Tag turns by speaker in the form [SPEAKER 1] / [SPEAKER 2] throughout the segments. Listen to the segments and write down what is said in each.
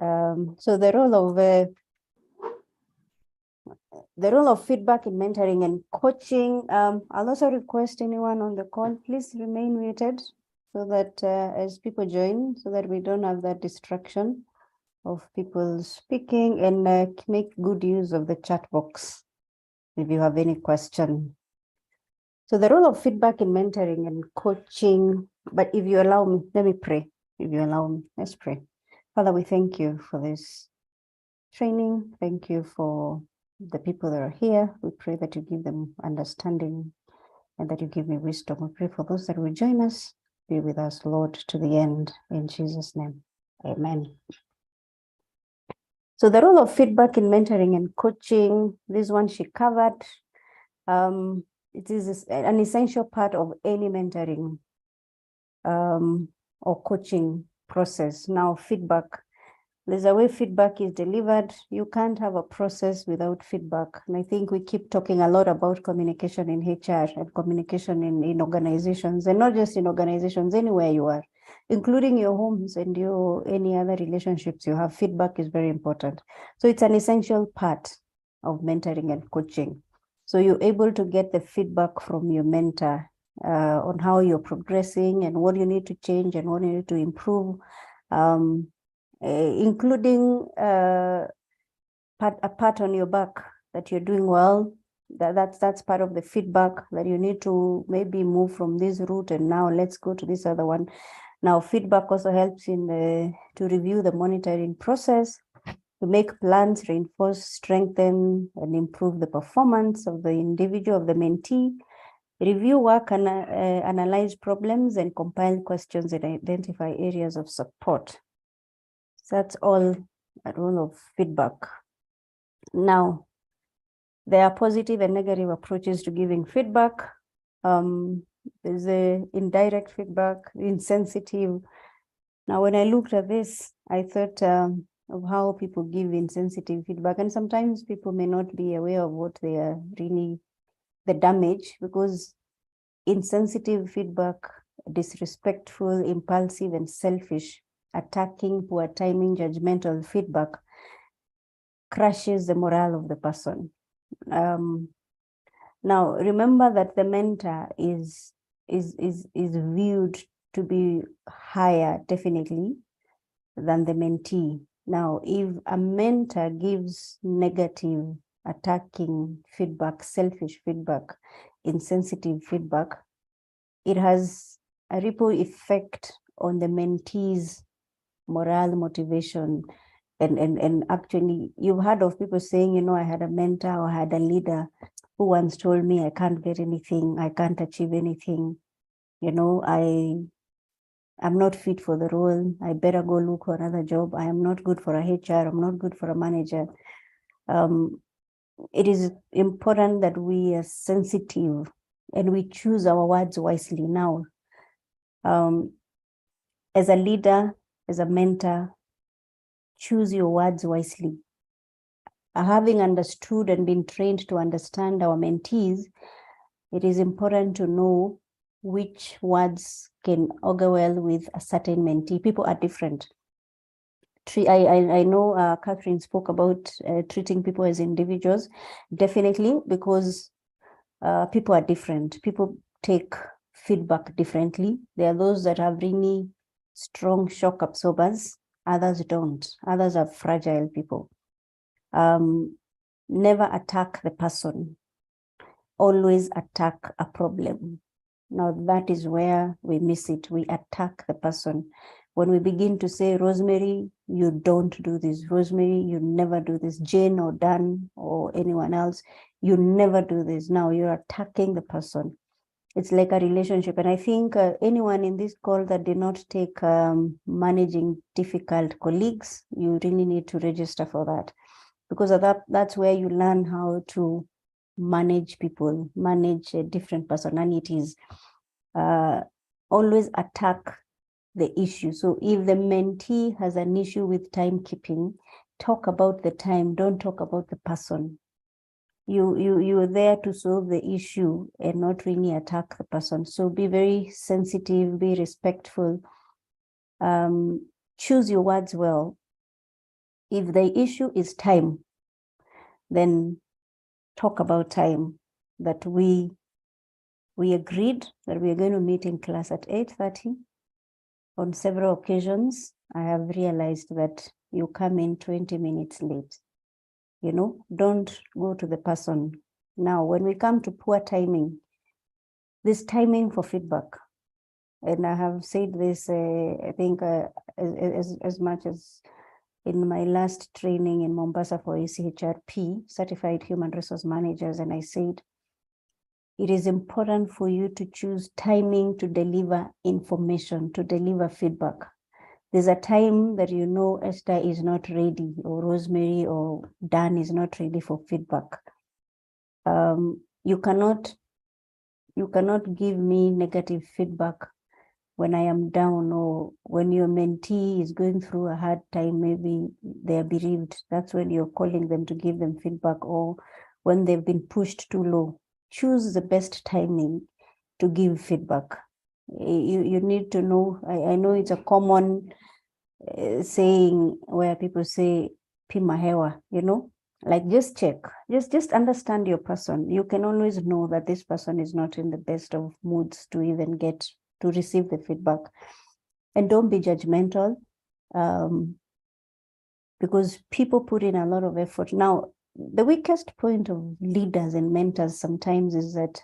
[SPEAKER 1] So the role of feedback in mentoring and coaching. I'll also request anyone on the call, please remain muted so that as people join, so that we don't have that distraction of people speaking, and make good use of the chat box if you have any question. So the role of feedback in mentoring and coaching, but if you allow me, let me pray. If you allow me, let's pray. Father, we thank you for this training. Thank you for the people that are here. We pray that you give them understanding and that you give me wisdom. We pray for those that will join us. Be with us, Lord, to the end. In Jesus' name, amen. So the role of feedback in mentoring and coaching, this one she covered. It is an essential part of any mentoring or coaching process. Now, feedback. There's a way feedback is delivered. You can't have a process without feedback. And I think we keep talking a lot about communication in HR and communication in organizations, and not just in organizations, anywhere you are, including your homes and any other relationships you have. Feedback is very important. So it's an essential part of mentoring and coaching. So you're able to get the feedback from your mentor on how you're progressing and what you need to change and what you need to improve. Including a pat on your back that you're doing well. That's part of the feedback, that you need to maybe move from this route and now let's go to this other one. Now, feedback also helps to review the monitoring process, to make plans, reinforce, strengthen, and improve the performance of the individual, of the mentee, review work and analyze problems, and compile questions and identify areas of support. That's all a role of feedback. Now, there are positive and negative approaches to giving feedback. There's indirect feedback, insensitive. Now, when I looked at this, I thought of how people give insensitive feedback, and sometimes people may not be aware of what they are really, the damage, because insensitive feedback, disrespectful, impulsive, and selfish, attacking, poor timing, judgmental feedback crushes the morale of the person. Now, remember that the mentor is viewed to be higher, definitely, than the mentee. Now, if a mentor gives negative, attacking feedback, selfish feedback, insensitive feedback, it has a ripple effect on the mentee's morale, motivation, and actually, you've heard of people saying, I had a mentor or I had a leader who once told me I can't get anything, I can't achieve anything, I'm not fit for the role, I better go look for another job, I am not good for a HR, I'm not good for a manager. It is important that we are sensitive and we choose our words wisely now. As a leader, as a mentor, choose your words wisely. Having understood and been trained to understand our mentees, it is important to know which words can augur well with a certain mentee. People are different. I know Catherine spoke about treating people as individuals, definitely, because people are different. People take feedback differently. There are those that have really strong shock absorbers, others don't. Others are fragile people. Never attack the person. Always attack a problem. Now that is where we miss it. We attack the person. When we begin to say, Rosemary, you don't do this. Rosemary, you never do this. Jane or Dan or anyone else, you never do this. Now you're attacking the person. It's like a relationship. And I think anyone in this call that did not take managing difficult colleagues, you really need to register for that. Because of that's where you learn how to manage people, manage different personalities. Always attack the issue. So if the mentee has an issue with timekeeping, talk about the time, don't talk about the person. You're there to solve the issue and not really attack the person. So be very sensitive, be respectful, choose your words well. If the issue is time, then talk about time, that we agreed that we are going to meet in class at 8:30. On several occasions, I have realized that you come in 20 minutes late. You know, don't go to the person. Now, when we come to poor timing, this timing for feedback, and I have said this, I think as much as in my last training in Mombasa for ACHRP, Certified Human Resource Managers, and I said, it is important for you to choose timing to deliver information, to deliver feedback. There's a time that you know Esther is not ready, or Rosemary or Dan is not ready for feedback. You cannot give me negative feedback when I am down, or when your mentee is going through a hard time, maybe they're bereaved. That's when you're calling them to give them feedback, or when they've been pushed too low. Choose the best timing to give feedback. You need to know, I know it's a common saying where people say, pima hewa, you know, like just check, just understand your person. You can always know that this person is not in the best of moods to even get to receive the feedback. And don't be judgmental, because people put in a lot of effort. Now, the weakest point of leaders and mentors sometimes is that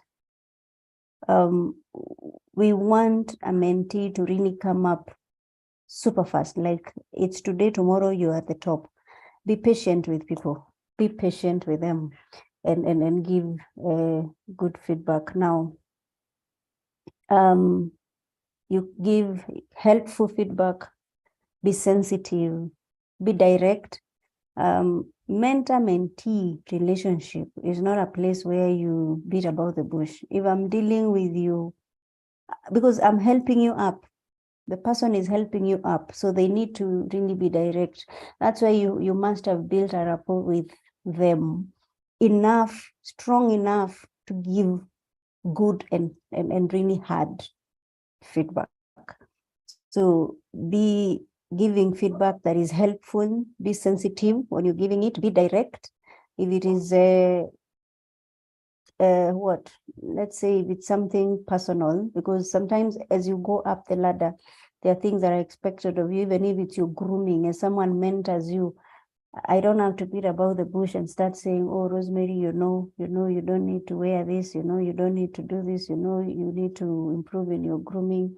[SPEAKER 1] we want a mentee to really come up super fast, like it's today, tomorrow you're at the top. Be patient with people, be patient with them, and give good feedback. Now, you give helpful feedback, be sensitive, be direct. Mentor-mentee relationship is not a place where you beat about the bush. If I'm dealing with you, because I'm helping you up, the person is helping you up, so they need to really be direct. That's why you must have built a rapport with them enough, strong enough to give good and really hard feedback. So be giving feedback that is helpful, be sensitive when you're giving it, be direct. If it is let's say if it's something personal, because sometimes as you go up the ladder, there are things that are expected of you, even if it's your grooming and someone mentors you. I don't have to beat about the bush and start saying, oh, Rosemary, you know, you don't need to wear this, you don't need to do this, you need to improve in your grooming.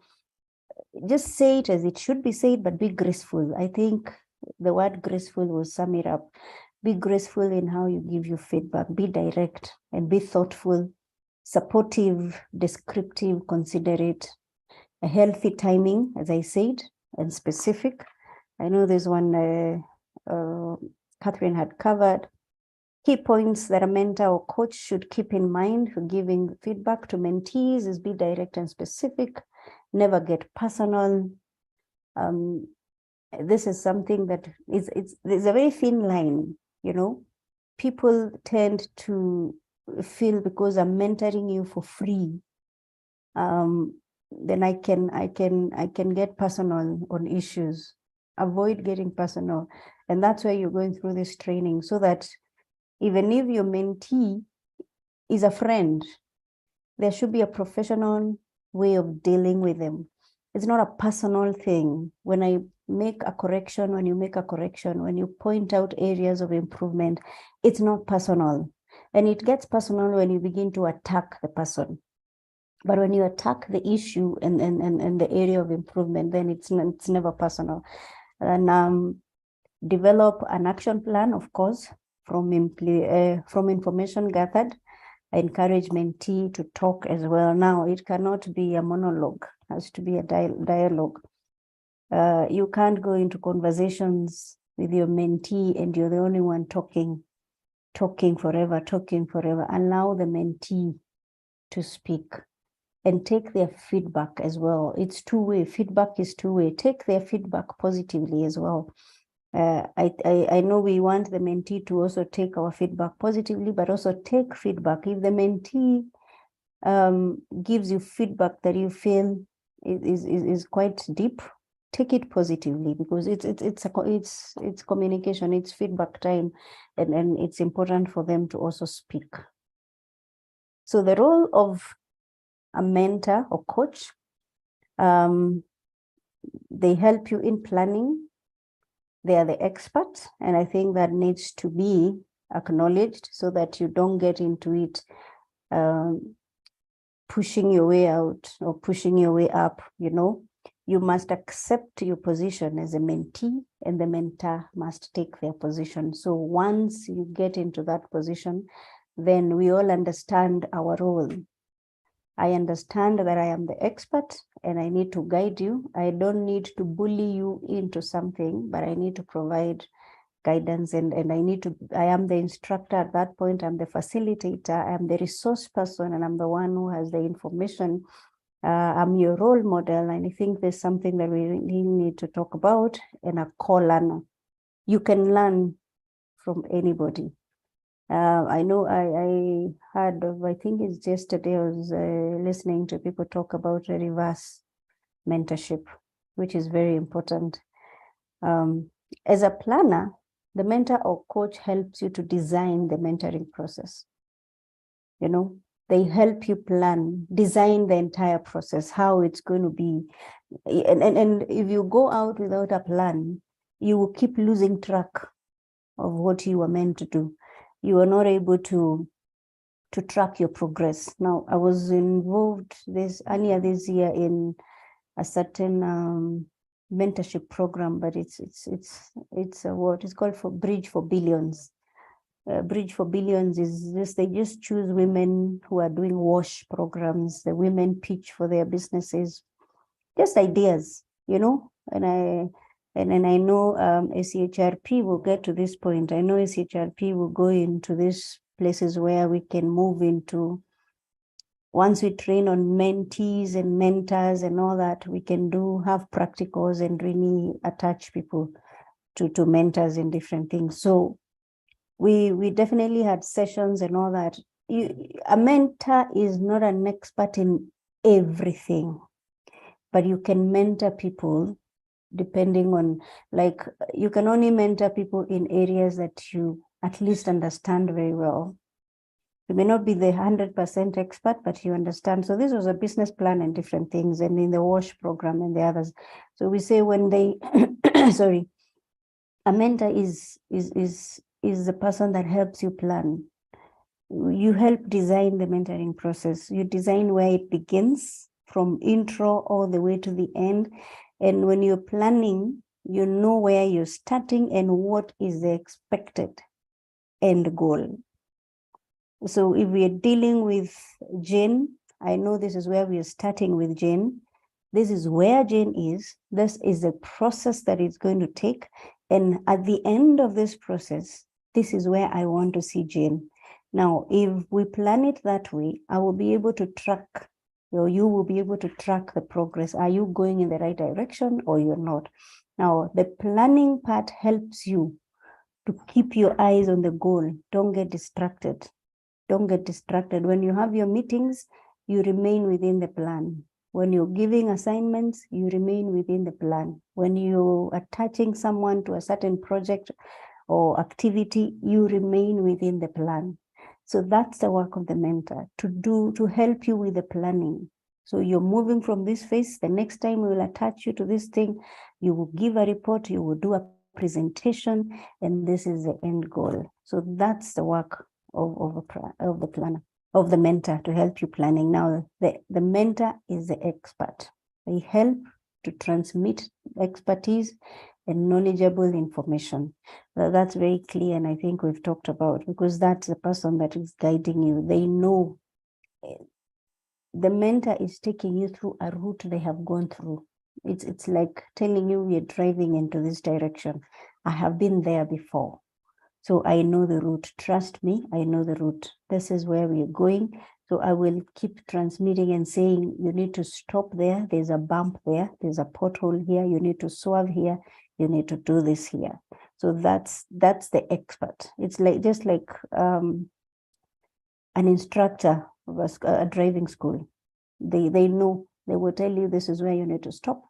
[SPEAKER 1] Just say it as it should be said, but be graceful. I think the word graceful will sum it up. Be graceful in how you give your feedback, be direct and be thoughtful, supportive, descriptive, considerate, a healthy timing, as I said, and specific. I know there's one Catherine had covered. Key points that a mentor or coach should keep in mind for giving feedback to mentees is be direct and specific, never get personal. This is something that there's a very thin line, you know. People tend to feel because I'm mentoring you for free, then I can get personal on issues. Avoid getting personal. And that's why you're going through this training, so that even if your mentee is a friend, there should be a professional way of dealing with them. It's not a personal thing. When I make a correction, when you make a correction, when you point out areas of improvement, it's not personal. And it gets personal when you begin to attack the person. But when you attack the issue and the area of improvement, then it's never personal. And develop an action plan, of course, from information gathered. I encourage mentee to talk as well. Now, it cannot be a monologue, it has to be a dialogue. You can't go into conversations with your mentee and you're the only one talking forever. Allow the mentee to speak and take their feedback as well. It's two-way. Feedback is two-way. Take their feedback positively as well. I know we want the mentee to also take our feedback positively, but also take feedback. If the mentee gives you feedback that you feel is quite deep, take it positively, because it's communication, it's feedback time, and it's important for them to also speak. So the role of a mentor or coach, they help you in planning. They are the experts, and I think that needs to be acknowledged so that you don't get into it pushing your way out or pushing your way up. You must accept your position as a mentee, and the mentor must take their position. So once you get into that position, then we all understand our role. I understand that I am the expert and I need to guide you. I don't need to bully you into something, but I need to provide guidance, and I am the instructor at that point. I'm the facilitator, I'm the resource person, and I'm the one who has the information. I'm your role model, and I think there's something that we really need to talk about, and a co-learner. You can learn from anybody. I know I heard of, I think it's yesterday, I was listening to people talk about reverse mentorship, which is very important. As a planner, the mentor or coach helps you to design the mentoring process. They help you plan, design the entire process, how it's going to be. And if you go out without a plan, you will keep losing track of what you were meant to do. You are not able to track your progress. Now, I was involved earlier this year in a certain mentorship program, but it's what is called for Bridge for Billions. Bridge for Billions is just, they just choose women who are doing WASH programs. The women pitch for their businesses, just ideas, and I know ACHRP will get to this point. I know ACHRP will go into these places where we can move into, once we train on mentees and mentors and all that, we can have practicals and really attach people to mentors in different things. So we definitely had sessions and all that. A mentor is not an expert in everything, but you can mentor people depending on, like, you can only mentor people in areas that you at least understand very well. You may not be the 100% expert, but you understand. So this was a business plan and different things, and in the WASH program and the others. So we say when they, sorry, a mentor is the person that helps you plan. You help design the mentoring process. You design where it begins, from intro all the way to the end. And when you're planning, you know where you're starting and what is the expected end goal. So if we are dealing with Jane, I know this is where we are starting with Jane. This is where Jane is. This is the process that it's going to take. And at the end of this process, this is where I want to see Jane. Now, if we plan it that way, I will be able to track, or you will be able to track the progress. Are you going in the right direction or you're not? Now, the planning part helps you to keep your eyes on the goal. Don't get distracted. Don't get distracted. When you have your meetings, you remain within the plan. When you're giving assignments, you remain within the plan. When you're attaching someone to a certain project or activity, you remain within the plan. So that's the work of the mentor, to help you with the planning. So you're moving from this phase. The next time we will attach you to this thing, you will give a report, you will do a presentation, and this is the end goal. So that's the work of the planner, of the mentor, to help you planning. Now, the mentor is the expert. They help to transmit expertise and knowledgeable information. That's very clear, and I think we've talked about, because that's the person that is guiding you. They know. The mentor is taking you through a route they have gone through. It's like telling you, we are driving into this direction. I have been there before. So I know the route. Trust me, I know the route. This is where we are going. So I will keep transmitting and saying, you need to stop there. There's a bump there. There's a pothole here. You need to swerve here. You need to do this here. So that's the expert. It's like just like an instructor of a driving school. They know. They will tell you, this is where you need to stop.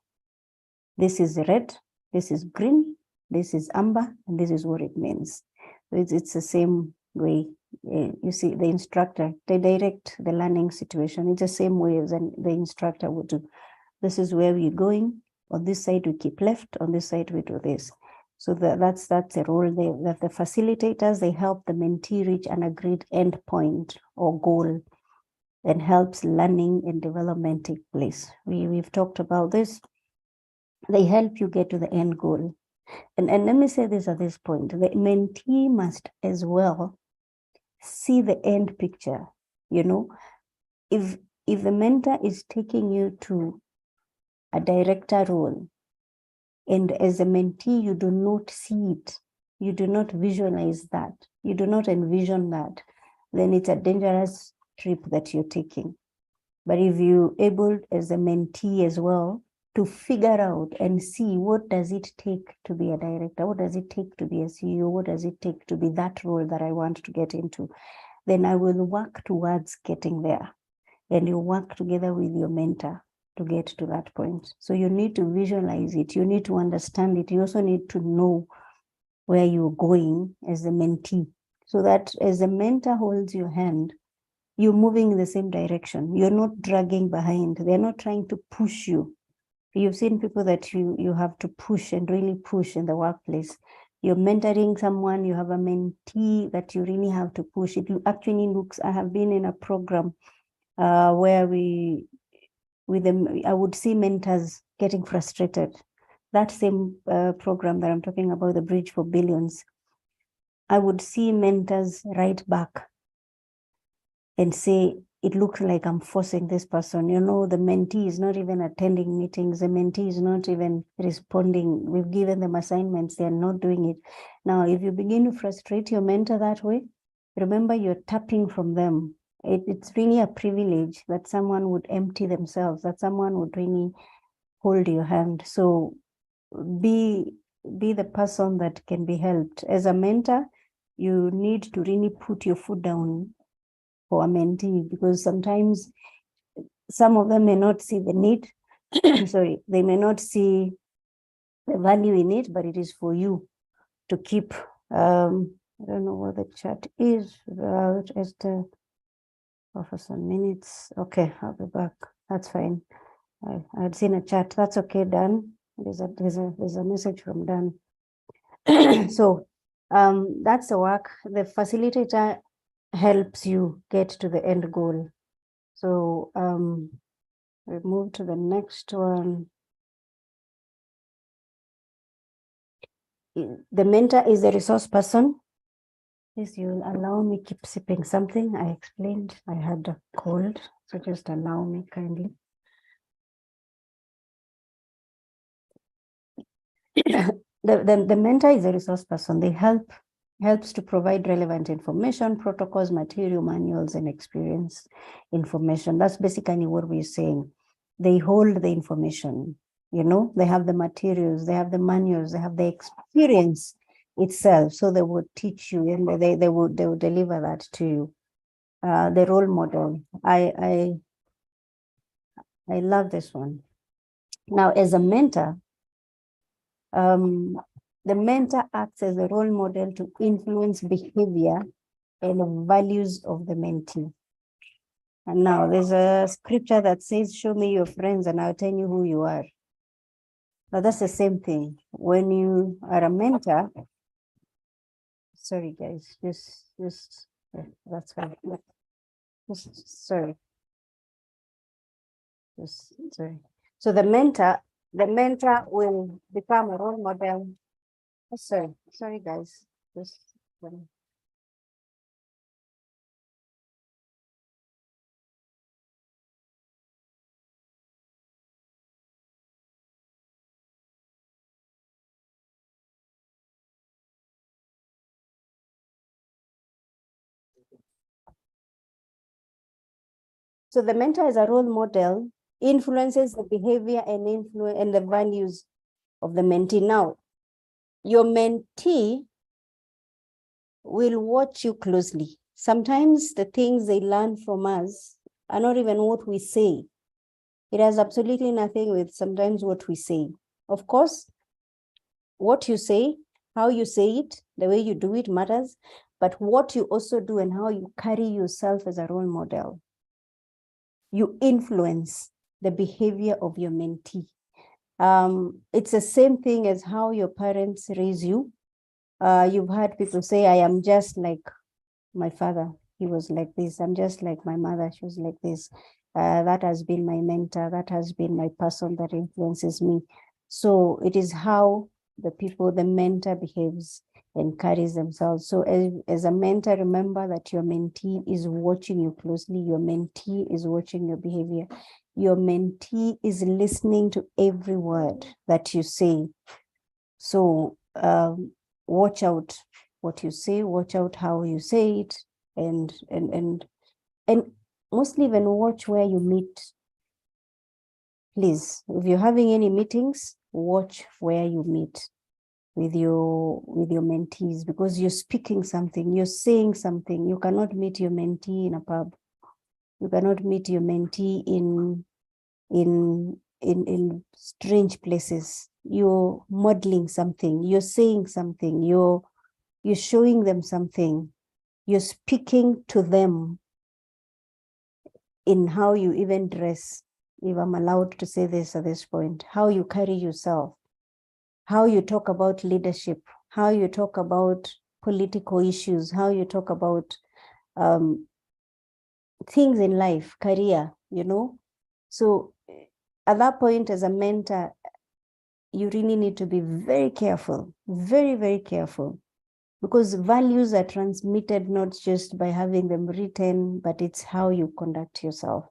[SPEAKER 1] This is red, this is green, this is amber, and this is what it means. It's the same way. You see, the instructor, they direct the learning situation. It's the same way as the instructor would do. This is where we're going. On this side, we keep left. On this side, we do this. So that's the role that the facilitators, they help the mentee reach an agreed end point or goal and helps learning and development take place. We've talked about this. They help you get to the end goal. And let me say this at this point, the mentee must as well see the end picture. You know, if the mentor is taking you to a director role, and as a mentee, you do not see it, you do not visualize that, you do not envision that, then it's a dangerous trip that you're taking. But if you're able as a mentee as well to figure out and see what does it take to be a director, what does it take to be a CEO, what does it take to be that role that I want to get into, then I will work towards getting there. And you work together with your mentor to get to that point. So you need to visualize it. You need to understand it. You also need to know where you're going as a mentee, so that as a mentor holds your hand, you're moving in the same direction. You're not dragging behind. They're not trying to push you. You've seen people that you have to push and really push in the workplace. You're mentoring someone, you have a mentee that you really have to push. It actually looks, I have been in a program where I would see mentors getting frustrated. That same program that I'm talking about, the Bridge for Billions, I would see mentors write back and say, it looks like I'm forcing this person. You know, the mentee is not even attending meetings. The mentee is not even responding. We've given them assignments. They're not doing it. Now, if you begin to frustrate your mentor that way, remember you're tapping from them. It's really a privilege that someone would empty themselves, that someone would really hold your hand. So be the person that can be helped. As a mentor, you need to really put your foot down for a mentee, because sometimes some of them may not see the need. Sorry, they may not see the value in it, but it is for you to keep. I don't know what the chat is about. Esther, for some minutes. Okay, I'll be back. That's fine. I had seen a chat. That's okay, Dan. There's a message from Dan. So that's the work. The facilitator helps you get to the end goal. So we move to the next one. The mentor is a resource person. Please, you'll allow me keep sipping something. I explained I had a cold, so just allow me kindly. The mentor is a resource person. They helps to provide relevant information, protocols, material, manuals, and experience information. That's basically what we're saying. They hold the information, you know, they have the materials, they have the manuals, they have the experience itself. So they would teach you and they would deliver that to you. The role model. I love this one. Now, as a mentor, the mentor acts as a role model to influence behavior and values of the mentee. And now there's a scripture that says, show me your friends and I'll tell you who you are. Now that's the same thing. When you are a mentor, sorry guys, just that's fine. Sorry. Sorry. So the mentor will become a role model. Sorry guys. So the mentor is a role model, influences the behavior and the values of the mentee. Now, your mentee will watch you closely. Sometimes the things they learn from us are not even what we say. It has absolutely nothing with sometimes what we say. Of course, what you say, how you say it, the way you do it matters, but what you also do and how you carry yourself as a role model, you influence the behavior of your mentee. It's the same thing as how your parents raise you. You've heard people say, I am just like my father. He was like this. I'm just like my mother. She was like this. That has been my mentor. That has been my person that influences me. So it is how the mentor behaves and carries themselves. So as a mentor, remember that your mentee is watching you closely. Your mentee is watching your behavior. Your mentee is listening to every word that you say. So watch out what you say, watch out how you say it, and mostly even watch where you meet. Please, if you're having any meetings, watch where you meet with your mentees, because you're speaking something, you're saying something. You cannot meet your mentee in a pub. You cannot meet your mentee in strange places. You're modeling something, you're saying something, you're showing them something, you're speaking to them in how you even dress, if I'm allowed to say this at this point, how you carry yourself, how you talk about leadership, how you talk about political issues, how you talk about things in life, career, you know. So at that point, as a mentor, you really need to be very careful, very, very careful, because values are transmitted not just by having them written, but it's how you conduct yourself.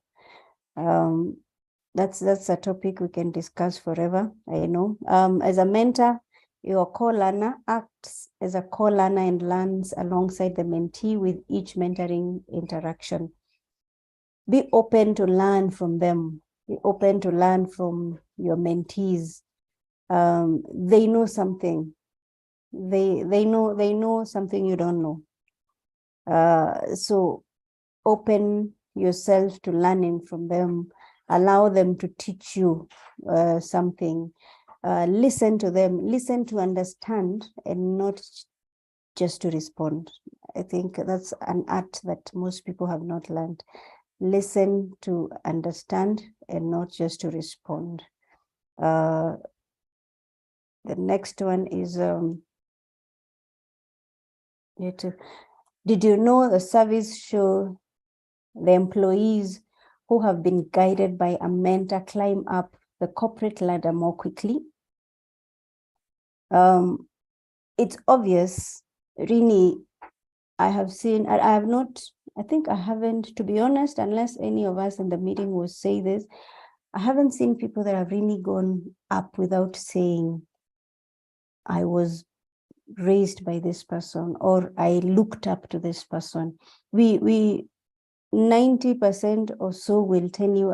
[SPEAKER 1] That's a topic we can discuss forever, I know. As a mentor, your co-learner acts as a co-learner and learns alongside the mentee with each mentoring interaction. Be open to learn from them. Be open to learn from your mentees. They know something. They know something you don't know. So open yourself to learning from them. Allow them to teach you something. Listen to them. Listen to understand and not just to respond. I think that's an art that most people have not learned. Listen to understand and not just to respond. The next one is, did you know the surveys show the employees who have been guided by a mentor climb up the corporate ladder more quickly? It's obvious, really. I have seen, I have not, I think I haven't, to be honest, unless any of us in the meeting will say this, I haven't seen people that have really gone up without saying, I was raised by this person, or I looked up to this person. We 90% or so will tell you,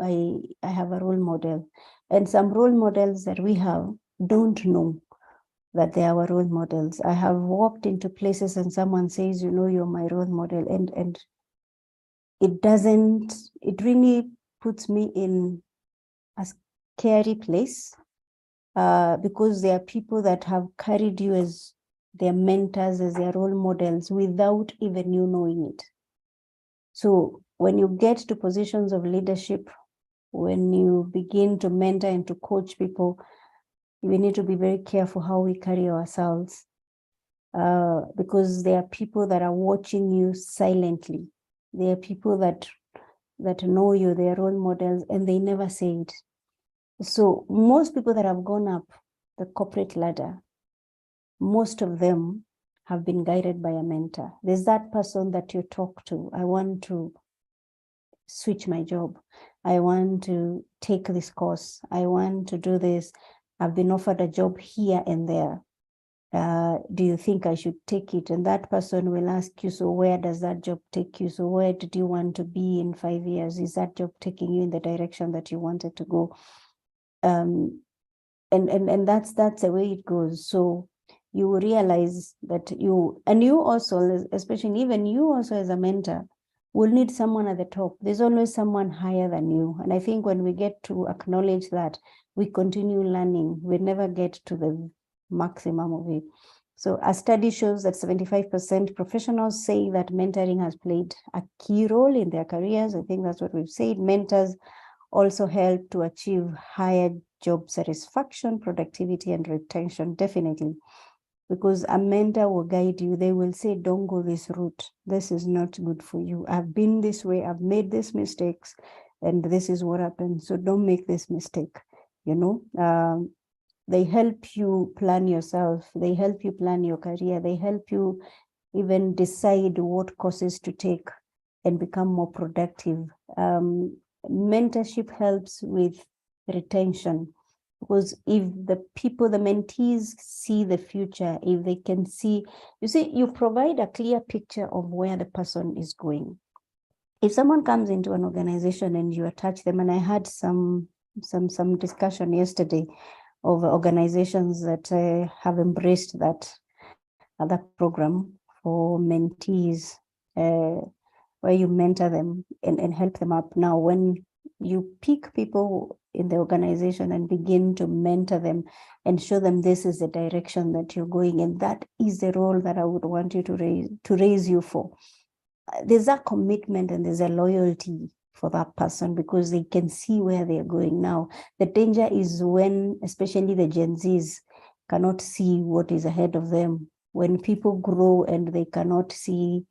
[SPEAKER 1] I have a role model. And some role models that we have don't know that they are our role models. I have walked into places and someone says, you know, you're my role model. And it really puts me in a scary place, because there are people that have carried you as their mentors, as their role models, without even you knowing it. So when you get to positions of leadership, when you begin to mentor and to coach people, we need to be very careful how we carry ourselves, because there are people that are watching you silently. There are people that know you, they are role models, and they never say it. So most people that have gone up the corporate ladder, most of them have been guided by a mentor. There's that person that you talk to. I want to switch my job. I want to take this course. I want to do this. I've been offered a job here and there. Do you think I should take it? And that person will ask you, so where does that job take you? So where did you want to be in 5 years? Is that job taking you in the direction that you wanted to go? And that's the way it goes. So you realize that you also, especially even you also as a mentor, we'll need someone at the top. There's always someone higher than you. And I think when we get to acknowledge that, we continue learning, we never get to the maximum of it. So a study shows that 75% professionals say that mentoring has played a key role in their careers. I think that's what we've said. Mentors also help to achieve higher job satisfaction, productivity, and retention, definitely. Because a mentor will guide you. They will say, don't go this route. This is not good for you. I've been this way. I've made these mistakes, and this is what happened. So don't make this mistake. You know, they help you plan yourself. They help you plan your career. They help you even decide what courses to take and become more productive. Mentorship helps with retention, because if the people, the mentees see the future, if they can see, you see, you provide a clear picture of where the person is going. If someone comes into an organization and you attach them, and I had some discussion yesterday of organizations that have embraced that other program for mentees, where you mentor them and help them up. Now, when you pick people in the organization and begin to mentor them and show them this is the direction that you're going, and that is the role that I would want you to raise you for. There's a commitment and there's a loyalty for that person, because they can see where they're going. Now, the danger is when, especially the Gen Zs, cannot see what is ahead of them. When people grow and they cannot see,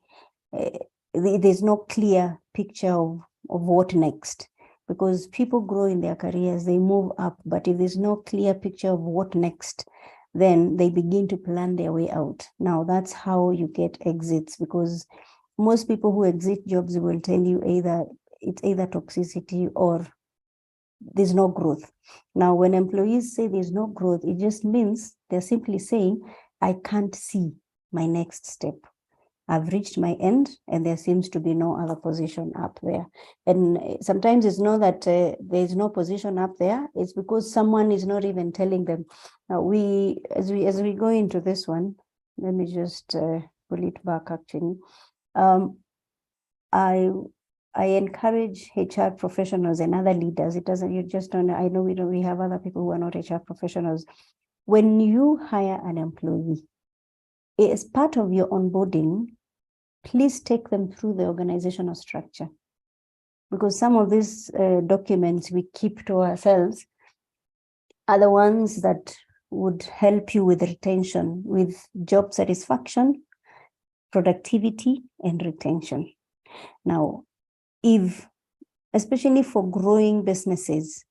[SPEAKER 1] there's no clear picture of what next, because people grow in their careers, they move up, but if there's no clear picture of what next, then they begin to plan their way out. Now, that's how you get exits, because most people who exit jobs will tell you it's either toxicity or there's no growth. Now, when employees say there's no growth, it just means they're simply saying, I can't see my next step. I've reached my end and there seems to be no other position up there. And sometimes it's not that there's no position up there, it's because someone is not even telling them. Now, as we go into this one, let me just pull it back actually. I encourage HR professionals and other leaders. It doesn't, you just don't, I know we have other people who are not HR professionals. When you hire an employee, as part of your onboarding, please take them through the organizational structure, because some of these documents we keep to ourselves are the ones that would help you with retention, with job satisfaction, productivity, and retention. Now, if, especially for growing businesses,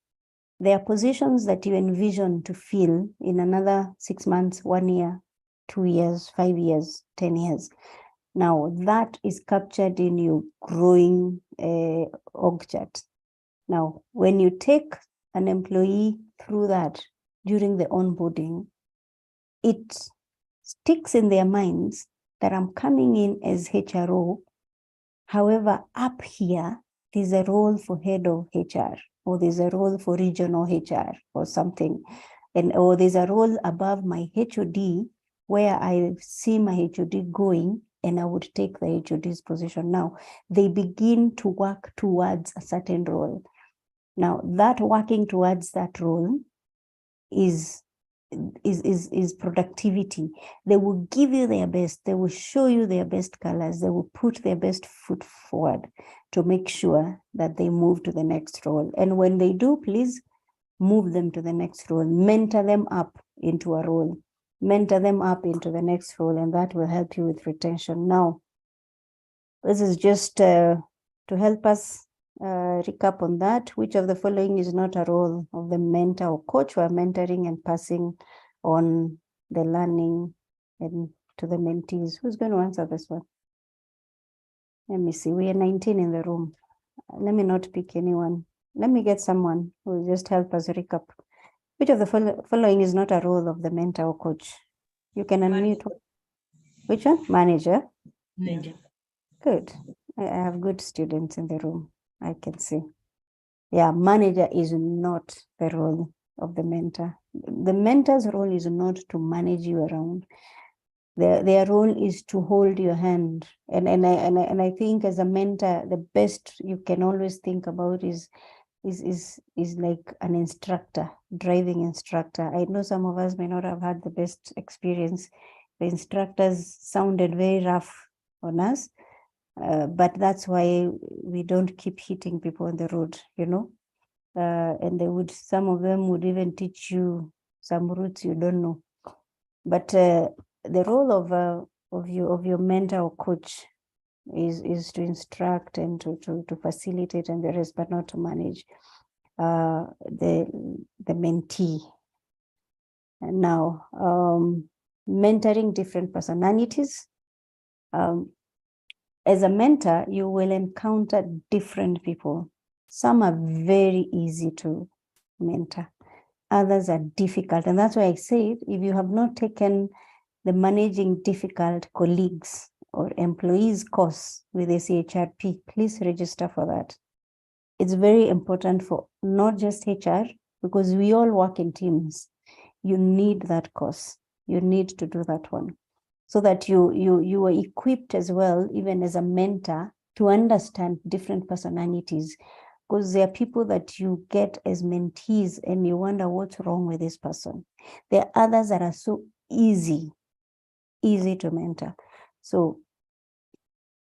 [SPEAKER 1] there are positions that you envision to fill in another 6 months, 1 year, 2 years, 5 years, 10 years. Now, that is captured in your growing org chart. Now, when you take an employee through that during the onboarding, it sticks in their minds that I'm coming in as HRO. However, up here, there's a role for head of HR, or there's a role for regional HR or something. Or there's a role above my HOD where I see my HOD going, and I would take the HOD's position. Now, they begin to work towards a certain role. Now, that working towards that role is productivity. They will give you their best. They will show you their best colors. They will put their best foot forward to make sure that they move to the next role. And when they do, please move them to the next role. Mentor them up into a role. Mentor them up into the next role, and that will help you with retention. Now, this is just to help us recap on that. Which of the following is not a role of the mentor or coach who are mentoring and passing on the learning and to the mentees? Who's going to answer this one? Let me see. We are 19 in the room. Let me not pick anyone. Let me get someone who will just help us recap. Which of the following is not a role of the mentor or coach? You can unmute. Which one? Manager.
[SPEAKER 2] Manager.
[SPEAKER 1] Good. I have good students in the room, I can see. Yeah, manager is not the role of the mentor. The mentor's role is not to manage you around. Their role is to hold your hand. And I think as a mentor, the best you can always think about is like an instructor, driving instructor. I know some of us may not have had the best experience. The instructors sounded very rough on us, but that's why we don't keep hitting people on the road, you know. And some of them would even teach you some routes you don't know. But the role of your mentor or coach is to instruct and to facilitate and the rest, but not to manage the mentee. And now, mentoring different personalities. As a mentor, you will encounter different people. Some are very easy to mentor. Others are difficult. And that's why I said, if you have not taken the managing difficult colleagues or employees course with the CHRP, please register for that. It's very important for not just HR, because we all work in teams. You need that course. You need to do that one so that you are equipped as well, even as a mentor, to understand different personalities. Because there are people that you get as mentees and you wonder what's wrong with this person. There are others that are so easy to mentor. So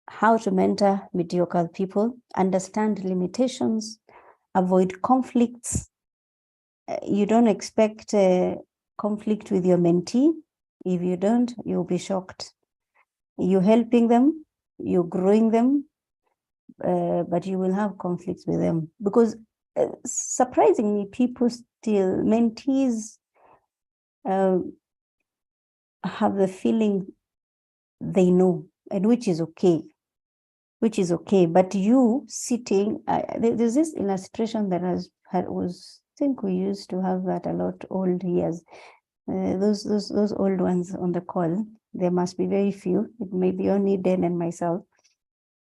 [SPEAKER 1] how to mentor mediocre people, understand limitations, avoid conflicts. You don't expect a conflict with your mentee. If you don't, you'll be shocked. You're helping them, you're growing them, but you will have conflicts with them. Because surprisingly, mentees have the feeling they know, and which is okay. But you sitting, there's this illustration that I think we used to have that a lot old years. Those old ones on the call, there must be very few. It may be only Dan and myself.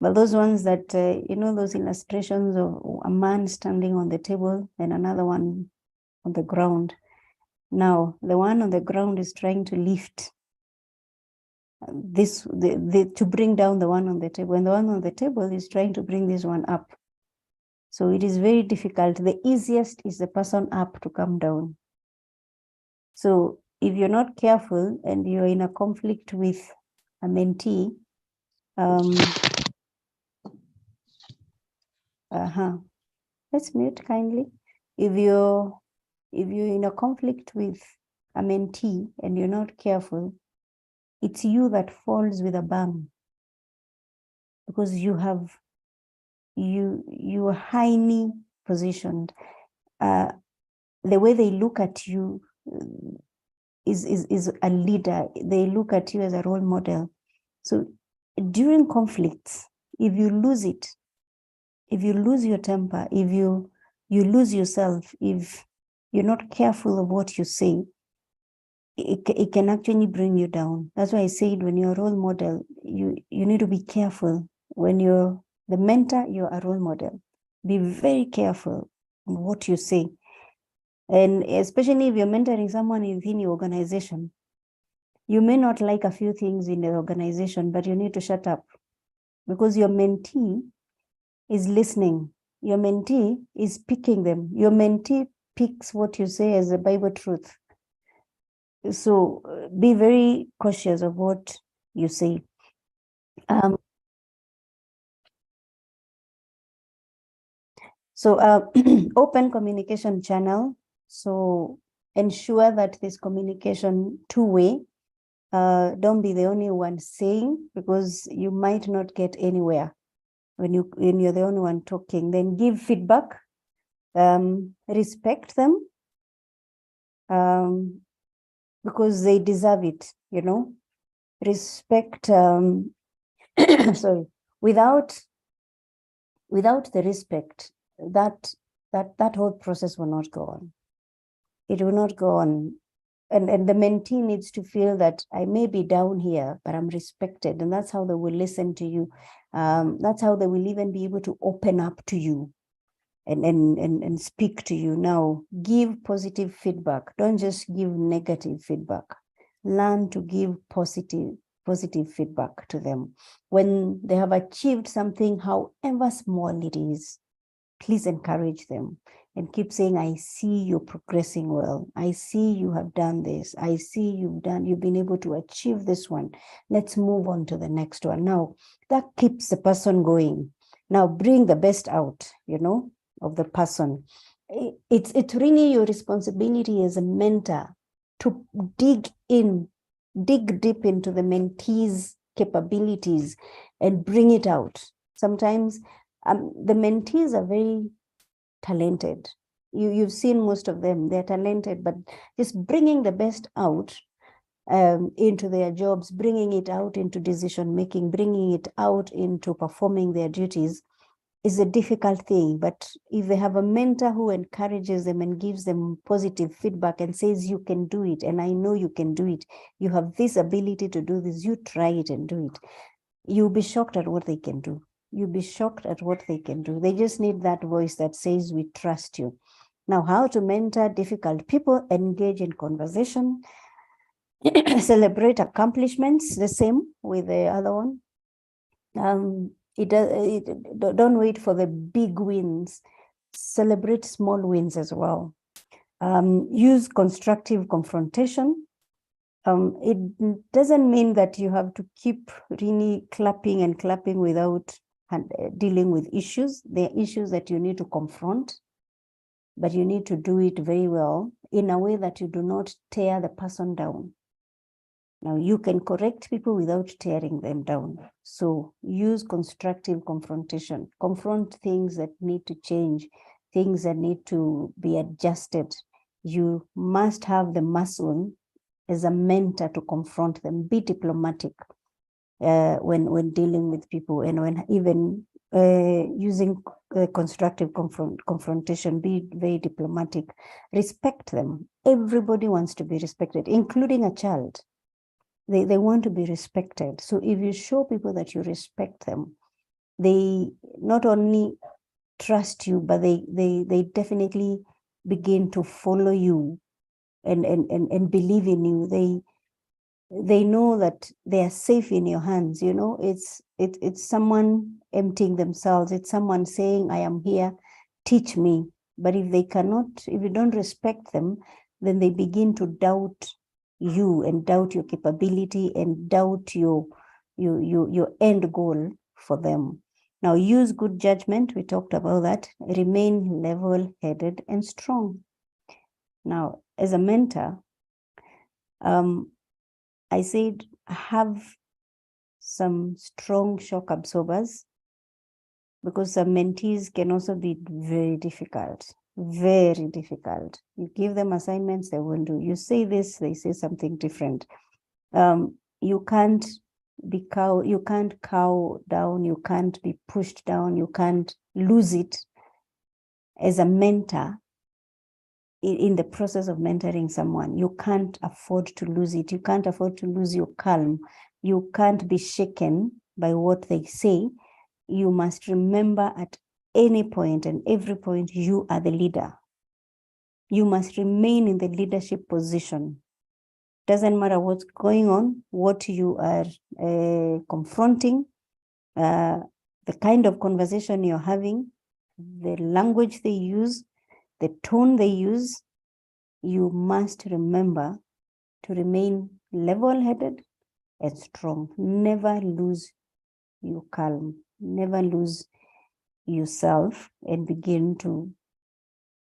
[SPEAKER 1] But those ones that, those illustrations of a man standing on the table and another one on the ground. Now, the one on the ground is trying to lift to bring down the one on the table, and the one on the table is trying to bring this one up. So it is very difficult. The easiest is the person up to come down. So if you're not careful and you're in a conflict with a mentee, let's mute kindly. If you're in a conflict with a mentee and you're not careful, it's you that falls with a bang, because you are highly positioned. The way they look at you is a leader. They look at you as a role model. So during conflicts, if you lose it, if you lose your temper, if you lose yourself, if you're not careful of what you say, it can actually bring you down. That's why I said, when you're a role model, you need to be careful. When you're the mentor, you're a role model. Be very careful on what you say. And especially if you're mentoring someone within your organization, you may not like a few things in the organization, but you need to shut up, because your mentee is listening. Your mentee is picking them. Your mentee picks what you say as a Bible truth. So be very cautious of what you say. Open communication channel. So ensure that this communication two-way. Don't be the only one saying, because you might not get anywhere when you're the only one talking. Then give feedback, respect them, because they deserve it, respect. Sorry, without the respect, that whole process will not go on. It will not go on. And the mentee needs to feel that I may be down here, but I'm respected. And that's how they will listen to you. That's how they will even be able to open up to you and speak to you. Now, give positive feedback. Don't just give negative feedback. learn to give positive feedback to them. When they have achieved something, however small it is, please encourage them and keep saying, I see you're progressing well. I see you have done this. I see you've been able to achieve this one. Let's move on to the next one. Now, that keeps the person going. Now, bring the best out, of the person. It's really your responsibility as a mentor to dig deep into the mentee's capabilities and bring it out. Sometimes the mentees are very talented. You've seen most of them, they're talented, but just bringing the best out into their jobs, bringing it out into decision making, bringing it out into performing their duties is a difficult thing. But if they have a mentor who encourages them and gives them positive feedback and says, you can do it, and I know you can do it, you have this ability to do this, you try it and do it, you'll be shocked at what they can do. You'll be shocked at what they can do. They just need that voice that says, we trust you. Now, how to mentor difficult people? Engage in conversation, celebrate accomplishments, the same with the other one. Don't wait for the big wins. Celebrate small wins as well. Use constructive confrontation. It doesn't mean that you have to keep really clapping without dealing with issues. There are issues that you need to confront, but you need to do it very well in a way that you do not tear the person down. Now, you can correct people without tearing them down. So use constructive confrontation. Confront things that need to change, things that need to be adjusted. You must have the muscle as a mentor to confront them. Be diplomatic when dealing with people, and when even using constructive confrontation, be very diplomatic. Respect them. Everybody wants to be respected, including a child. They want to be respected. So if you show people that you respect them, they not only trust you, but they definitely begin to follow you and believe in you. They know that they are safe in your hands. It's someone emptying themselves. It's someone saying, I am here, teach me. But if you don't respect them, then they begin to doubt you and doubt your capability and doubt your end goal for them. Now, use good judgment. We talked about that. Remain level-headed and strong. Now, as a mentor, I said have some strong shock absorbers, because some mentees can also be very difficult. Very difficult. You give them assignments, they won't do. You say this, they say something different. You can't cow down, you can't be pushed down, you can't lose it. As a mentor, in the process of mentoring someone, you can't afford to lose it. You can't afford to lose your calm. You can't be shaken by what they say. You must remember at any point and every point, you are the leader. You must remain in the leadership position. Doesn't matter what's going on, what you are confronting, the kind of conversation you're having, the language they use, the tone they use. You must remember to remain level-headed and strong. Never lose your calm. Never lose yourself and begin to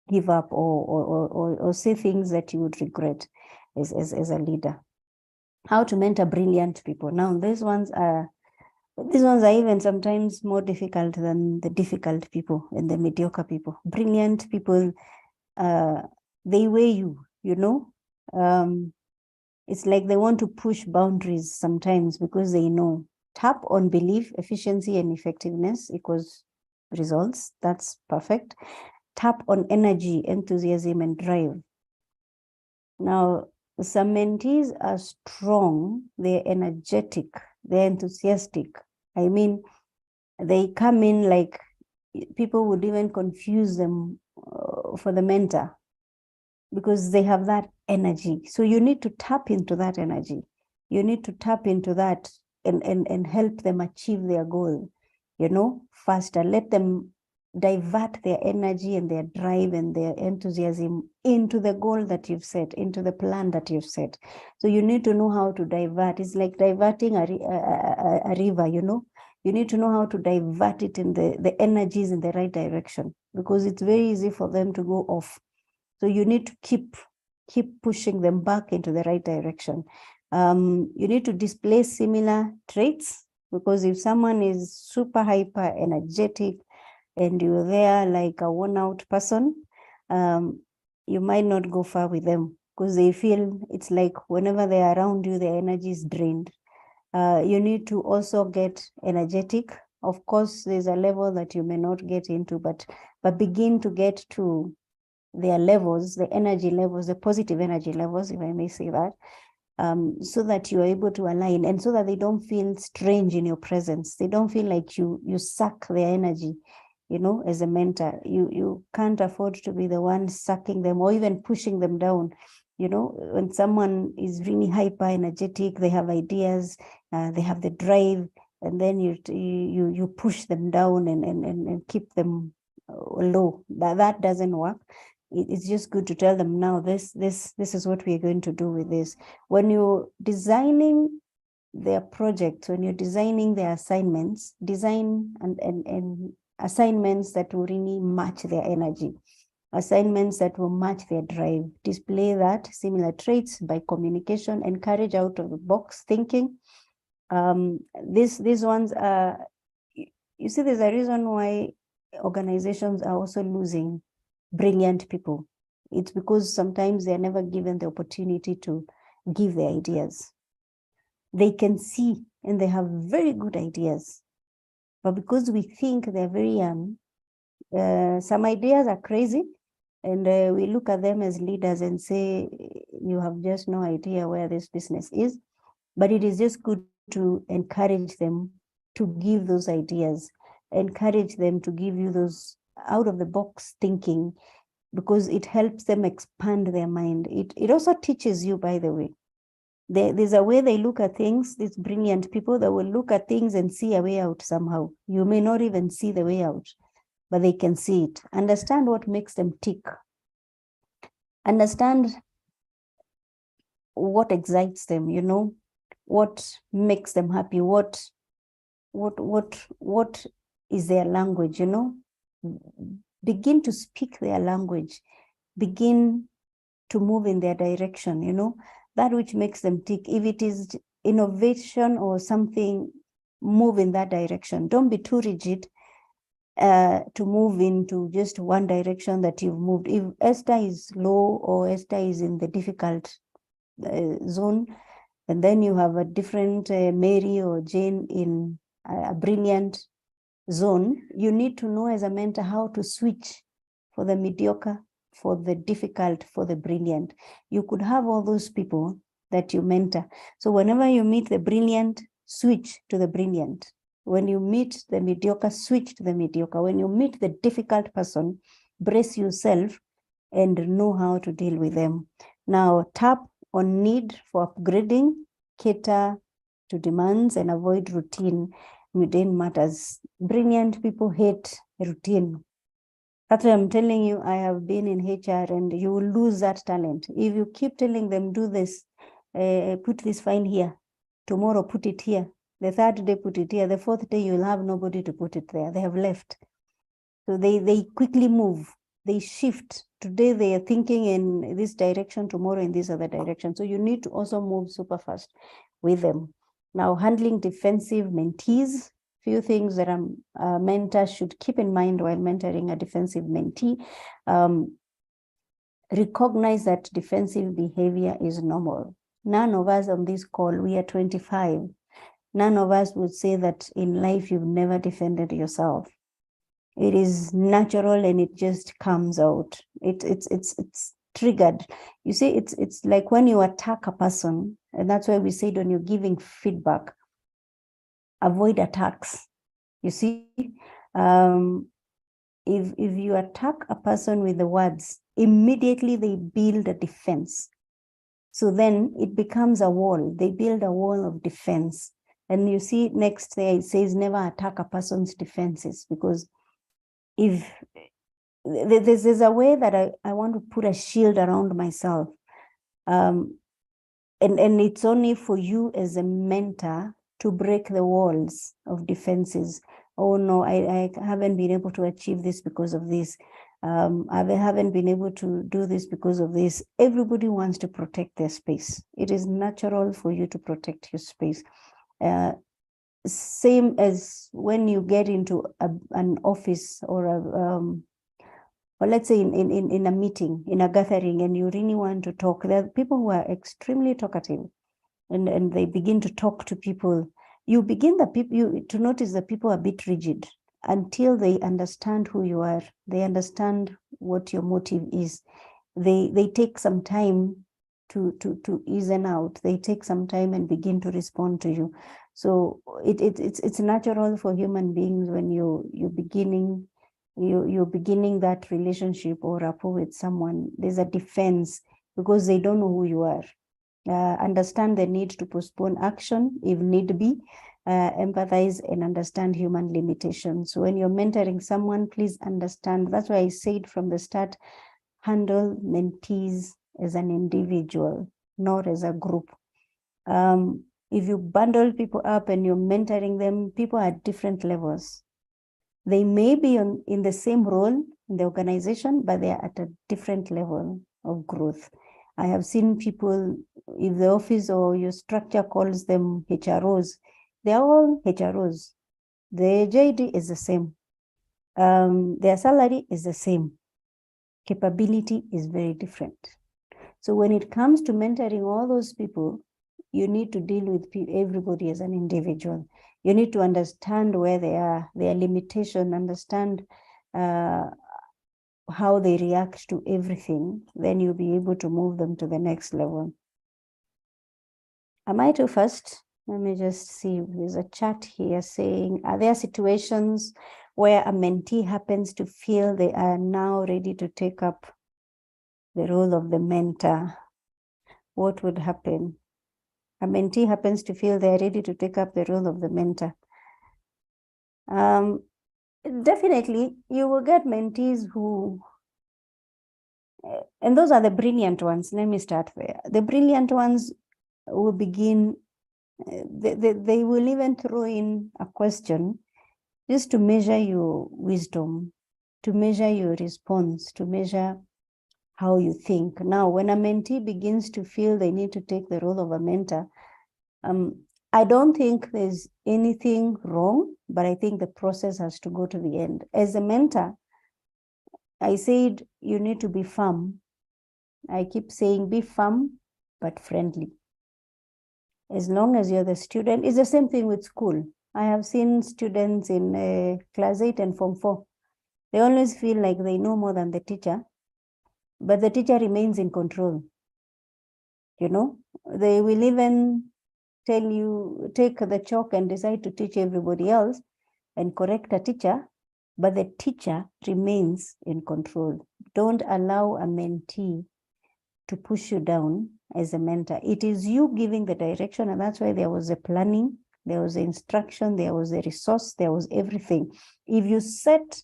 [SPEAKER 1] give up or say things that you would regret as a leader. How to mentor brilliant people. Now, these ones are even sometimes more difficult than the difficult people and the mediocre people. Brilliant people, they weigh you, it's like they want to push boundaries sometimes, because they know tap on belief, efficiency, and effectiveness equals results. That's perfect. Tap on energy, enthusiasm, and drive. Now, some mentees are strong, they're energetic, they're enthusiastic. I mean, they come in like people would even confuse them for the mentor. because they have that energy. So you need to tap into that energy. You need to tap into that and help them achieve their goal, faster. Let them divert their energy and their drive and their enthusiasm into the goal that you've set, into the plan that you've set. So you need to know how to divert. It's like diverting a river, You need to know how to divert it in the energies in the right direction, because it's very easy for them to go off. So you need to keep pushing them back into the right direction. You need to display similar traits, because if someone is super hyper energetic and you're there like a worn out person, you might not go far with them, because they feel it's like whenever they're around you, their energy is drained. You need to also get energetic. Of course, there's a level that you may not get into, but begin to get to their levels, the energy levels, the positive energy levels, if I may say that, so that you are able to align, and so that they don't feel strange in your presence. They don't feel like you suck their energy. As a mentor, you can't afford to be the one sucking them or even pushing them down. When someone is really hyper energetic, they have ideas, they have the drive, and then you push them down and keep them low. That doesn't work. It's just good to tell them, now this is what we're going to do with this. When you're designing their projects, when you're designing their assignments, design and assignments that will really match their energy, assignments that will match their drive. Display that similar traits by communication, encourage out of the box thinking. These ones are, you see, there's a reason why organizations are also losing brilliant people. It's because sometimes they're never given the opportunity to give their ideas. They can see and they have very good ideas, but because we think they're very young, some ideas are crazy, and we look at them as leaders and say, you have just no idea where this business is. But it is just good to encourage them to give those ideas, encourage them to give you those out of the box thinking, because it helps them expand their mind. It also teaches you, by the way. There's a way they look at things. These brilliant people that will look at things and see a way out somehow. You may not even see the way out, but they can see it. Understand what makes them tick. Understand what excites them, what makes them happy, what is their language, Begin to speak their language. Begin to move in their direction, that which makes them tick. If it is innovation or something, move in that direction. Don't be too rigid to move into just one direction that you've moved. If Esther is low or Esther is in the difficult zone, and then you have a different Mary or Jane in a brilliant zone, you need to know as a mentor how to switch for the mediocre, for the difficult, for the brilliant. You could have all those people that you mentor. So whenever you meet the brilliant, switch to the brilliant. When you meet the mediocre, switch to the mediocre. When you meet the difficult person, brace yourself and know how to deal with them. Now, tap on need for upgrading, cater to demands, and avoid routine. Mundane matters. Brilliant people hate routine. That's why I'm telling you, I have been in HR, and you will lose that talent. If you keep telling them, do this, put this file here, tomorrow put it here, the third day put it here, the fourth day you'll have nobody to put it there. They have left. So they quickly move, they shift. Today they are thinking in this direction, tomorrow in this other direction. So you need to also move super fast with them. Now, handling defensive mentees, few things that a mentor should keep in mind while mentoring a defensive mentee. Recognize that defensive behavior is normal. None of us on this call, we are 25. None of us would say that in life you've never defended yourself. It is natural and it just comes out. It's triggered. You see, it's like when you attack a person, and that's why we said when you're giving feedback, avoid attacks. You see, if you attack a person with the words, immediately they build a defense. So then it becomes a wall. They build a wall of defense. And you see next there, it says never attack a person's defenses, because if there's a way that I want to put a shield around myself. And it's only for you as a mentor to break the walls of defenses. Oh no, I haven't been able to achieve this because of this. I haven't been able to do this because of this. Everybody wants to protect their space. It is natural for you to protect your space. Same as when you get into an office or or let's say in a meeting, in a gathering, and you really want to talk. There are people who are extremely talkative, and they begin to talk to people. You begin to notice that people are a bit rigid until they understand who you are. They understand what your motive is. They take some time to ease out. They take some time and begin to respond to you. So it's natural for human beings when you're beginning that relationship or rapport with someone. There's a defense because they don't know who you are. Understand the need to postpone action if need be, empathize and understand human limitations. So when you're mentoring someone, please understand. That's why I said from the start, handle mentees as an individual, not as a group. If you bundle people up and you're mentoring them, people are at different levels. They may be in the same role in the organization, but they are at a different level of growth. I have seen people, if the office or your structure calls them HROs, they're all HROs. The JD is the same. Their salary is the same. Capability is very different. So when it comes to mentoring all those people, you need to deal with everybody as an individual. You need to understand where they are, their limitation, understand how they react to everything. Then you'll be able to move them to the next level. Am I too fast? Let me just see. There's a chat here saying, are there situations where a mentee happens to feel they are now ready to take up the role of the mentor? What would happen? A mentee happens to feel they're ready to take up the role of the mentor. Definitely, you will get mentees who, and those are the brilliant ones. Let me start there. The brilliant ones will begin, they will even throw in a question just to measure your wisdom, to measure your response, to measure how you think. Now, when a mentee begins to feel they need to take the role of a mentor, I don't think there's anything wrong, but I think the process has to go to the end. As a mentor, I said you need to be firm. I keep saying be firm, but friendly. As long as you're the student, it's the same thing with school. I have seen students in class 8 and Form 4. They always feel like they know more than the teacher, but the teacher remains in control. You know, they will even tell you, take the chalk and decide to teach everybody else and correct a teacher, but the teacher remains in control. Don't allow a mentee to push you down as a mentor. It is you giving the direction, and that's why there was a planning, there was the instruction, there was a resource, there was everything. If you set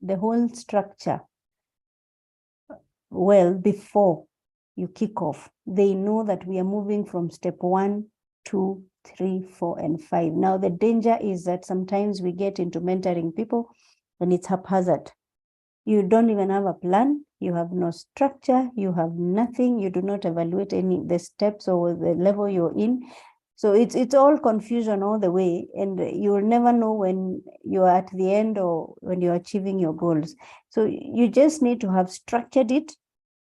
[SPEAKER 1] the whole structure well before you kick off, they know that we are moving from step 1, 2, 3, 4, and 5. Now, the danger is that sometimes we get into mentoring people and it's haphazard. You don't even have a plan. You have no structure. You have nothing. You do not evaluate the steps or the level you're in. So it's all confusion all the way, and you will never know when you're at the end or when you're achieving your goals. So you just need to have structured it,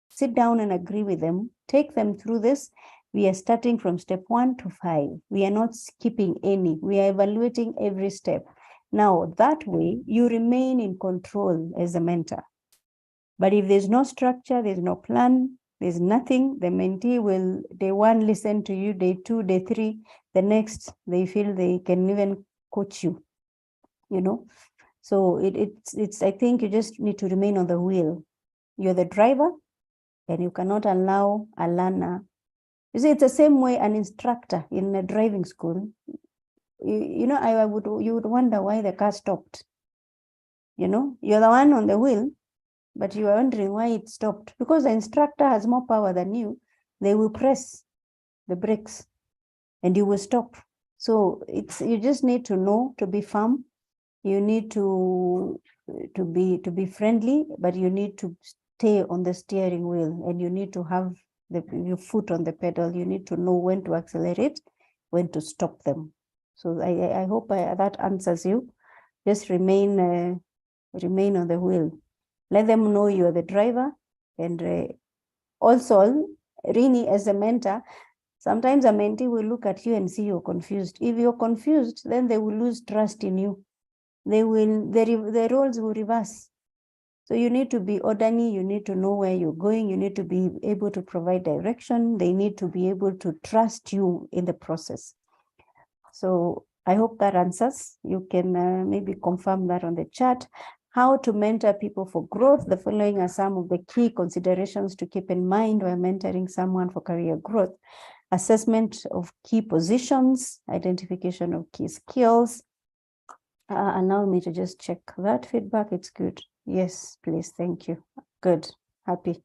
[SPEAKER 1] sit down and agree with them, take them through this. We are starting from step 1 to 5. We are not skipping any. We are evaluating every step. Now, that way, you remain in control as a mentor. But if there's no structure, there's no plan, there's nothing, the mentee will, day 1, listen to you, day 2, day 3, the next, they feel they can even coach you, you know. So it's I think you just need to remain on the wheel. You're the driver, and you cannot allow a learner. You see, it's the same way an instructor in a driving school. You know, you would wonder why the car stopped. You know, you're the one on the wheel, but you are wondering why it stopped, because the instructor has more power than you. They will press the brakes and you will stop. So you just need to know to be firm. You need to be friendly, but you need to stay on the steering wheel, and you need to have your foot on the pedal. You need to know when to accelerate, when to stop them. So I hope that answers you. Just remain on the wheel. Let them know you are the driver. And also, Rini, as a mentor, sometimes a mentee will look at you and see you're confused. If you're confused, then they will lose trust in you. The roles will reverse. So you need to be orderly, you need to know where you're going, you need to be able to provide direction, they need to be able to trust you in the process. So I hope that answers. You can maybe confirm that on the chat. How to mentor people for growth. The following are some of the key considerations to keep in mind while mentoring someone for career growth. Assessment of key positions, identification of key skills. Allow me to just check that feedback. It's good. Yes, please. Thank you. Good. Happy.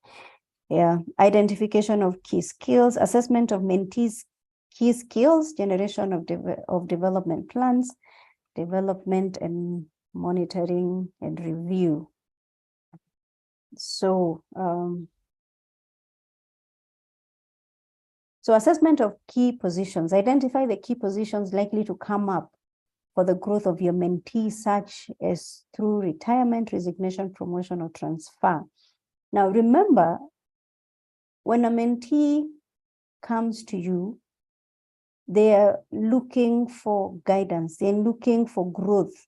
[SPEAKER 1] Yeah. Identification of key skills, assessment of mentees' key skills, generation of development plans, development and monitoring and review. So, so assessment of key positions. Identify the key positions likely to come up for the growth of your mentee, such as through retirement, resignation, promotion, or transfer. Now, remember, when a mentee comes to you, they are looking for guidance. They're looking for growth.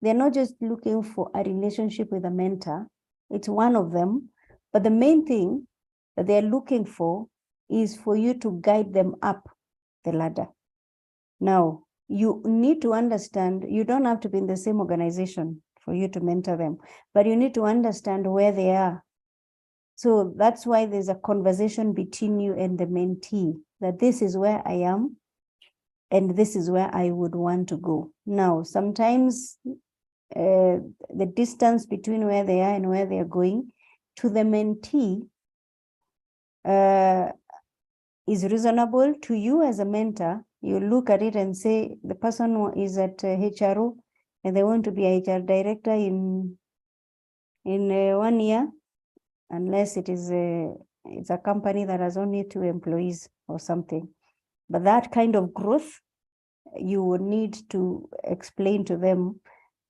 [SPEAKER 1] They're not just looking for a relationship with a mentor. It's one of them. But the main thing that they're looking for is for you to guide them up the ladder. Now, you need to understand, you don't have to be in the same organization for you to mentor them, but you need to understand where they are. So that's why there's a conversation between you and the mentee, that this is where I am, and this is where I would want to go. Now, sometimes the distance between where they are and where they are going to the mentee is reasonable. To you as a mentor, you look at it and say, the person is at HRO and they want to be a HR director in 1 year, unless it's a company that has only 2 employees or something. But that kind of growth, you would need to explain to them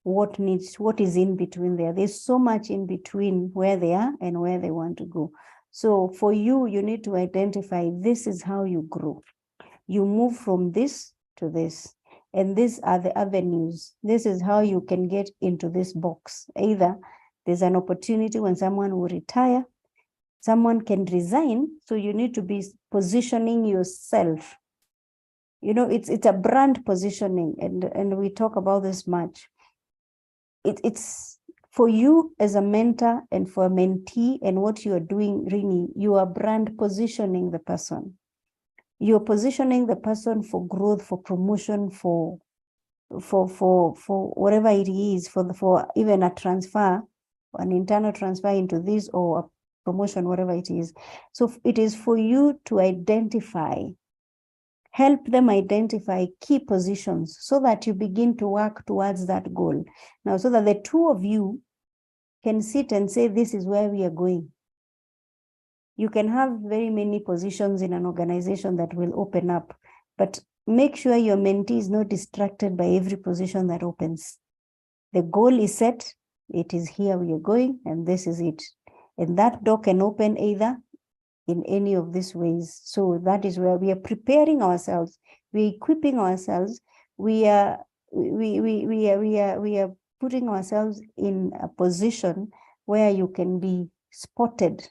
[SPEAKER 1] what is in between there. There's so much in between where they are and where they want to go. So for you, you need to identify, this is how you grow. You move from this to this, and these are the avenues. This is how you can get into this box. Either there's an opportunity when someone will retire, someone can resign, so you need to be positioning yourself. You know, it's a brand positioning, and we talk about this much. It's for you as a mentor and for a mentee, and what you are doing, Rini, you are brand positioning the person. You're positioning the person for growth, for promotion, for whatever it is, for even a transfer, an internal transfer into this, or a promotion, whatever it is. So it is for you to identify, help them identify key positions so that you begin to work towards that goal. Now, so that the two of you can sit and say, this is where we are going. You can have very many positions in an organization that will open up, but make sure your mentee is not distracted by every position that opens. The goal is set, it is here we are going, and this is it. And that door can open either in any of these ways. So that is where we are preparing ourselves, we're equipping ourselves, we are putting ourselves in a position where you can be spotted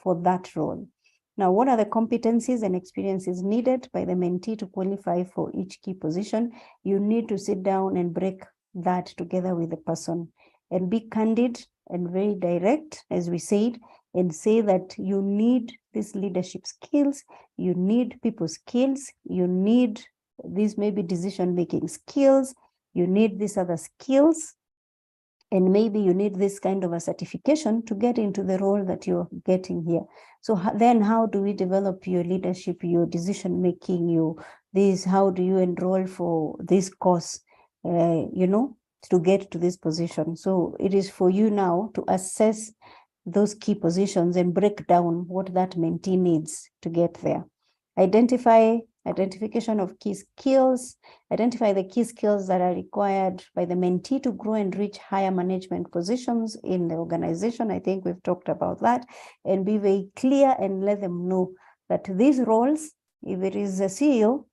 [SPEAKER 1] for that role. Now, what are the competencies and experiences needed by the mentee to qualify for each key position? You need to sit down and break that together with the person and be candid and very direct, as we said, and say that you need these leadership skills, you need people skills, you need these maybe decision-making skills, you need these other skills, and maybe you need this kind of a certification to get into the role that you're getting here. So then how do we develop your leadership, your decision-making, how do you enroll for this course, to get to this position? So it is for you now to assess those key positions and break down what that mentee needs to get there. Identification of key skills, identify the key skills that are required by the mentee to grow and reach higher management positions in the organization. I think we've talked about that, and be very clear and let them know that these roles, if it is a CEO,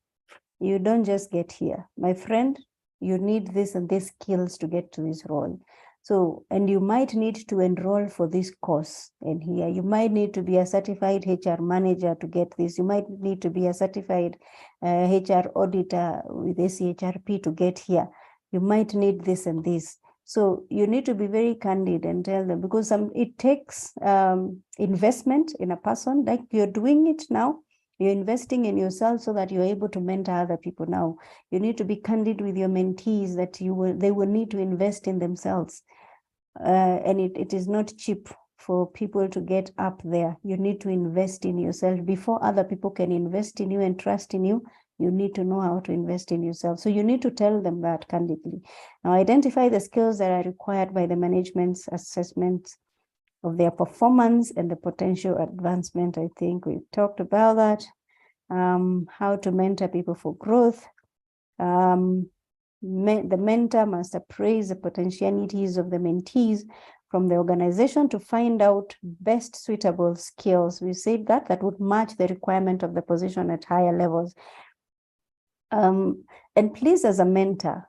[SPEAKER 1] you don't just get here. My friend, you need this and these skills to get to this role. So, and you might need to enroll for this course in here. You might need to be a certified HR manager to get this. You might need to be a certified HR auditor with ACHRP to get here. You might need this and this. So you need to be very candid and tell them, because it takes investment in a person, like you're doing it now. You're investing in yourself so that you're able to mentor other people now. You need to be candid with your mentees that they will need to invest in themselves. And it is not cheap for people to get up there. You need to invest in yourself. Before other people can invest in you and trust in you, you need to know how to invest in yourself. So you need to tell them that candidly. Now, identify the skills that are required by the management's assessment of their performance and the potential advancement. I think we talked about that. How to mentor people for growth. The mentor must appraise the potentialities of the mentees from the organization to find out best suitable skills. We said that would match the requirement of the position at higher levels. And please, as a mentor,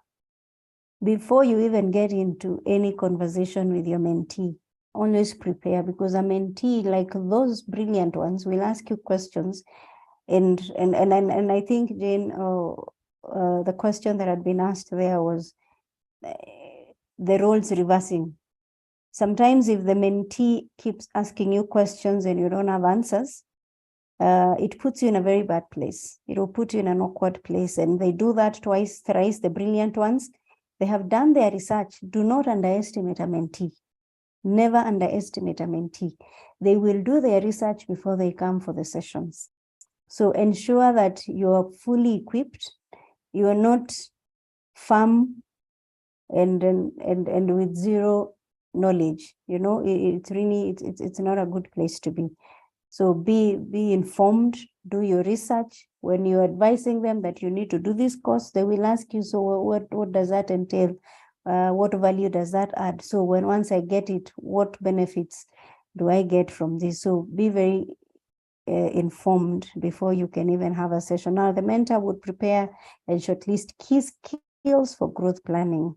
[SPEAKER 1] before you even get into any conversation with your mentee, always prepare, because a mentee, like those brilliant ones, will ask you questions. And I think, Jane, the question that had been asked there was the roles reversing. Sometimes if the mentee keeps asking you questions and you don't have answers, it puts you in a very bad place. It will put you in an awkward place. And they do that twice, thrice, the brilliant ones. They have done their research. Do not underestimate a mentee. Never underestimate a mentee. They will do their research before they come for the sessions. So ensure that you are fully equipped. You are not firm and with zero knowledge. It's really, it's not a good place to be. So be informed, do your research. When you're advising them that you need to do this course, they will ask you, so what does that entail? What value does that add? So once I get it, what benefits do I get from this? So be very informed before you can even have a session. Now, the mentor would prepare and shortlist key skills for growth planning.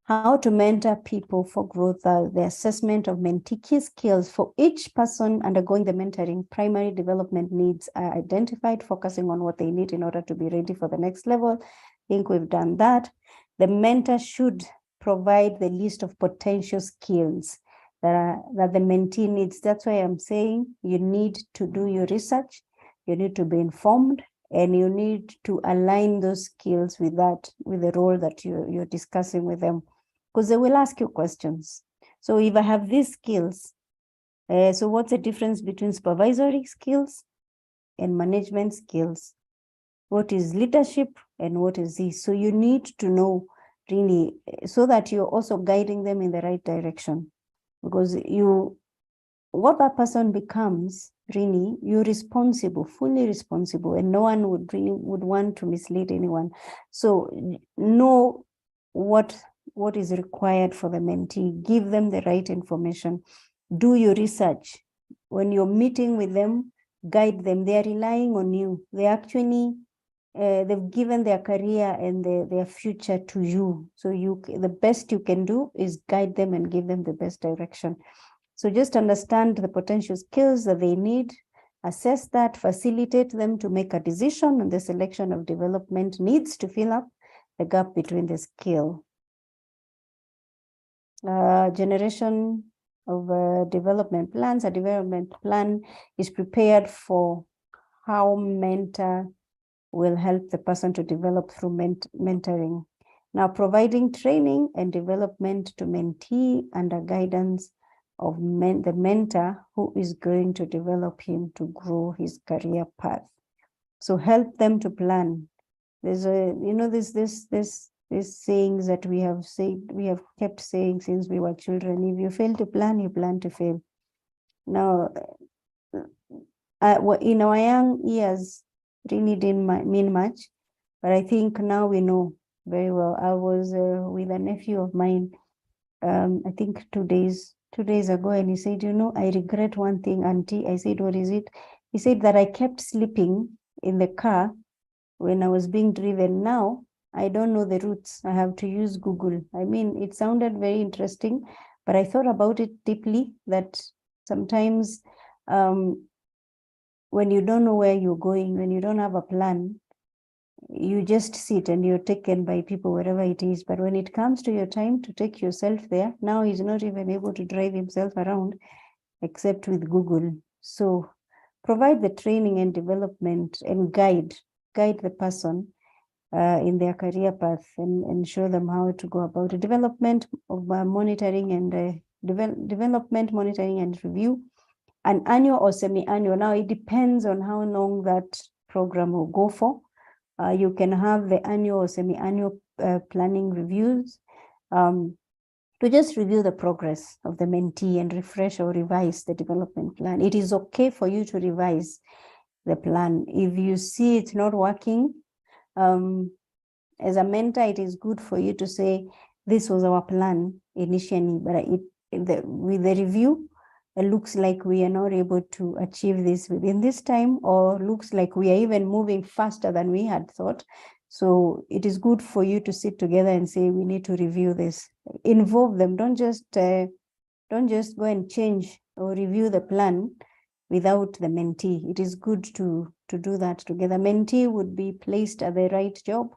[SPEAKER 1] How to mentor people for growth, the assessment of mentee key skills for each person undergoing the mentoring. Primary development needs are identified, focusing on what they need in order to be ready for the next level. I think we've done that. The mentor should provide the list of potential skills that the mentee needs. That's why I'm saying you need to do your research, you need to be informed, and you need to align those skills with the role that you're discussing with them, because they will ask you questions. So if I have these skills, so what's the difference between supervisory skills and management skills? What is leadership and what is this? So you need to know really, so that you're also guiding them in the right direction. Because what that person becomes, really, you're responsible, fully responsible, and no one would want to mislead anyone. So know what is required for the mentee, give them the right information, do your research. When you're meeting with them, guide them. They are relying on you. They actually, they've given their career and their future to you. So the best you can do is guide them and give them the best direction. So just understand the potential skills that they need, assess that, facilitate them to make a decision, and the selection of development needs to fill up the gap between the skill. Generation development plans. A development plan is prepared for how mentor will help the person to develop through mentoring. Now, providing training and development to mentee under guidance of the mentor who is going to develop him to grow his career path. So help them to plan. There's a, these sayings that we have kept saying since we were children. If you fail to plan, you plan to fail. Now, in our young years, really didn't mean much, but I think now we know very well. I was with a nephew of mine, I think 2 days ago, and he said, I regret one thing, auntie. I said, what is it? He said that I kept sleeping in the car when I was being driven. Now I don't know the routes. I have to use Google. I mean, it sounded very interesting, but I thought about it deeply, that sometimes when you don't know where you're going, when you don't have a plan, you just sit and you're taken by people wherever it is. But when it comes to your time to take yourself there, now he's not even able to drive himself around except with Google. So provide the training and development and guide the person in their career path, and show them how to go about it. Development of monitoring and development, monitoring and review, an annual or semi-annual. Now it depends on how long that program will go for. You can have the annual or semi-annual planning reviews to just review the progress of the mentee and refresh or revise the development plan. It is okay for you to revise the plan. If you see it's not working, as a mentor, it is good for you to say, this was our plan initially, but with the review, it looks like we are not able to achieve this within this time, or looks like we are even moving faster than we had thought. So it is good for you to sit together and say, we need to review this. Involve them. Don't just go and change or review the plan without the mentee. It is good to do that together. Mentee would be placed at the right job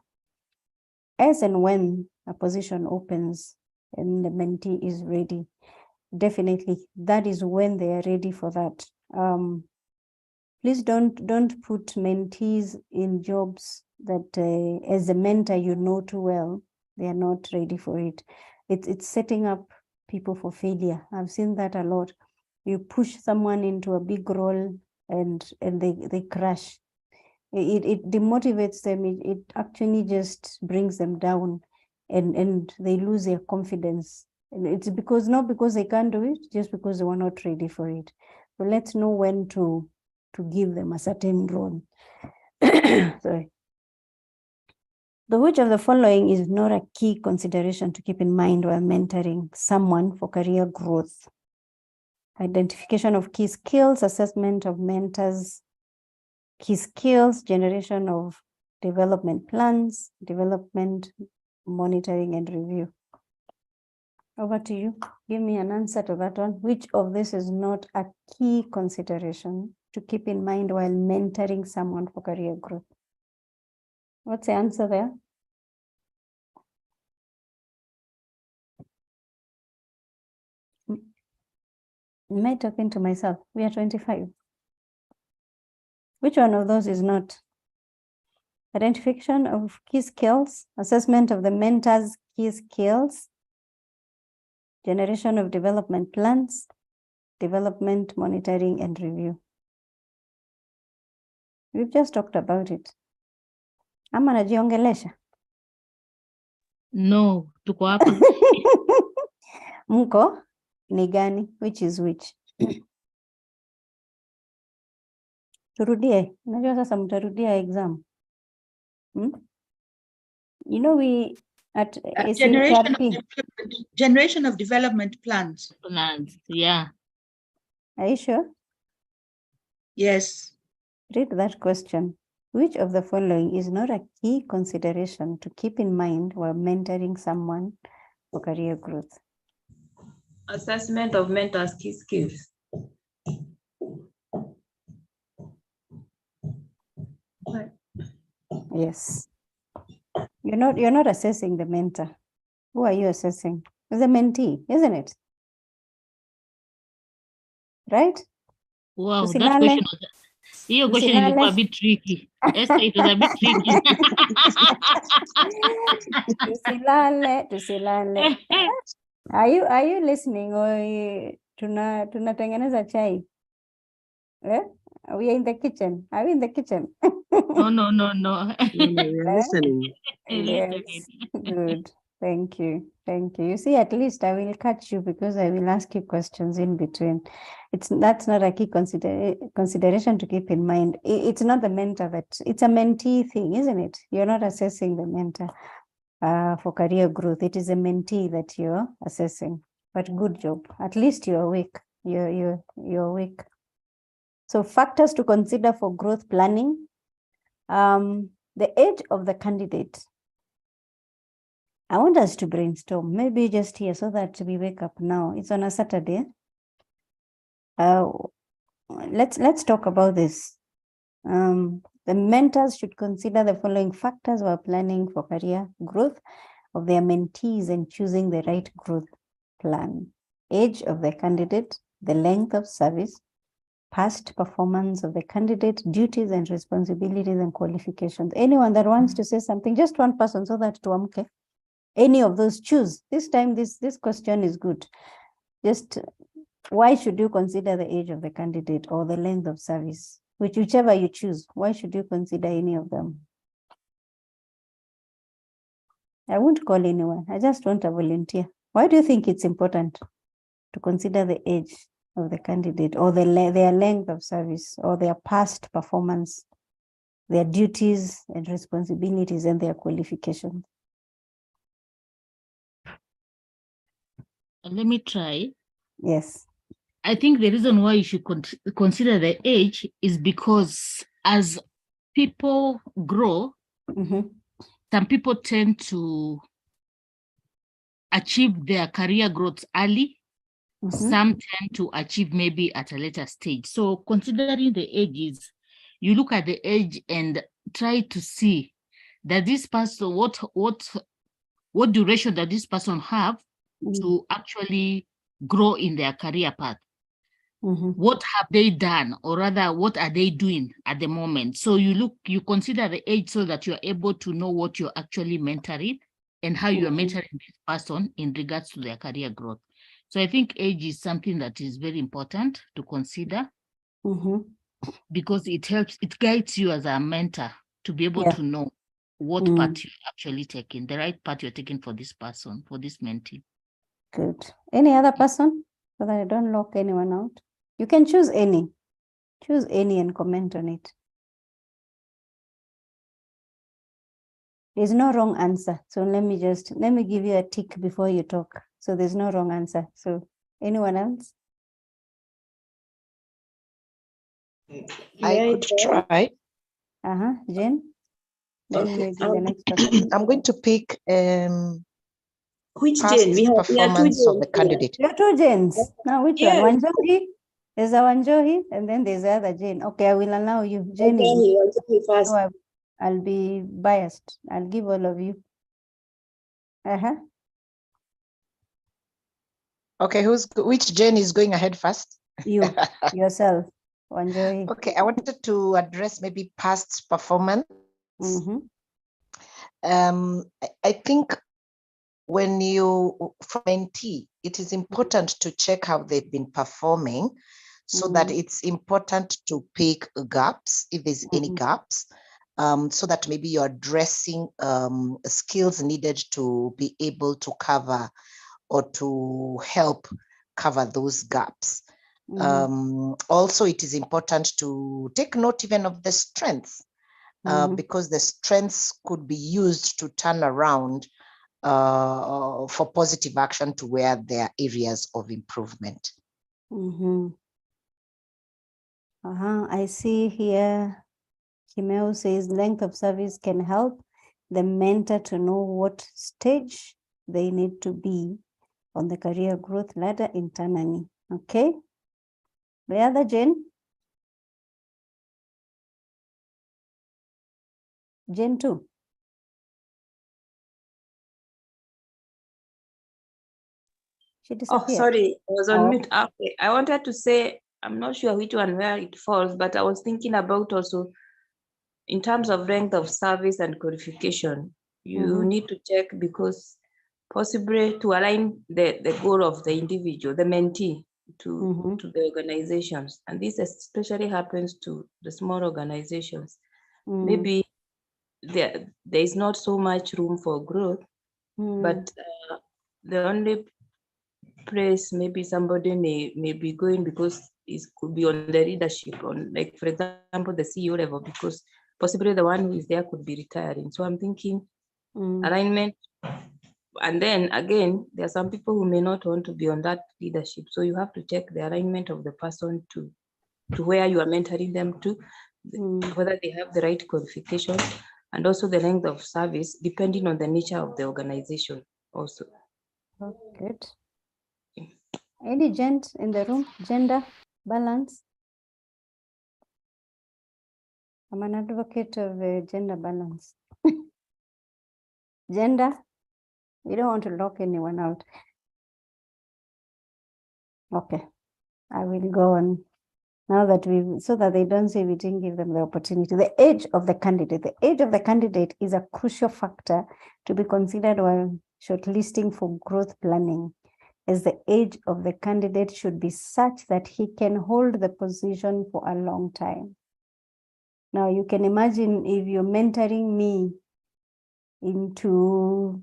[SPEAKER 1] as and when a position opens and the mentee is ready. Definitely, that is when they are ready for that. Please don't put mentees in jobs that as a mentor you know too well, they are not ready for it. It's setting up people for failure. I've seen that a lot. You push someone into a big role and they crash. It demotivates them. It actually just brings them down, and they lose their confidence. And it's not because they can't do it, just because they were not ready for it. So let's know when to give them a certain role. Sorry. The which of the following is not a key consideration to keep in mind while mentoring someone for career growth? Identification of key skills, assessment of mentors' key skills, generation of development plans, development, monitoring, and review. Over to you. Give me an answer to that one. Which of this is not a key consideration to keep in mind while mentoring someone for career growth? What's the answer there? Am I talking to myself? We are 25. Which one of those is not? Identification of key skills, assessment of the mentor's key skills, generation of development plans, development, monitoring, and review. We've just talked about it. Ama najiongelesha?
[SPEAKER 2] No, tuko hapa.
[SPEAKER 1] Mko ni gani? Which is which? Turudie. Unajua sasa mtarudia exam. You know, we at
[SPEAKER 3] generation of development plans.
[SPEAKER 2] Plans, yeah.
[SPEAKER 1] Are you sure?
[SPEAKER 3] Yes.
[SPEAKER 1] Read that question. Which of the following is not a key consideration to keep in mind while mentoring someone for career growth?
[SPEAKER 4] Assessment of mentors' key skills.
[SPEAKER 1] Yes. You're not assessing the mentor. Who are you assessing? The mentee, isn't it? right?
[SPEAKER 2] Wow, that
[SPEAKER 1] Tusilale.
[SPEAKER 2] question was, hiyo question ilikuwa a
[SPEAKER 1] Tusilale.
[SPEAKER 2] bit tricky. Esther, it was a bit tricky.
[SPEAKER 1] Tusilale. Are you listening or tunatengeneza chai? We are in the kitchen. Are we in the kitchen?
[SPEAKER 2] No.
[SPEAKER 5] No, we're listening.
[SPEAKER 1] Yes,
[SPEAKER 2] Listening.
[SPEAKER 1] good. Thank you. Thank you. You see, at least I will catch you because I will ask you questions in between. That's not a key consideration to keep in mind. It's not the mentor it's a mentee thing, isn't it? You're not assessing the mentor for career growth. It is a mentee that you're assessing. But good job. At least you're awake. You're awake. So factors to consider for growth planning. The age of the candidate. I want us to brainstorm, maybe just here so that we wake up now. It's on a Saturday. Let's talk about this. The mentors should consider the following factors while planning for career growth of their mentees and choosing the right growth plan. Age of the candidate, the length of service, past performance of the candidate, duties and responsibilities and qualifications. Anyone that wants to say something, just one person so that tuamke. Any of those, choose. This time, this question is good. Just why should you consider the age of the candidate or the length of service? Whichever you choose, why should you consider any of them? I won't call anyone. I just want a volunteer. Why do you think it's important to consider the age of the candidate or their length of service or their past performance, their duties and responsibilities and their qualifications?
[SPEAKER 2] Let me try.
[SPEAKER 1] Yes.
[SPEAKER 2] I think the reason why you should consider the age is because as people grow, some people tend to achieve their career growth early. Some tend to achieve maybe at a later stage. So considering the ages, you look at the age and try to see that this person, what duration does this person have to actually grow in their career path? What have they done, or rather, what are they doing at the moment? So you consider the age so that you're able to know what you're actually mentoring and how you're mentoring this person in regards to their career growth. So I think age is something that is very important to consider because it guides you as a mentor to be able to know what path you're actually taking, the right path you're taking for this person, for this mentee.
[SPEAKER 1] Good. Any other person so that I don't lock anyone out? You can choose any. Choose any and comment on it. There's no wrong answer. So let me give you a tick before you talk. So there's no wrong answer. So anyone else?
[SPEAKER 6] I could try.
[SPEAKER 1] Jane? Then
[SPEAKER 6] Okay.
[SPEAKER 1] maybe the next person.
[SPEAKER 6] I'm going to pick
[SPEAKER 4] Which
[SPEAKER 6] past
[SPEAKER 4] Jane? We have two
[SPEAKER 6] performance of the
[SPEAKER 4] Janes here.
[SPEAKER 6] candidate.
[SPEAKER 1] There are two Janes. Now which
[SPEAKER 4] Yes.
[SPEAKER 1] one? Wanjohi? There's a Wanjohi and then there's the other Jane. Okay, I will allow you. Jane
[SPEAKER 4] Okay,
[SPEAKER 1] is
[SPEAKER 4] he wants to be first.
[SPEAKER 1] so I'll be biased. I'll give all of you.
[SPEAKER 6] Okay, which Jane is going ahead first?
[SPEAKER 1] You, yourself. Wanjohi.
[SPEAKER 6] Okay, I wanted to address maybe past performance. I think when you, for mentee, it is important to check how they've been performing so that it's important to pick gaps, if there's any gaps, so that maybe you're addressing skills needed to be able to cover or to help cover those gaps. Also, it is important to take note even of the strengths, because the strengths could be used to turn around for positive action to where there are areas of improvement.
[SPEAKER 1] I see here, Kimeo says length of service can help the mentor to know what stage they need to be on the career growth ladder internally. Okay. The other Jane? Jane 2. She
[SPEAKER 4] Oh,
[SPEAKER 1] disappeared.
[SPEAKER 4] sorry, I was on mute. Okay, I wanted to say I'm not sure which one where it falls, but I was thinking about also in terms of length of service and qualification, you need to check because possibly to align the goal of the individual, the mentee, to the organizations. And this especially happens to the small organizations. Maybe there is not so much room for growth, but the only place maybe somebody may be going because it could be on the leadership, on, like, for example, the CEO level, because possibly the one who is there could be retiring. So I'm thinking alignment. And then again, there are some people who may not want to be on that leadership. So you have to check the alignment of the person to where you are mentoring them to, whether they have the right qualifications, and also the length of service, depending on the nature of the organization also.
[SPEAKER 1] Oh, good. Any gent in the room? Gender balance? I'm an advocate of gender balance. Gender, you don't want to lock anyone out. Okay, I will go on now that so that they don't say we didn't give them the opportunity. The age of the candidate. The age of the candidate is a crucial factor to be considered while shortlisting for growth planning, as the age of the candidate should be such that he can hold the position for a long time. Now you can imagine if you're mentoring me into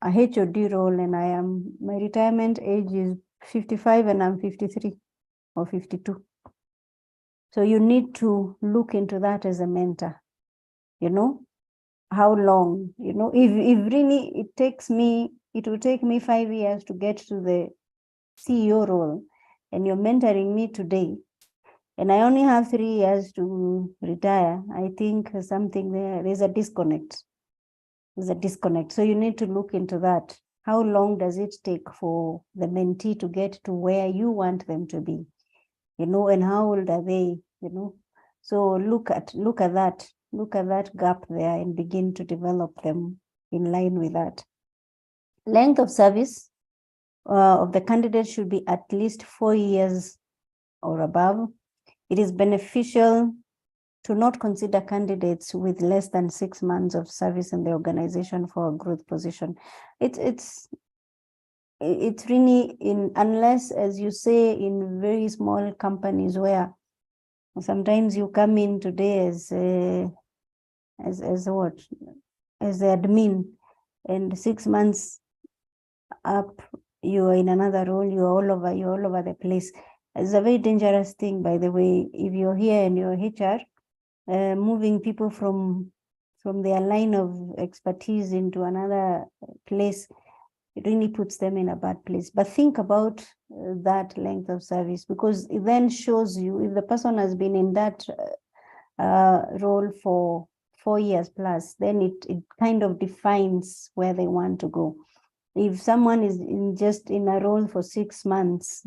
[SPEAKER 1] a HOD role and my retirement age is 55 and I'm 53 or 52. So you need to look into that as a mentor, how long, if really it will take me 5 years to get to the CEO role and you're mentoring me today, and I only have 3 years to retire, I think there's a disconnect. There's a disconnect. So you need to look into that. How long does it take for the mentee to get to where you want them to be? And how old are they? So look at that gap there and begin to develop them in line with that. Length of service of the candidate should be at least 4 years or above. It is beneficial to not consider candidates with less than 6 months of service in the organization for a growth position. It's really unless, as you say, in very small companies where sometimes you come in today as the admin, and 6 months up you are in another role, you're all over the place. It's a very dangerous thing, by the way. If you're here and you're HR, moving people from their line of expertise into another place, it really puts them in a bad place. But think about that length of service, because it then shows you if the person has been in that role for 4 years plus, then it kind of defines where they want to go. If someone is just in a role for 6 months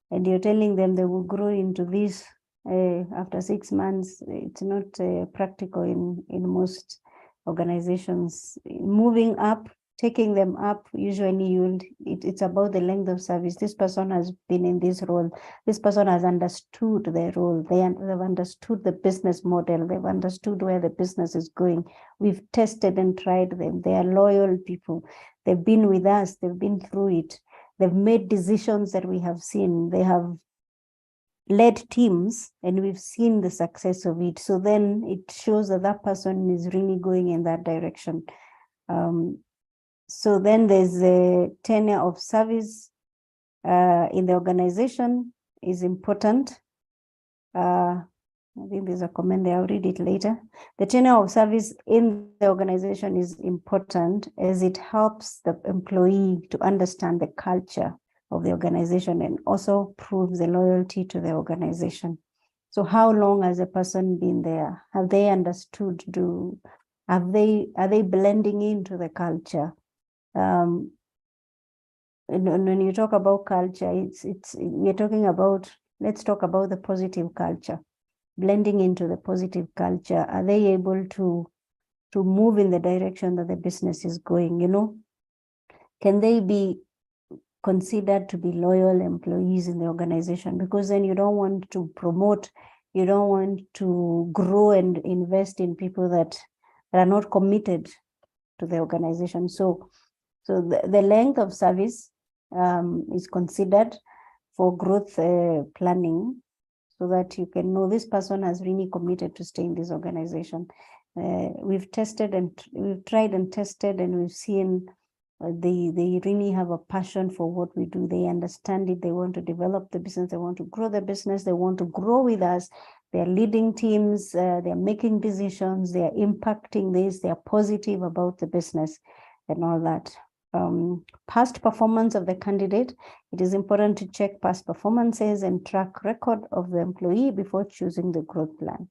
[SPEAKER 1] and you're telling them they will grow into this after 6 months, it's not practical in most organizations. Moving up, taking them up, usually it's about the length of service. This person has been in this role. This person has understood their role. They've understood the business model. They've understood where the business is going. We've tested and tried them. They are loyal people. They've been with us. They've been through it. They've made decisions that we have seen. They have led teams and we've seen the success of it. So then it shows that that person is really going in that direction. So then there's a tenure of service in the organization is important. I think there's a comment there, I'll read it later. The tenure of service in the organization is important as it helps the employee to understand the culture of the organization and also proves the loyalty to the organization. So how long has a person been there? Have they understood? Are they blending into the culture? And when you talk about culture, we're talking about, let's talk about the positive culture, blending into the positive culture. Are they able to move in the direction that the business is going? Can they be considered to be loyal employees in the organization, because then you don't want to promote, you don't want to grow and invest in people that are not committed to the organization. So the length of service is considered for growth planning, so that you can know this person has really committed to stay in this organization. We've tested and we've tried and tested, and we've seen they really have a passion for what we do. They understand it. They want to develop the business. They want to grow the business. They want to grow with us. They're leading teams. They're making decisions. They're impacting this. They're positive about the business and all that. Past performance of the candidate. It is important to check past performances and track record of the employee before choosing the growth plan.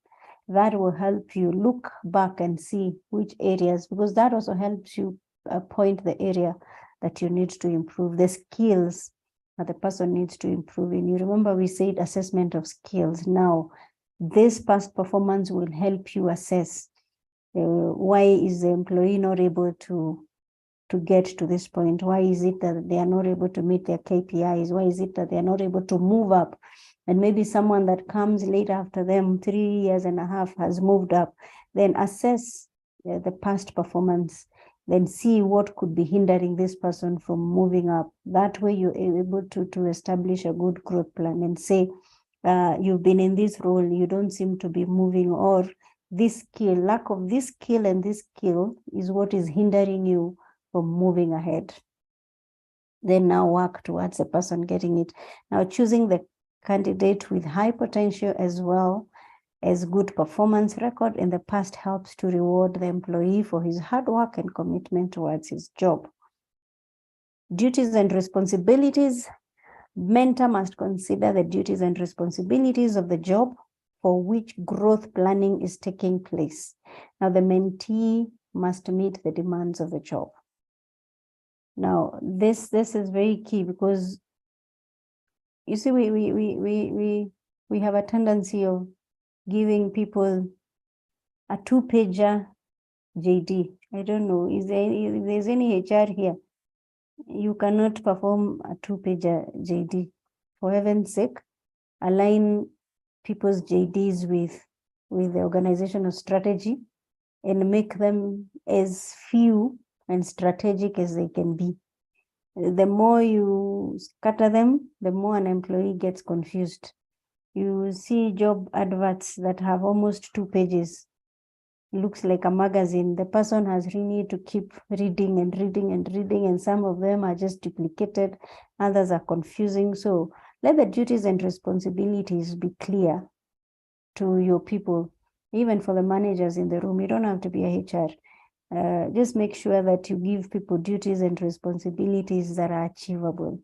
[SPEAKER 1] That will help you look back and see which areas, because that also helps you point the area that you need to improve, the skills that the person needs to improve in. You remember we said assessment of skills. Now, this past performance will help you assess why is the employee not able to get to this point? Why is it that they are not able to meet their KPIs? Why is it that they are not able to move up? And maybe someone that comes later after them, 3.5 years has moved up. Then assess the past performance, then see what could be hindering this person from moving up. That way you're able to establish a good growth plan and say, you've been in this role, you don't seem to be moving, or this skill, lack of this skill and this skill is what is hindering you from moving ahead. Then now work towards the person getting it. Now choosing the candidate with high potential as well as good performance record in the past helps to reward the employee for his hard work and commitment towards his job. Duties and responsibilities. Mentor must consider the duties and responsibilities of the job for which growth planning is taking place. Now the mentee must meet the demands of the job. Now this is very key, because you see we have a tendency of giving people a 2-pager JD. I don't know, if there's any HR here, you cannot perform a 2-pager JD. For heaven's sake, align people's JDs with the organizational strategy and make them as few and strategic as they can be. The more you scatter them, the more an employee gets confused. You see job adverts that have almost 2 pages. It looks like a magazine. The person has really to keep reading and reading and reading, and some of them are just duplicated, others are confusing. So let the duties and responsibilities be clear to your people, even for the managers in the room. You don't have to be a HR. Just make sure that you give people duties and responsibilities that are achievable,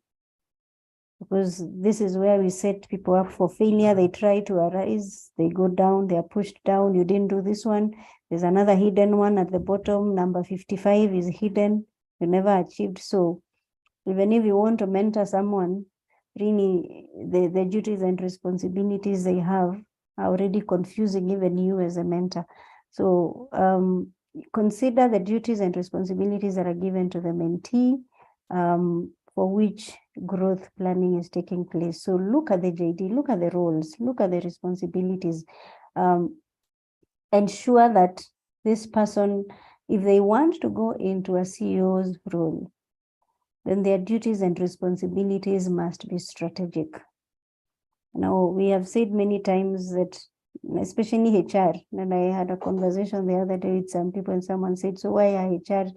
[SPEAKER 1] because this is where we set people up for failure. They try to arise, they go down, they are pushed down. You didn't do this one. There's another hidden one at the bottom. Number 55 is hidden. You never achieved. So even if you want to mentor someone, really the duties and responsibilities they have are already confusing even you as a mentor. So consider the duties and responsibilities that are given to the mentee for which growth planning is taking place. So look at the JD, look at the roles, look at the responsibilities. Ensure that this person, if they want to go into a CEO's role, then their duties and responsibilities must be strategic. Now, we have said many times that, especially HR, and I had a conversation the other day with some people, and someone said, so why are HR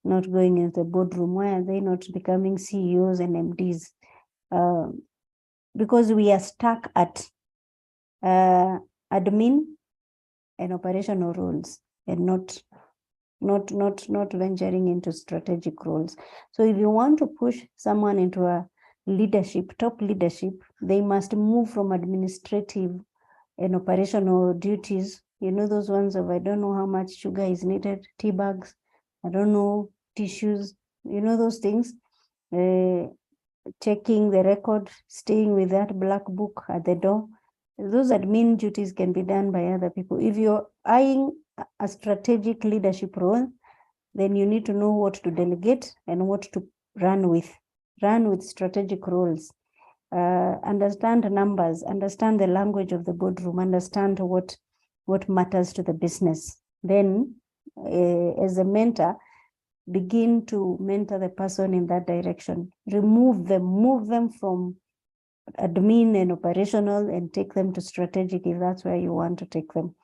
[SPEAKER 1] not going into the boardroom? Why are they not becoming CEOs and MDs? Because we are stuck at admin and operational roles, and not venturing into strategic roles. So if you want to push someone into a leadership, top leadership, they must move from administrative and operational duties. You know, those ones of, I don't know how much sugar is needed, tea bags, I don't know, tissues, you know, those things. Checking the record, staying with that black book at the door. Those admin duties can be done by other people. If you're eyeing a strategic leadership role, then you need to know what to delegate and what to run with. run with strategic roles, understand numbers, understand the language of the boardroom, understand what matters to the business. Then as a mentor, begin to mentor the person in that direction. Move them from admin and operational and take them to strategic if that's where you want to take them.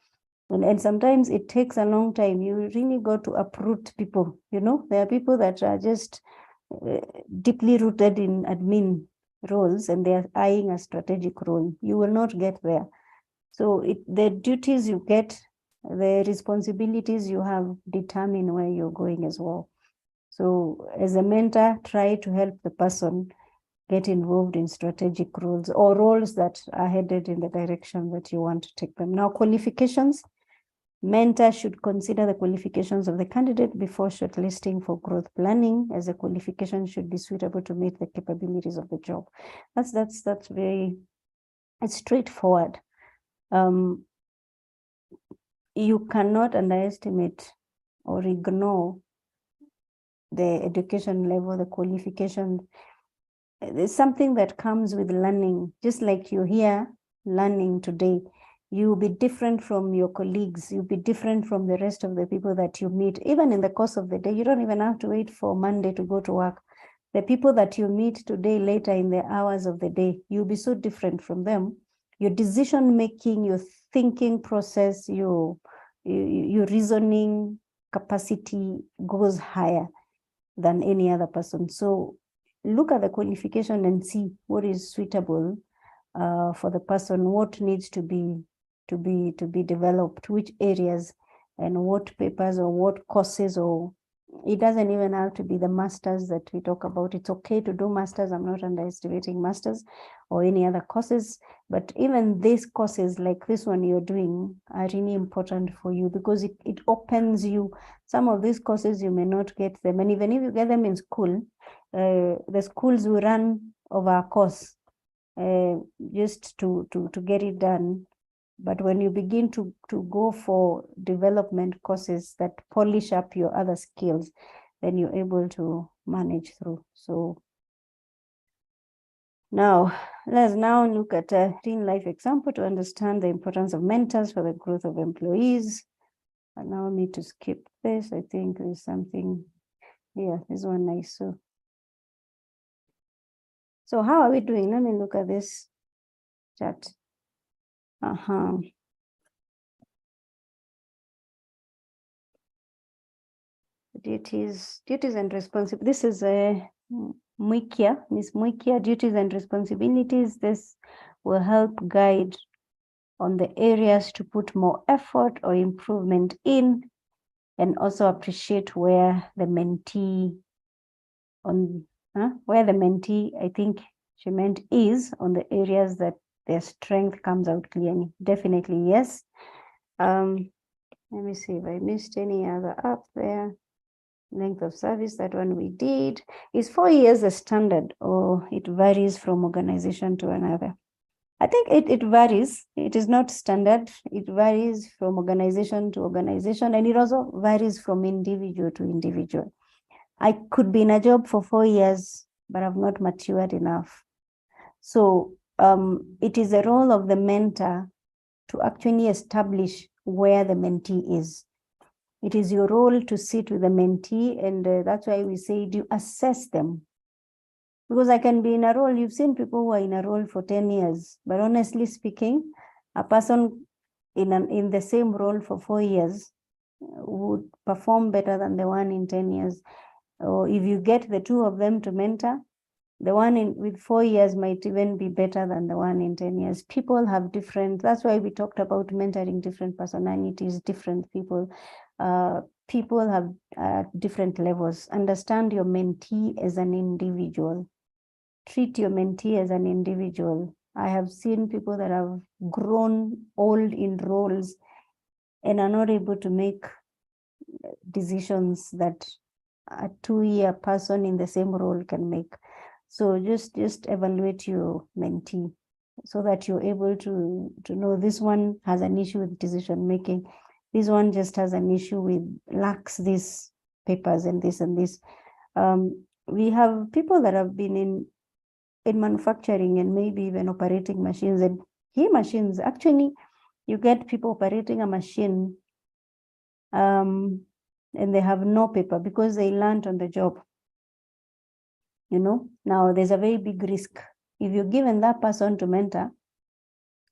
[SPEAKER 1] And sometimes it takes a long time. You really got to uproot people. You know, there are people that are just deeply rooted in admin roles and they are eyeing a strategic role. You will not get there. So the duties you get, the responsibilities you have determine where you're going as well. So as a mentor, try to help the person get involved in strategic roles or roles that are headed in the direction that you want to take them. Now, qualifications. Mentor should consider the qualifications of the candidate before shortlisting for growth planning, as the qualification should be suitable to meet the capabilities of the job. That's very, it's straightforward. You cannot underestimate or ignore the education level, the qualification. There's something that comes with learning, just like you're here learning today. You'll be different from your colleagues. You'll be different from the rest of the people that you meet, even in the course of the day. You don't even have to wait for Monday to go to work. The people that you meet today, later in the hours of the day, you'll be so different from them. Your decision-making, your thinking process, your reasoning capacity goes higher than any other person. So look at the qualification and see what is suitable for the person, what needs to be developed, which areas and what papers or what courses, or it doesn't even have to be the masters that we talk about. It's okay to do masters. I'm not underestimating masters or any other courses, but even these courses like this one you're doing are really important for you because it opens you. Some of these courses you may not get them, and even if you get them in school, the schools will run over a course just to get it done. But when you begin to go for development courses that polish up your other skills, then you're able to manage through. So now, let's now look at a real life example to understand the importance of mentors for the growth of employees. Allow me to skip this. I think there's something here. This one nice. So how are we doing? Let me look at this chart. Duties and responsibilities. This is a Muikia, Miss Muikia, duties and responsibilities. This will help guide on the areas to put more effort or improvement in, and also appreciate where the mentee I think she meant is on the areas that their strength comes out clearly. Definitely, yes. Let me see if I missed any other up there. Length of service, that one we did. Is 4 years a standard, or it varies from organization to another? I think it varies. It is not standard. It varies from organization to organization, and it also varies from individual to individual. I could be in a job for 4 years, but I've not matured enough. So it is a role of the mentor to actually establish where the mentee is. It is your role to sit with the mentee, and that's why we say, do you assess them? Because I can be in a role, you've seen people who are in a role for 10 years, but honestly speaking, a person in the same role for 4 years would perform better than the one in 10 years. Or if you get the two of them to mentor, the one with 4 years might even be better than the one in 10 years. People have different, that's why we talked about mentoring different personalities, different people. People have different levels. Understand your mentee as an individual. Treat your mentee as an individual. I have seen people that have grown old in roles and are not able to make decisions that a 2-year person in the same role can make. So just evaluate your mentee so that you're able to know this one has an issue with decision making. This one just has an issue with lacks these papers and this and this. we have people that have been in manufacturing and maybe even operating machines, and key machines. Actually, you get people operating a machine and they have no paper because they learned on the job. Now there's a very big risk. If you're given that person to mentor,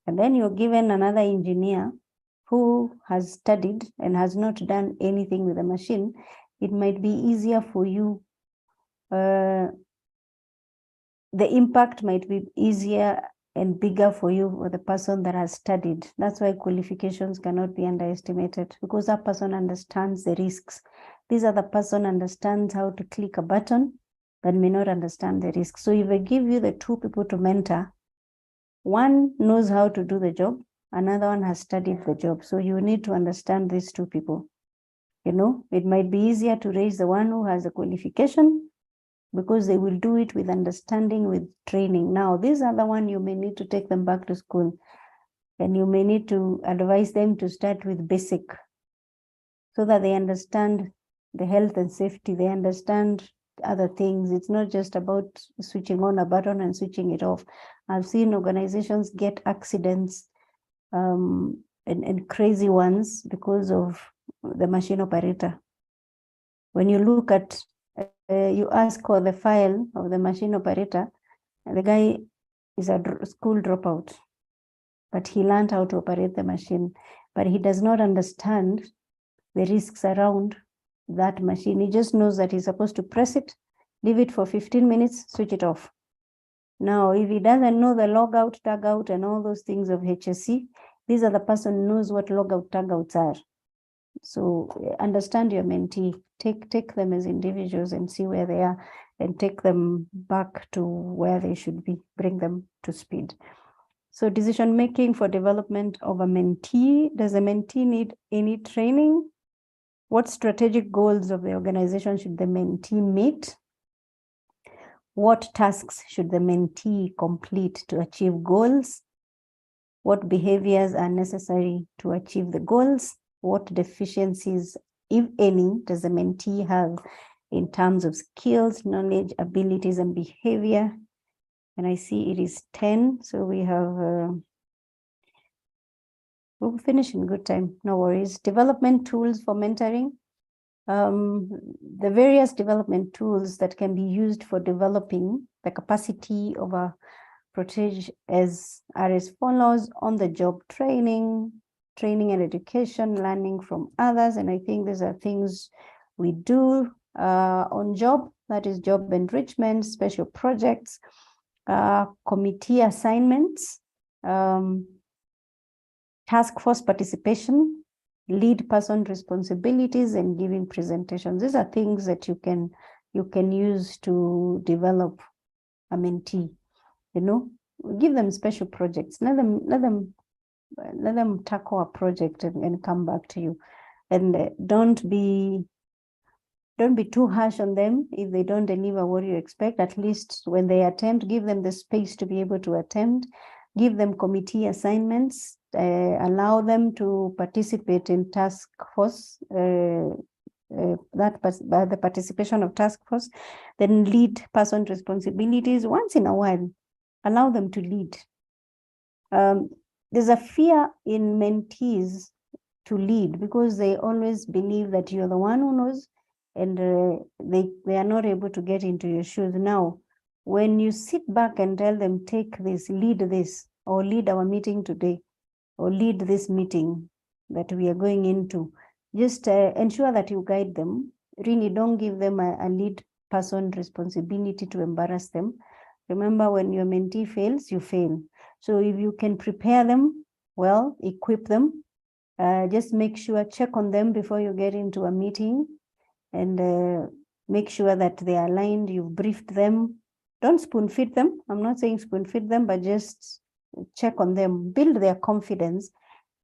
[SPEAKER 1] and then you're given another engineer who has studied and has not done anything with the machine, it might be easier for you. The impact might be easier and bigger for you or the person that has studied. That's why qualifications cannot be underestimated, because that person understands the risks. This other person understands how to click a button, but may not understand the risks. So if I give you the two people to mentor, one knows how to do the job, another one has studied the job. So you need to understand these two people. It might be easier to raise the one who has a qualification, because they will do it with understanding, with training. Now, this other one, you may need to take them back to school, and you may need to advise them to start with basic, so that they understand the health and safety, they understand other things. It's not just about switching on a button and switching it off. I've seen organizations get accidents and crazy ones because of the machine operator. When you look at you ask for the file of the machine operator, the guy is a school dropout, but he learned how to operate the machine, but he does not understand the risks around that machine. He just knows that he's supposed to press it, leave it for 15 minutes, switch it off. Now, if he doesn't know the logout, tagout, and all those things of HSE, this other person knows what logout, tagouts are. So understand your mentee, take them as individuals and see where they are, and take them back to where they should be, bring them to speed. So decision making for development of a mentee. Does a mentee need any training? What strategic goals of the organization should the mentee meet? What tasks should the mentee complete to achieve goals? What behaviors are necessary to achieve the goals? What deficiencies, if any, does the mentee have in terms of skills, knowledge, abilities, and behavior? And I see it is 10, so we have, we'll finish in good time, no worries. Development tools for mentoring. The various development tools that can be used for developing the capacity of a protege are as follows: on-the-job training and education, learning from others. And I think these are things we do on job, that is job enrichment, special projects, committee assignments, task force participation, lead person responsibilities, and giving presentations. These are things that you can use to develop a mentee. Give them special projects. Let them tackle a project and come back to you. And don't be too harsh on them if they don't deliver what you expect. At least when they attempt, give them the space to be able to attempt. Give them committee assignments. Allow them to participate in task force. The participation of task force. Then lead person responsibilities once in a while. Allow them to lead. There's a fear in mentees to lead because they always believe that you're the one who knows, and they are not able to get into your shoes. Now, when you sit back and tell them, take this, lead this, or lead our meeting today, or lead this meeting that we are going into, just ensure that you guide them. Really don't give them a lead person responsibility to embarrass them. Remember, when your mentee fails, you fail. So if you can prepare them well, equip them, just make sure, check on them before you get into a meeting, and make sure that they are aligned, you've briefed them. Don't spoon feed them. I'm not saying spoon feed them, but just check on them, build their confidence,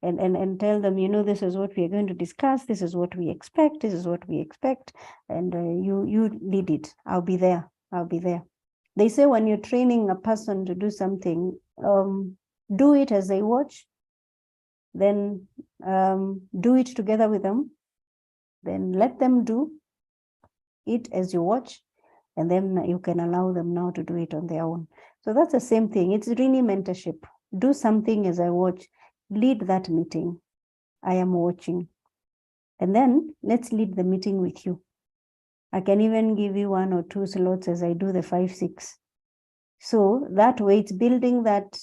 [SPEAKER 1] and tell them, this is what we are going to discuss, this is what we expect, and you lead it. I'll be there. They say when you're training a person to do something, do it as they watch, then do it together with them, then let them do it as you watch, and then you can allow them now to do it on their own. So that's the same thing. It's really mentorship. Do something as I watch, lead that meeting. I am watching. And then let's lead the meeting with you. I can even give you 1 or 2 slots as I do the 5, 6. So that way it's building that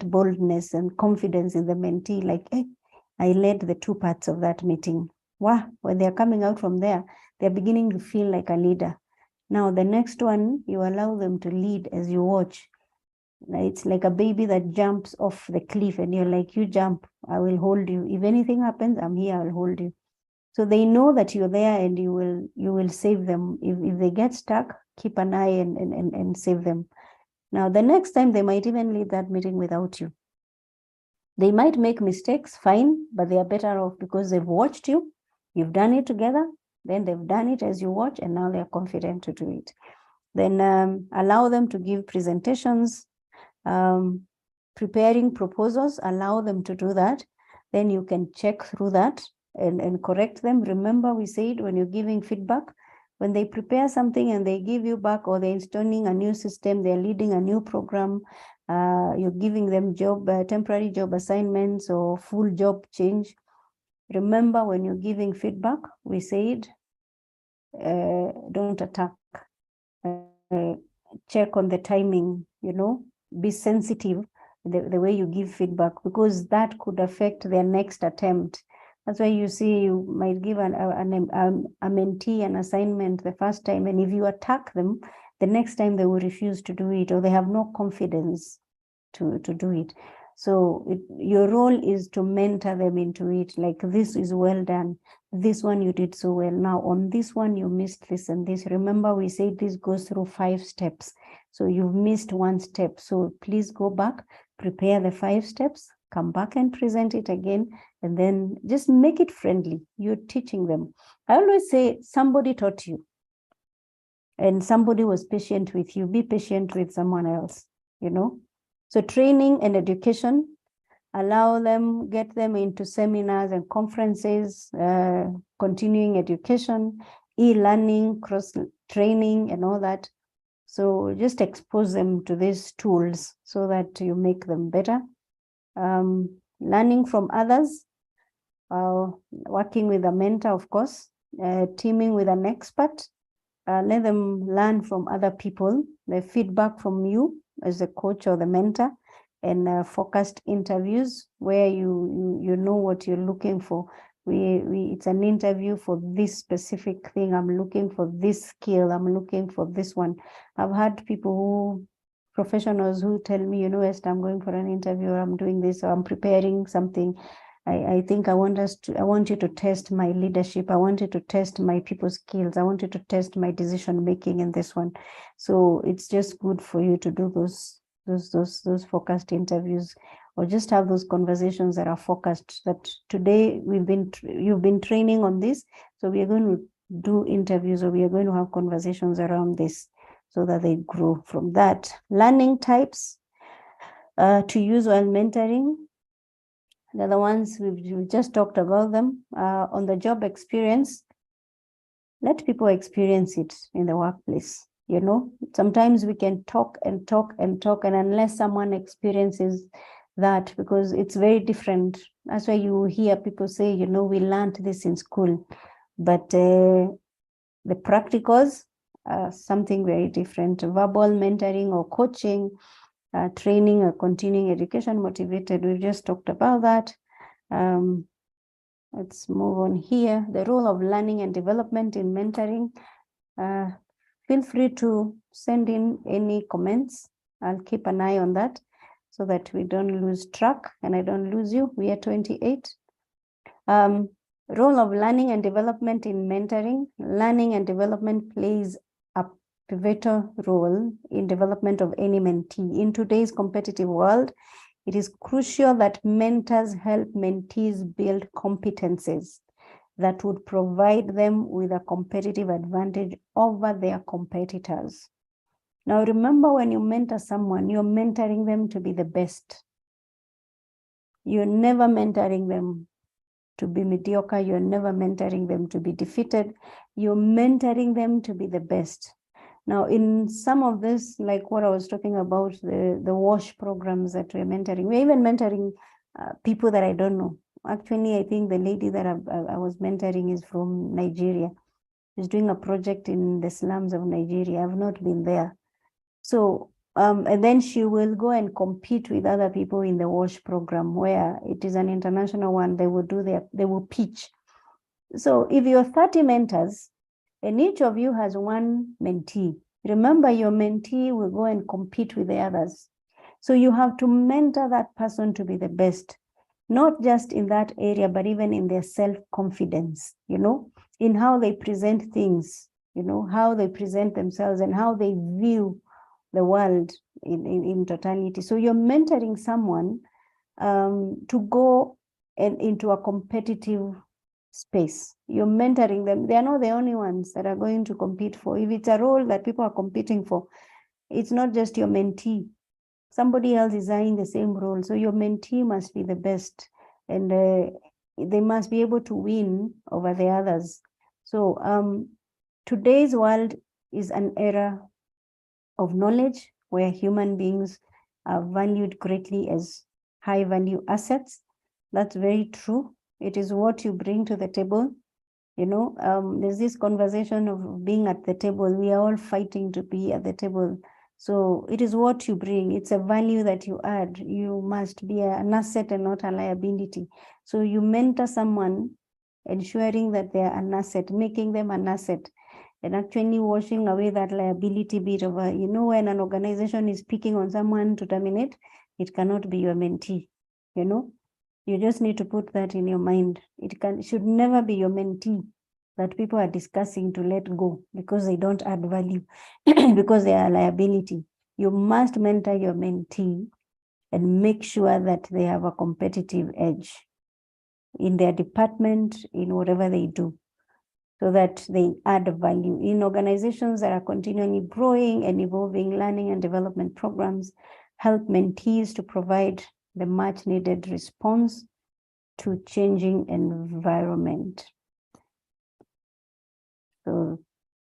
[SPEAKER 1] boldness and confidence in the mentee, like, hey, I led the 2 parts of that meeting. Wow, when they're coming out from there, they're beginning to feel like a leader. Now the next one, you allow them to lead as you watch. It's like a baby that jumps off the cliff and you're like, you jump, I will hold you. If anything happens, I'm here, I'll hold you. So they know that you're there and you will save them. If they get stuck, keep an eye and save them. Now, the next time they might even lead that meeting without you. They might make mistakes, fine, but they are better off because they've watched you. You've done it together. Then they've done it as you watch, and now they're confident to do it. Then allow them to give presentations, preparing proposals, allow them to do that. Then you can check through that and correct them. Remember, we said when you're giving feedback, when they prepare something and they give you back, or they're installing a new system, they're leading a new program, you're giving them temporary job assignments or full job change. Remember, when you're giving feedback, we said, don't attack. Check on the timing, be sensitive the way you give feedback, because that could affect their next attempt. That's why you see you might give a mentee an assignment the first time, and if you attack them, the next time they will refuse to do it, or they have no confidence to do it. So your role is to mentor them into it, like, this is well done. This one you did so well. Now on this one, you missed this and this. Remember, we said this goes through 5 steps. So you've missed 1 step. So please go back, prepare the 5 steps, come back and present it again, and then just make it friendly. You're teaching them. I always say, somebody taught you and somebody was patient with you. Be patient with someone else, So training and education, allow them, get them into seminars and conferences, continuing education, e-learning, cross-training and all that. So just expose them to these tools so that you make them better. Learning from others, working with a mentor, of course, teaming with an expert. Let them learn from other people, the feedback from you as the coach or the mentor, and focused interviews where you know what you're looking for. It's an interview for this specific thing. I'm looking for this skill. I'm looking for this one. I've had professionals who tell me, Esther, I'm going for an interview, or I'm doing this, or I'm preparing something. I think I want you to test my leadership. I want you to test my people skills. I want you to test my decision making in this one. So it's just good for you to do those focused interviews, or just have those conversations that are focused. That today you've been training on this, so we are going to do interviews, or we are going to have conversations around this, so that they grow from that. Learning types to use while mentoring. They're the ones we've just talked about them. On the job experience, let people experience it in the workplace. Sometimes we can talk and talk and talk, and unless someone experiences that, because it's very different. That's why you hear people say, we learned this in school, but the practicals are something very different. Verbal mentoring or coaching, training or continuing education, motivated, we've just talked about that. Let's move on here. The role of learning and development in mentoring. Feel free to send in any comments. I'll keep an eye on that so that we don't lose track and I don't lose you. We are 28. Role of learning and development in mentoring. Learning and development plays a pivotal role in development of any mentee. In today's competitive world, it is crucial that mentors help mentees build competencies that would provide them with a competitive advantage over their competitors. Now, remember, when you mentor someone, you're mentoring them to be the best. You're never mentoring them to be mediocre. You're never mentoring them to be defeated. You're mentoring them to be the best. Now, in some of this, like what I was talking about, the WASH programs that we're mentoring, we're even mentoring people that I don't know. Actually, I think the lady that I was mentoring is from Nigeria. She's doing a project in the slums of Nigeria. I've not been there. So, and then she will go and compete with other people in the WASH program, where it is an international one. They will pitch. So if you're 30 mentors, and each of you has one mentee, remember your mentee will go and compete with the others. So you have to mentor that person to be the best, not just in that area, but even in their self-confidence, in how they present things, how they present themselves and how they view the world in totality. So you're mentoring someone to go into a competitive space. You're mentoring them. They are not the only ones that are going to compete for. If it's a role that people are competing for, it's not just your mentee. Somebody else is eyeing the same role. So your mentee must be the best, and they must be able to win over the others. So today's world is an era of knowledge where human beings are valued greatly as high value assets. That's very true. It is what you bring to the table. There's this conversation of being at the table. We are all fighting to be at the table. So it is what you bring. It's a value that you add. You must be an asset and not a liability. So you mentor someone, ensuring that they are an asset, making them an asset, and actually washing away that liability bit of when an organization is picking on someone to terminate, it cannot be your mentee. You just need to put that in your mind. It should never be your mentee that people are discussing to let go because they don't add value, because they are a liability. You must mentor your mentee and make sure that they have a competitive edge in their department, in whatever they do, so that they add value. In organizations that are continually growing and evolving, learning and development programs help mentees to provide the much needed response to changing environment. So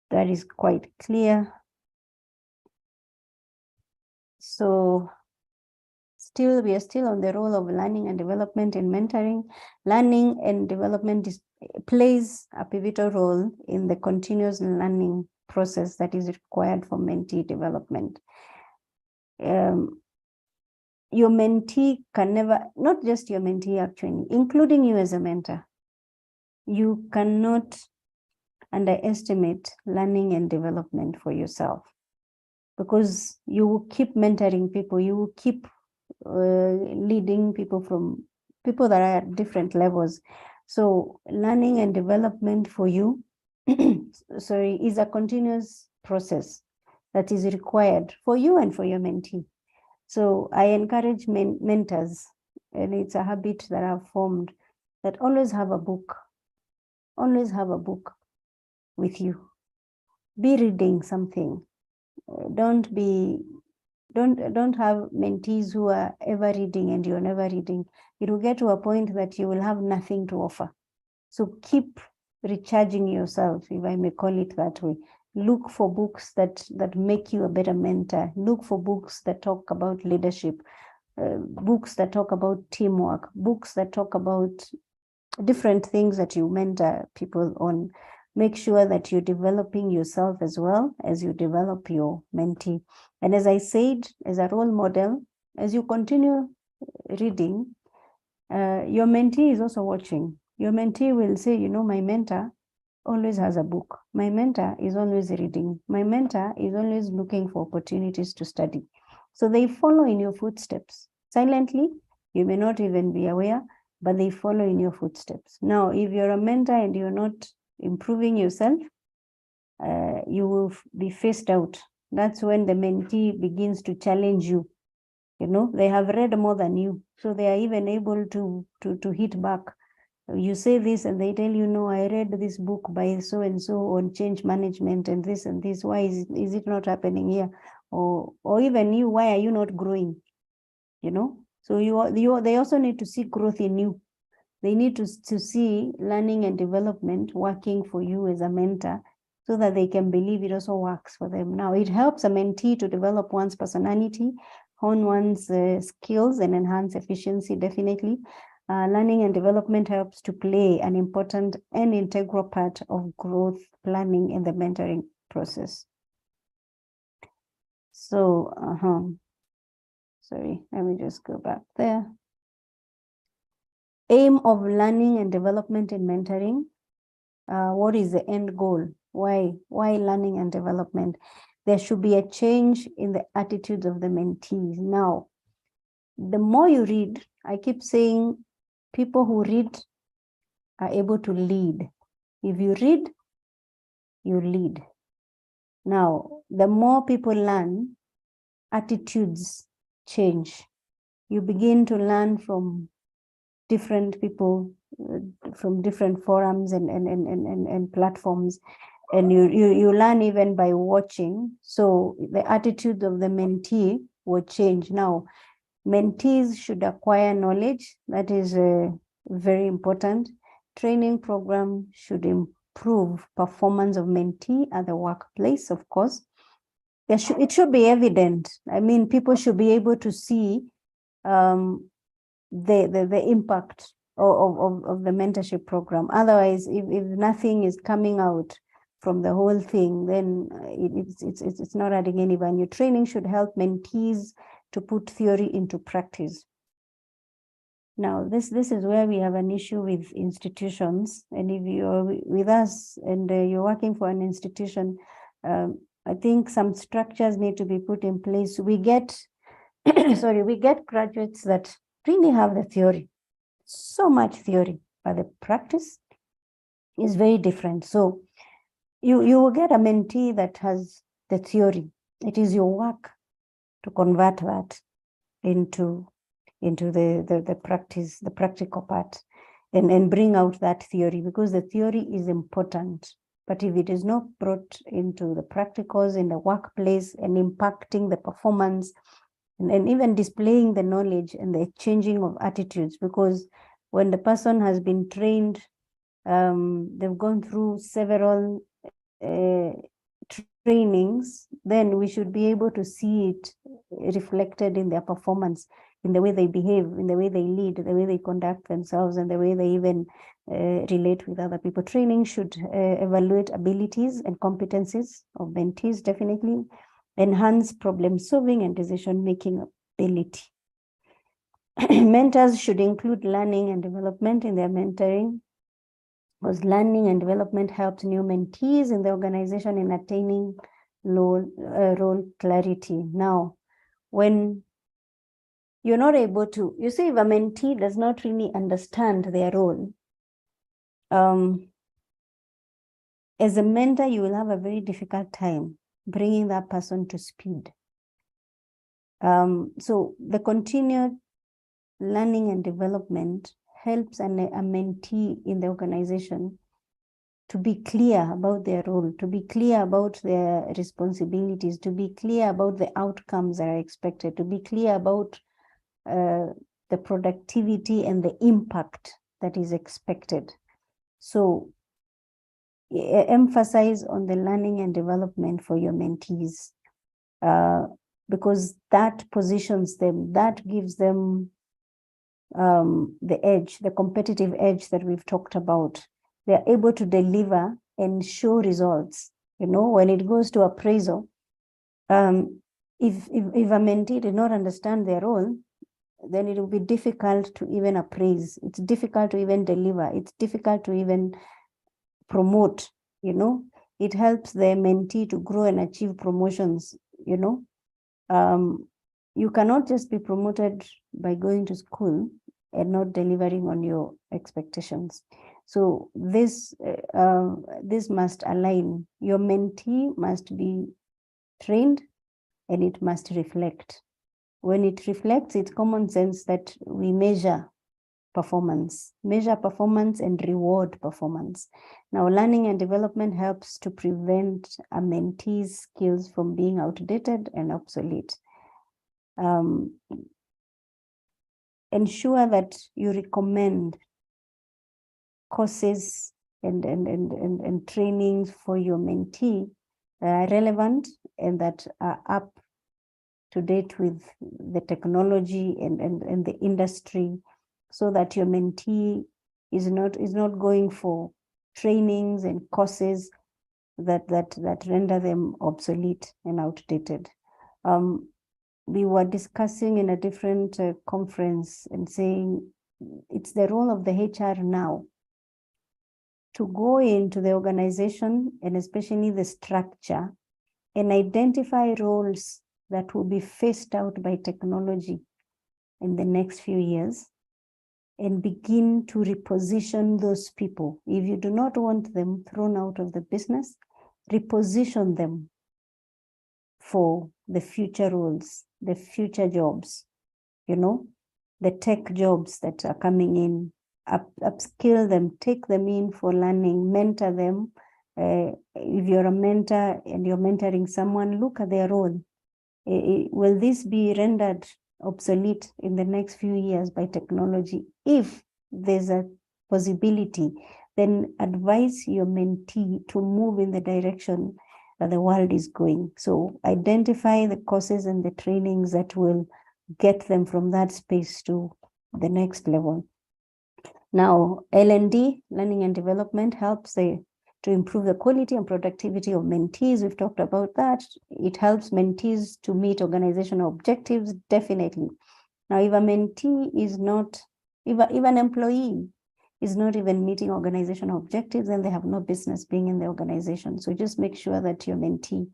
[SPEAKER 1] that is quite clear. So we are still on the role of learning and development and mentoring. Learning and development plays a pivotal role in the continuous learning process that is required for mentee development. Your mentee can never, not just your mentee actually, including you as a mentor, you cannot underestimate learning and development for yourself, because you will keep mentoring people, you will keep leading people that are at different levels. So learning and development for you, is a continuous process that is required for you and for your mentee. So I encourage mentors, and it's a habit that I've formed, that always have a book with you. Be reading something. Don't have mentees who are ever reading and you're never reading. It will get to a point that you will have nothing to offer. So keep recharging yourself, if I may call it that way. Look for books that make you a better mentor. Look for books that talk about leadership, books that talk about teamwork, books that talk about different things that you mentor people on. Make sure that you're developing yourself as well as you develop your mentee. And as I said, as a role model, as you continue reading, your mentee is also watching. Your mentee will say, my mentor always has a book. My mentor is always reading. My mentor is always looking for opportunities to study. So they follow in your footsteps. Silently, you may not even be aware, but they follow in your footsteps. Now, if you're a mentor and you're not improving yourself, you will be phased out. That's when the mentee begins to challenge you. They have read more than you, so they are even able to hit back. You say this and they tell you, no, I read this book by so and so on change management and this and this. Why is it not happening here? Or even you, why are you not growing? So they also need to see growth in you. They need to see learning and development working for you as a mentor, so that they can believe it also works for them. Now, it helps a mentee to develop one's personality, hone one's skills, and enhance efficiency, definitely. Learning and development helps to play an important and integral part of growth planning in the mentoring process. So, sorry, let me just go back there. Aim of learning and development in mentoring. What is the end goal? Why learning and development? There should be a change in the attitudes of the mentees. Now, the more you read, I keep saying people who read are able to lead. If you read, you lead. Now, the more people learn, attitudes change. You begin to learn from different people, from different forums and platforms, and you learn even by watching. So the attitude of the mentee will change. Now, mentees should acquire knowledge. That is very important. Training program should improve performance of mentee at the workplace, of course. It should be evident. I mean, people should be able to see the impact of the mentorship program. Otherwise, if nothing is coming out from the whole thing, then it's not adding any value. Training should help mentees to put theory into practice. Now, this is where we have an issue with institutions. And if you're with us and you're working for an institution, I think some structures need to be put in place. We get, we get graduates that really have the theory, so much theory, but the practice is very different. So you will get a mentee that has the theory. It is your work to convert that into the practice, the practical part, and bring out that theory, because the theory is important. But if it is not brought into the practicals in the workplace and impacting the performance, and even displaying the knowledge and the changing of attitudes, because when the person has been trained, they've gone through several trainings, then we should be able to see it reflected in their performance, in the way they behave, in the way they lead, the way they conduct themselves, and the way they even relate with other people. Training should evaluate abilities and competencies of mentees, definitely, enhance problem solving and decision making ability. Mentors should include learning and development in their mentoring, because learning and development helps new mentees in the organization in attaining role clarity. Now, when you're not able to, you see, if a mentee does not really understand their role, as a mentor, you will have a very difficult time bringing that person to speed. So the continued learning and development helps a mentee in the organization to be clear about their role, to be clear about their responsibilities, to be clear about the outcomes that are expected, to be clear about the productivity and the impact that is expected. So emphasize on the learning and development for your mentees, because that positions them, that gives them the edge, the competitive edge that we've talked about. They're able to deliver and show results. You know, when it goes to appraisal, if a mentee did not understand their role, then it will be difficult to even appraise. It's difficult to even deliver. It's difficult to even promote, you know. It helps the mentee to grow and achieve promotions, you know. You cannot just be promoted by going to school and not delivering on your expectations. So this must align. Your mentee must be trained and it must reflect. When it reflects, it's common sense that we measure performance and reward performance. Now, learning and development helps to prevent a mentee's skills from being outdated and obsolete. Ensure that you recommend courses and trainings for your mentee that are relevant and that are up to date with the technology and the industry, so that your mentee is not going for trainings and courses that render them obsolete and outdated. We were discussing in a different conference and saying it's the role of the HR now to go into the organization and especially the structure and identify roles that will be phased out by technology in the next few years and begin to reposition those people. If you do not want them thrown out of the business, reposition them for the future roles, the future jobs, the tech jobs that are coming in, upskill them, take them in for learning, mentor them. If you're a mentor and you're mentoring someone, look at their role. Will this be rendered obsolete in the next few years by technology? If there's a possibility, then advise your mentee to move in the direction that the world is going. So identify the courses and the trainings that will get them from that space to the next level. Now, L&D, learning and development, helps to improve the quality and productivity of mentees. We've talked about that. It helps mentees to meet organizational objectives, definitely. Now, if a mentee is not, if an employee is not even meeting organizational objectives, then they have no business being in the organization. So just make sure that your mentee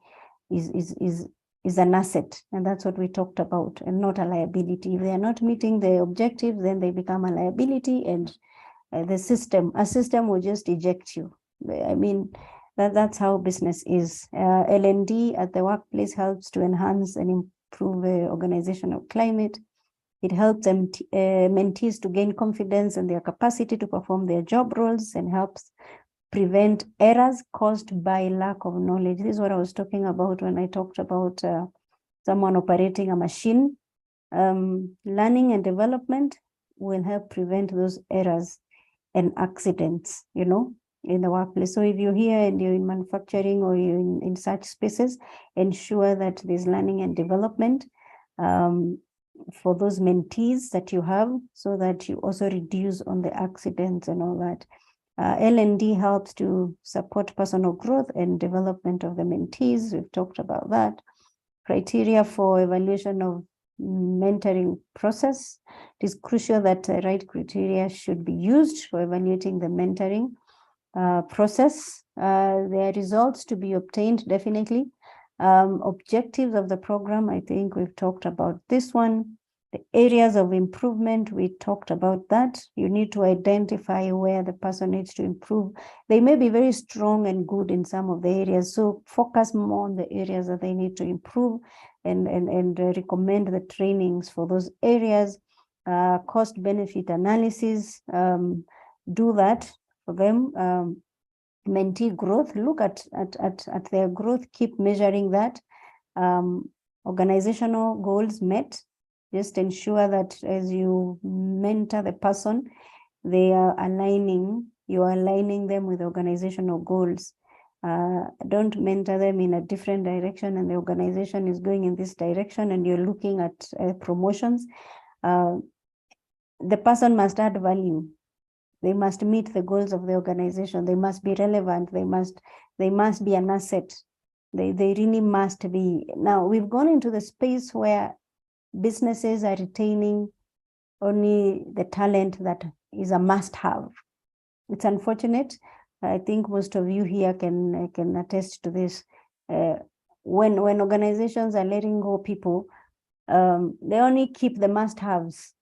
[SPEAKER 1] is an asset, and that's what we talked about, and not a liability. If they are not meeting the objectives, then they become a liability, and a system will just eject you. I mean, that's how business is. L&D at the workplace helps to enhance and improve the organizational climate. It helps mentees to gain confidence in their capacity to perform their job roles and helps prevent errors caused by lack of knowledge. This is what I was talking about when I talked about someone operating a machine. Learning and development will help prevent those errors and accidents, in the workplace. So if you're here and you're in manufacturing or you're in such spaces, ensure that there's learning and development for those mentees that you have, so that you also reduce on the accidents and all that. L&D helps to support personal growth and development of the mentees. We've talked about that. Criteria for evaluation of mentoring process. It is crucial that the right criteria should be used for evaluating the mentoring process. There are results to be obtained, definitely. Objectives of the program, I think we've talked about this one. The areas of improvement, we talked about that. You need to identify where the person needs to improve. They may be very strong and good in some of the areas, so focus more on the areas that they need to improve and recommend the trainings for those areas. Cost benefit analysis, do that for them. Mentee growth, look at their growth, keep measuring that. Organizational goals met, just ensure that as you mentor the person, you are aligning them with organizational goals. Don't mentor them in a different direction and the organization is going in this direction and you're looking at promotions. The person must add value. They must meet the goals of the organization. They must be relevant. They must be an asset. They really must be. Now, we've gone into the space where businesses are retaining only the talent that is a must-have. It's unfortunate. I think most of you here can attest to this. When organizations are letting go people, they only keep the must-haves.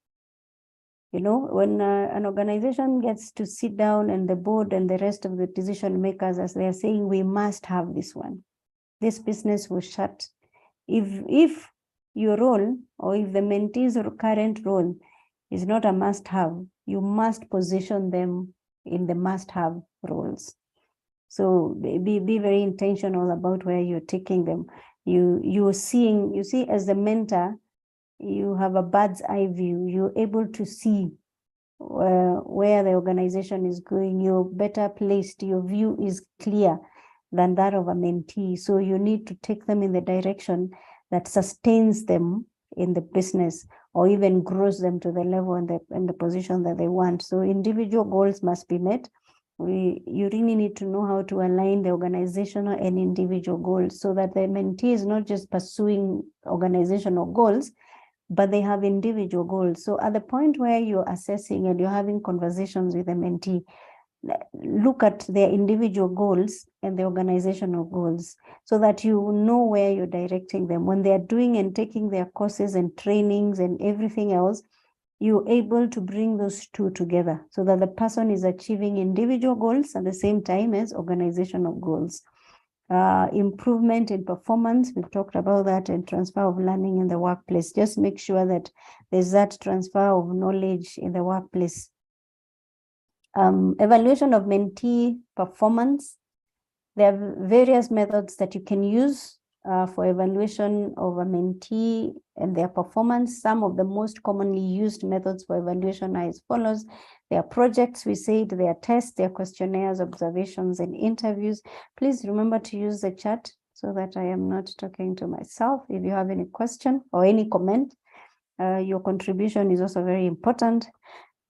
[SPEAKER 1] When an organization gets to sit down and the board and the rest of the decision makers, as they're saying, we must have this one, this business will shut. If your role or if the mentee's current role is not a must-have, you must position them in the must-have roles. So be very intentional about where you're taking them. You see as the mentor, you have a bird's eye view. You're able to see where the organization is going, you're better placed, your view is clear than that of a mentee. So you need to take them in the direction that sustains them in the business or even grows them to the level and the position that they want. So individual goals must be met. You really need to know how to align the organizational and individual goals so that the mentee is not just pursuing organizational goals, but they have individual goals. So at the point where you're assessing and you're having conversations with the mentee, look at their individual goals and the organizational goals so that you know where you're directing them. When they're doing and taking their courses and trainings and everything else, you're able to bring those two together so that the person is achieving individual goals at the same time as organizational goals. Improvement in performance, we've talked about that, and transfer of learning in the workplace. Just make sure that there's that transfer of knowledge in the workplace. Evaluation of mentee performance. There are various methods that you can use for evaluation of a mentee and their performance. Some of the most commonly used methods for evaluation are as follows. There are projects, we said, there are tests, there are questionnaires, observations, and interviews. Please remember to use the chat so that I am not talking to myself. If you have any question or any comment, your contribution is also very important.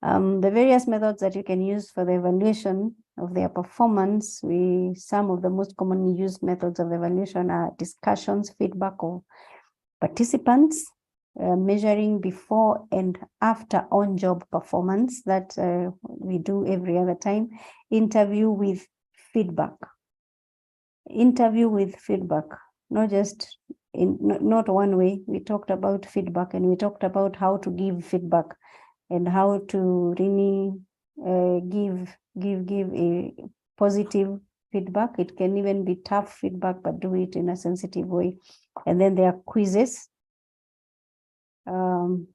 [SPEAKER 1] The various methods that you can use for the evaluation of their performance, some of the most commonly used methods of evaluation are discussions, feedback of participants, measuring before and after on-job performance that we do every other time, interview with feedback. Interview with feedback, not just not one way. We talked about feedback and we talked about how to give feedback and how to really give a positive feedback. It can even be tough feedback, but do it in a sensitive way. And then there are quizzes. The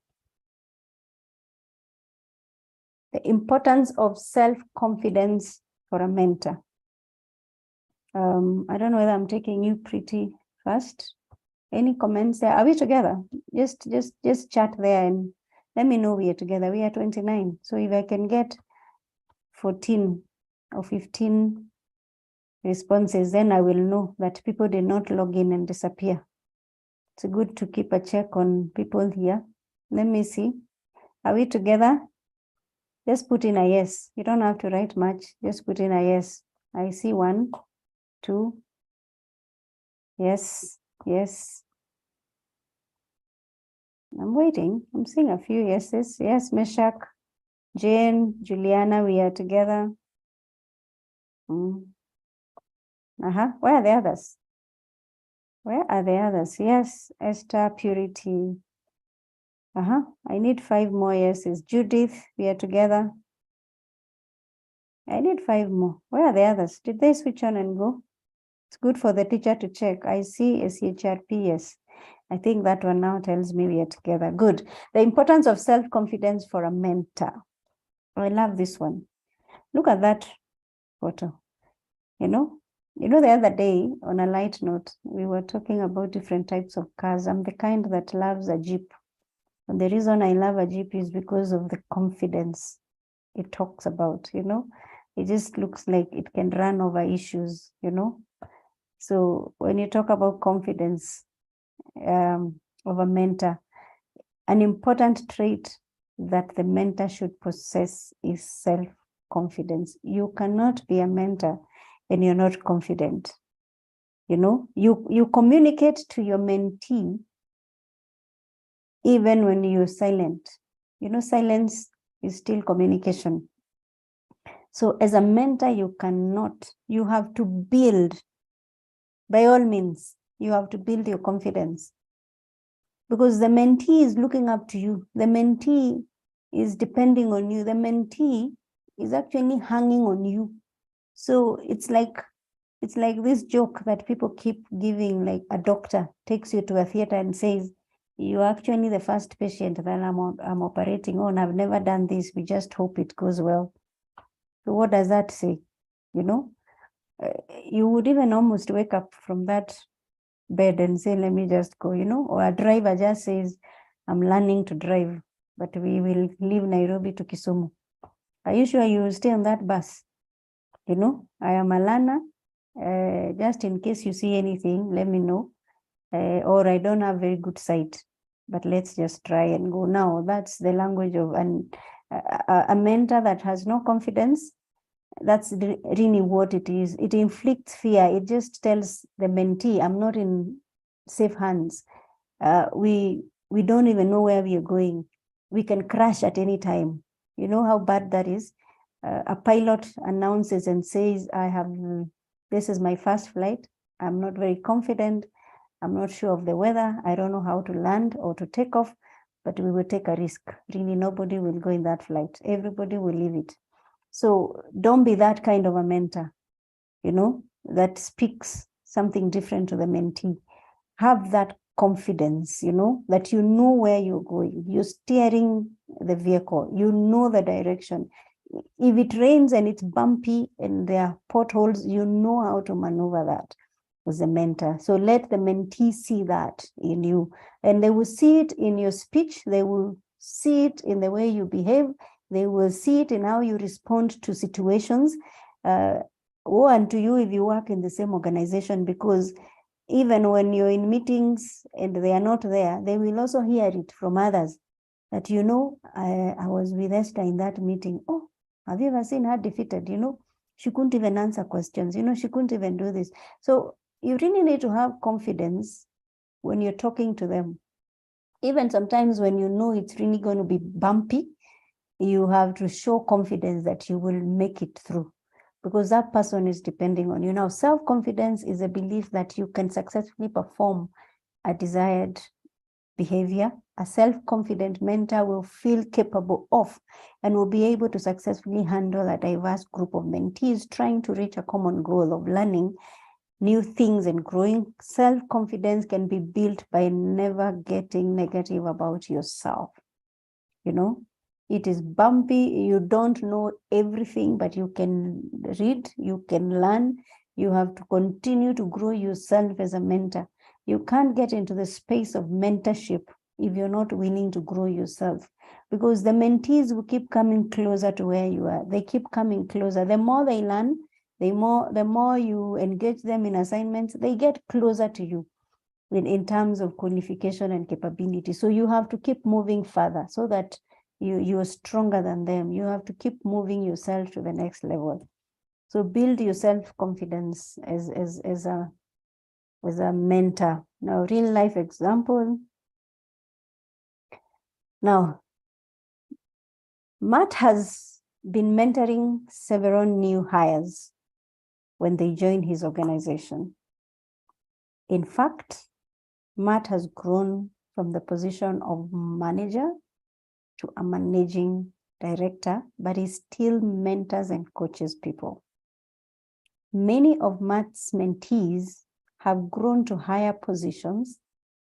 [SPEAKER 1] importance of self-confidence for a mentor. I don't know whether I'm taking you pretty fast. Any comments there? Are we together? Just chat there and let me know we are together. We are 29. So if I can get 14 or 15 responses, then I will know that people did not log in and disappear. It's good to keep a check on people here. Let me see. Are we together? Just put in a yes. You don't have to write much. Just put in a yes. I see 1, 2. Yes, yes. I'm waiting. I'm seeing a few yeses. Yes, Meshach, Jane, Juliana, we are together. Where are the others? Where are the others? Yes, Esther, Purity. I need 5 more yeses. Judith, we are together. I need 5 more. Where are the others? Did they switch on and go? It's good for the teacher to check. I see SHRP, yes. I think that one now tells me we are together. Good. The importance of self-confidence for a mentor. I love this one. Look at that photo. You know, the other day on a light note, we were talking about different types of cars. I'm the kind that loves a Jeep. And the reason I love a Jeep is because of the confidence it talks about, It just looks like it can run over issues, So when you talk about confidence of a mentor, an important trait that the mentor should possess is self-confidence. You cannot be a mentor and you're not confident. You communicate to your mentee even when you're silent. Silence is still communication. So as a mentor, you have to build, by all means, you have to build your confidence. Because the mentee is looking up to you. The mentee is depending on you. The mentee is actually hanging on you. So it's like this joke that people keep giving, like a doctor takes you to a theater and says, you're actually the first patient that I'm operating on. I've never done this. We just hope it goes well. So what does that say? You would even almost wake up from that bed and say, let me just go, or a driver just says, I'm learning to drive, but we will leave Nairobi to Kisumu. Are you sure you will stay on that bus? You know, I am a learner. Just in case you see anything, let me know. Or I don't have very good sight, but let's just try and go. Now, that's the language of a mentor that has no confidence. That's really what it is. It inflicts fear. It just tells the mentee, I'm not in safe hands. We don't even know where we are going. We can crash at any time. You know how bad that is? A pilot announces and says, this is my first flight. I'm not very confident. I'm not sure of the weather. I don't know how to land or to take off, but we will take a risk. Really, nobody will go in that flight. Everybody will leave it. So don't be that kind of a mentor, you know, that speaks something different to the mentee. Have that confidence, you know, that you know where you're going. You're steering the vehicle. You know the direction. If it rains and it's bumpy and there are potholes, you know how to maneuver that as a mentor. So let the mentee see that in you, and they will see it in your speech. They will see it in the way you behave. They will see it in how you respond to situations. Woe unto you if you work in the same organization, because even when you're in meetings and they are not there, they will also hear it from others that, you know, I was with Esther in that meeting. Oh, have you ever seen her defeated? You know, she couldn't even answer questions. You know, she couldn't even do this. So you really need to have confidence when you're talking to them. Even sometimes when you know it's really going to be bumpy, you have to show confidence that you will make it through, because that person is depending on you. Now, self-confidence is a belief that you can successfully perform a desired behavior. A self-confident mentor will feel capable of and will be able to successfully handle a diverse group of mentees trying to reach a common goal of learning new things and growing. Self-confidence can be built by never getting negative about yourself. You know, it is bumpy. You don't know everything, but you can read, you can learn. You have to continue to grow yourself as a mentor. You can't get into the space of mentorship if you're not willing to grow yourself, because the mentees will keep coming closer to where you are. They keep coming closer. The more they learn, the more you engage them in assignments, they get closer to you in terms of qualification and capability. So you have to keep moving further so that you're stronger than them. You have to keep moving yourself to the next level. So build your self-confidence as a mentor. Now, real life example. Now, Matt has been mentoring several new hires when they join his organization. In fact, Matt has grown from the position of manager to a managing director, but he still mentors and coaches people. Many of Matt's mentees have grown to higher positions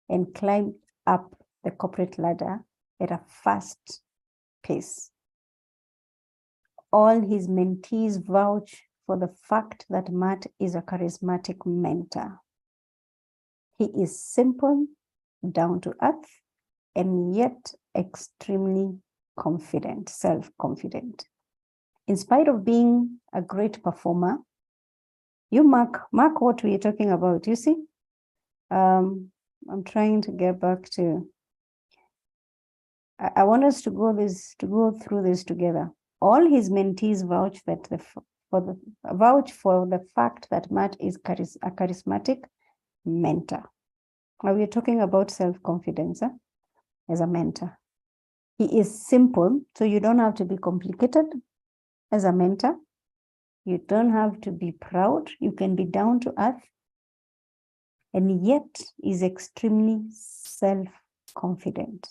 [SPEAKER 1] and climbed up the corporate ladder at a fast pace. All his mentees vouch for the fact that Matt is a charismatic mentor. He is simple, down to earth, and yet extremely confident, self-confident. In spite of being a great performer, you mark what we are talking about, you see? I'm trying to get back to, I want us to go through this together. All his mentees vouch for the fact that Matt is a charismatic mentor. Now we're talking about self-confidence as a mentor. He is simple, so you don't have to be complicated as a mentor. You don't have to be proud. You can be down to earth, and yet is extremely self-confident.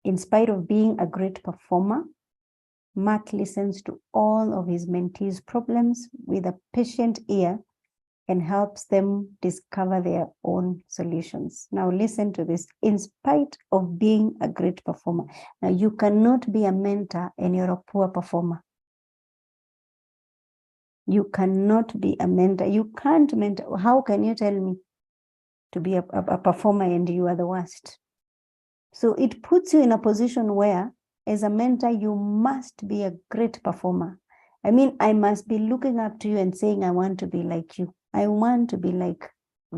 [SPEAKER 1] In spite of being a great performer, Matt listens to all of his mentees' problems with a patient ear and helps them discover their own solutions. Now listen to this. In spite of being a great performer. Now you cannot be a mentor and you're a poor performer. You cannot be a mentor. You can't mentor. How can you tell me to be a performer and you are the worst? So it puts you in a position where as a mentor, you must be a great performer. I mean, I must be looking up to you and saying, I want to be like you. I want to be like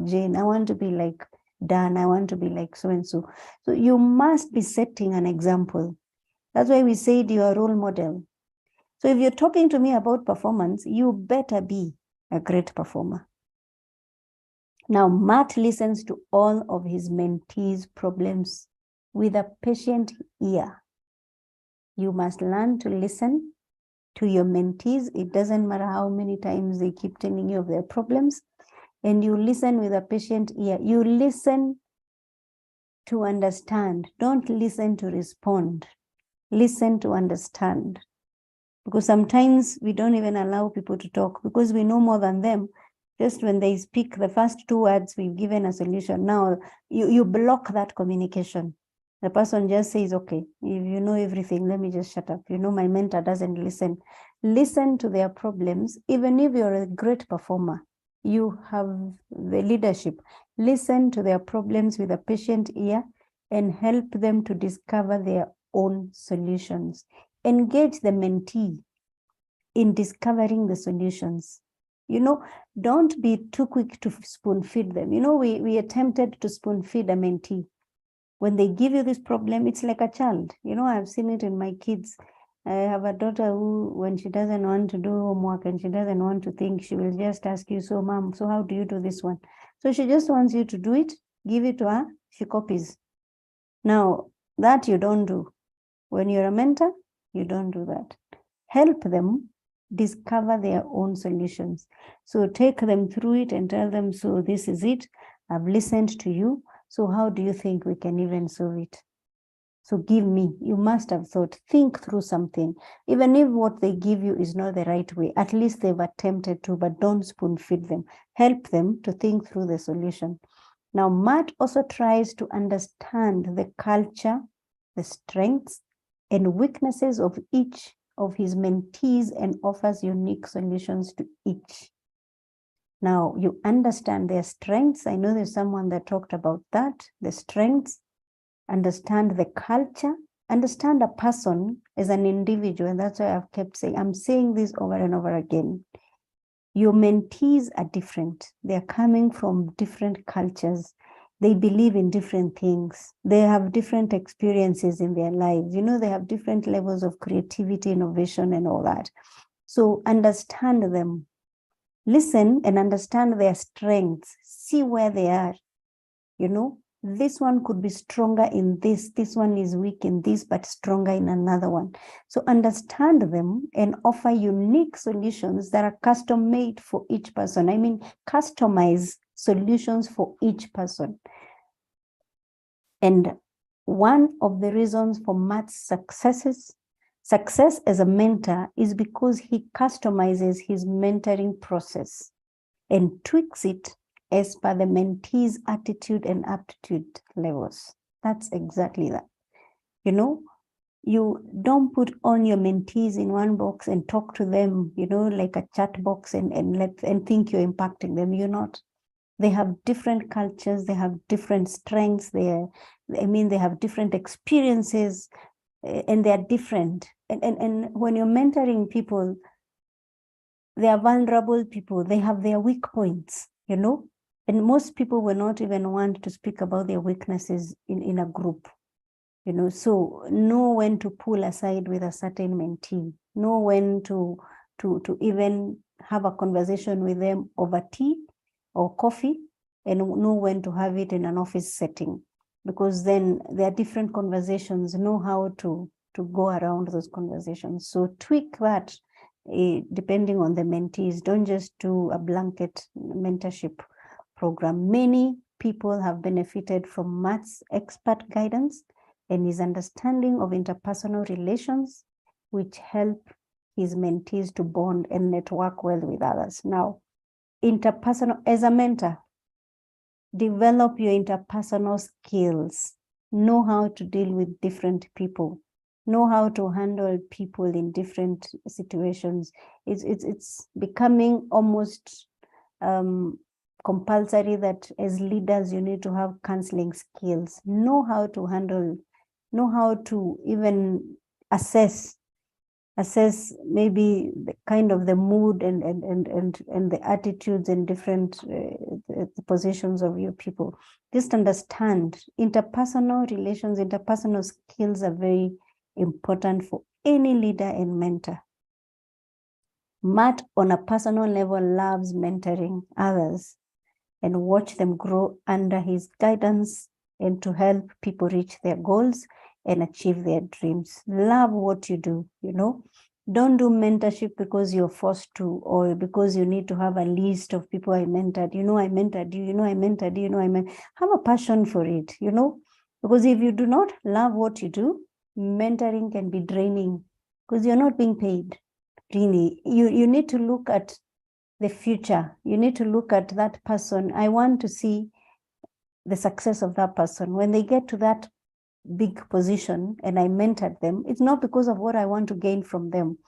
[SPEAKER 1] Jane. I want to be like Dan. I want to be like so-and-so. So you must be setting an example. That's why we said you're a role model. So if you're talking to me about performance, you better be a great performer. Now, Matt listens to all of his mentees' problems with a patient ear. You must learn to listen to your mentees. It doesn't matter how many times they keep telling you of their problems, and you listen with a patient ear. You listen to understand. Don't listen to respond. Listen to understand. Because sometimes we don't even allow people to talk because we know more than them. Just when they speak the first 2 words, we've given a solution. Now you block that communication. The person just says, okay, if you know everything, let me just shut up. You know, my mentor doesn't listen. Listen to their problems. Even if you're a great performer, you have the leadership. Listen to their problems with a patient ear and help them to discover their own solutions. Engage the mentee in discovering the solutions. You know, don't be too quick to spoon feed them. You know, we attempted to spoon feed a mentee. When they give you this problem, it's like a child. You know, I've seen it in my kids. I have a daughter who, when she doesn't want to do homework and she doesn't want to think, she will just ask you, so mom, so how do you do this one? So she just wants you to do it, give it to her, she copies. Now, that you don't do. When you're a mentor, you don't do that. Help them discover their own solutions. So take them through it and tell them, so this is it. I've listened to you. So how do you think we can even solve it? So give me, you must have thought, think through something. Even if what they give you is not the right way, at least they've attempted to, but don't spoon feed them. Help them to think through the solution. Now, Matt also tries to understand the culture, the strengths, and weaknesses of each of his mentees and offers unique solutions to each. Now, you understand their strengths. I know there's someone that talked about that, the strengths, understand the culture, understand a person as an individual. And that's why I've kept saying, I'm saying this over and over again. Your mentees are different. They're coming from different cultures. They believe in different things. They have different experiences in their lives. You know, they have different levels of creativity, innovation, and all that. So understand them. Listen and understand their strengths. See where they are. You know, this one could be stronger in this. This one is weak in this, but stronger in another one. So understand them and offer unique solutions that are custom made for each person. I mean, customize solutions for each person. And one of the reasons for Matt's success as a mentor is because he customizes his mentoring process and tweaks it as per the mentee's attitude and aptitude levels. That's exactly that. You know, you don't put on your mentees in one box and talk to them, you know, like a chat box and think you're impacting them. You're not. They have different cultures, they have different strengths, they have different experiences, and they're different. And when you're mentoring people, they are vulnerable people, they have their weak points, you know, and most people will not even want to speak about their weaknesses in a group, you know. So know when to pull aside with a certain mentee, know when to even have a conversation with them over tea or coffee, and know when to have it in an office setting, because then there are different conversations. Know how to go around those conversations. So tweak that depending on the mentees. Don't just do a blanket mentorship program. Many people have benefited from Matt's expert guidance and his understanding of interpersonal relations, which help his mentees to bond and network well with others. Now, interpersonal, as a mentor, develop your interpersonal skills. Know how to deal with different people. Know how to handle people in different situations. It's becoming almost compulsory that as leaders, you need to have counseling skills. Know how to handle, know how to even assess maybe the kind of the mood and the attitudes and different the positions of your people. Just understand interpersonal relations, interpersonal skills are very important for any leader and mentor. Matt, on a personal level, loves mentoring others and watch them grow under his guidance and to help people reach their goals and achieve their dreams. Love what you do, you know. Don't do mentorship because you're forced to, or because you need to have a list of people I mentored. You know, I mentored you, you know, I mentored you, you know, have a passion for it, you know, because if you do not love what you do, mentoring can be draining because you're not being paid. Really, you need to look at the future. You need to look at that person. I want to see the success of that person. When they get to that big position and I mentored them, it's not because of what I want to gain from them,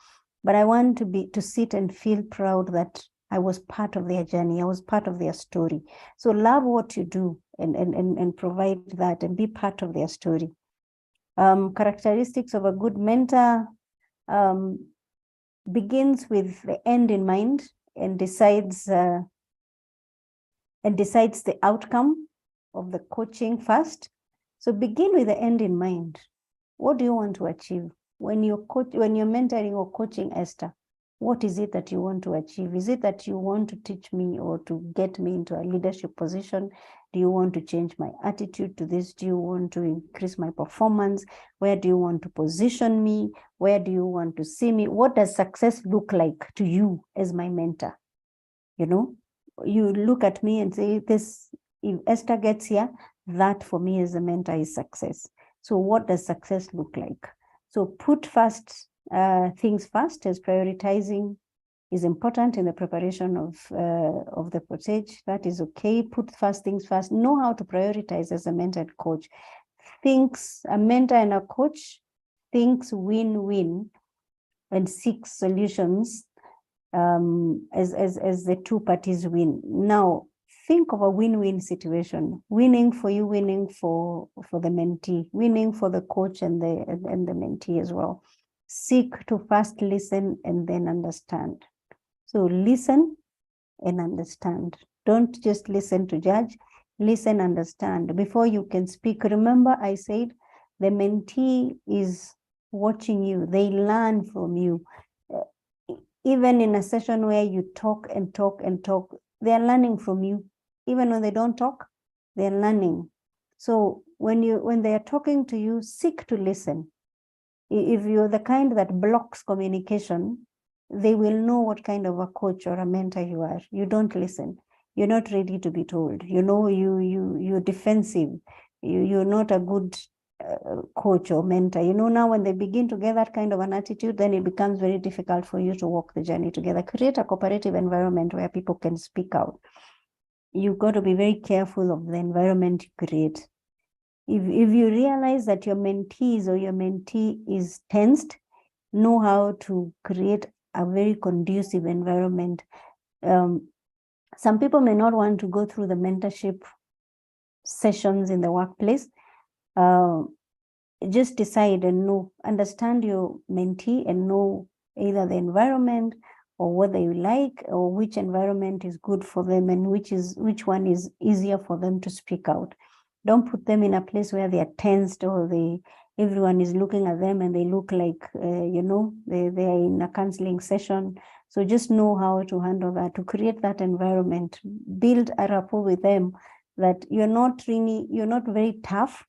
[SPEAKER 1] but I want to sit and feel proud that I was part of their journey. I was part of their story. So love what you do and provide that and be part of their story. Characteristics of a good mentor, begins with the end in mind and decides the outcome of the coaching first. So begin with the end in mind. What do you want to achieve when you're mentoring or coaching Esther? What is it that you want to achieve? Is it that you want to teach me or to get me into a leadership position? Do you want to change my attitude to this? Do you want to increase my performance? Where do you want to position me? Where do you want to see me? What does success look like to you as my mentor? You know, you look at me and say, this, if Esther gets here, that for me as a mentor is success. So what does success look like? So put first things first, as prioritizing is important in the preparation of the footage. That is okay. Put first things first. Know how to prioritize as a mentor and coach. A mentor and a coach thinks win-win and seek solutions as the two parties win. Now, think of a win-win situation, winning for you, winning for the mentee, winning for the coach and the mentee as well. Seek to first listen and then understand. So listen and understand. Don't just listen to judge, listen, understand. Before you can speak, remember I said the mentee is watching you. They learn from you. Even in a session where you talk and talk and talk, they're learning from you. Even when they don't talk, they're learning. So when they are talking to you, seek to listen. If you're the kind that blocks communication, they will know what kind of a coach or a mentor you are. You don't listen. You're not ready to be told. You know, you're defensive. You're not a good coach or mentor. You know, now when they begin to get that kind of an attitude, then it becomes very difficult for you to walk the journey together. Create a cooperative environment where people can speak out. You've got to be very careful of the environment you create. If you realize that your mentees or your mentee is tensed, know how to create a very conducive environment. Some people may not want to go through the mentorship sessions in the workplace. Just decide and understand your mentee and know either the environment or what they like or which environment is good for them and which one is easier for them to speak out. Don't put them in a place where they are tensed or everyone is looking at them and they look like, they are in a counseling session. So just know how to handle that, to create that environment, build a rapport with them that you're not very tough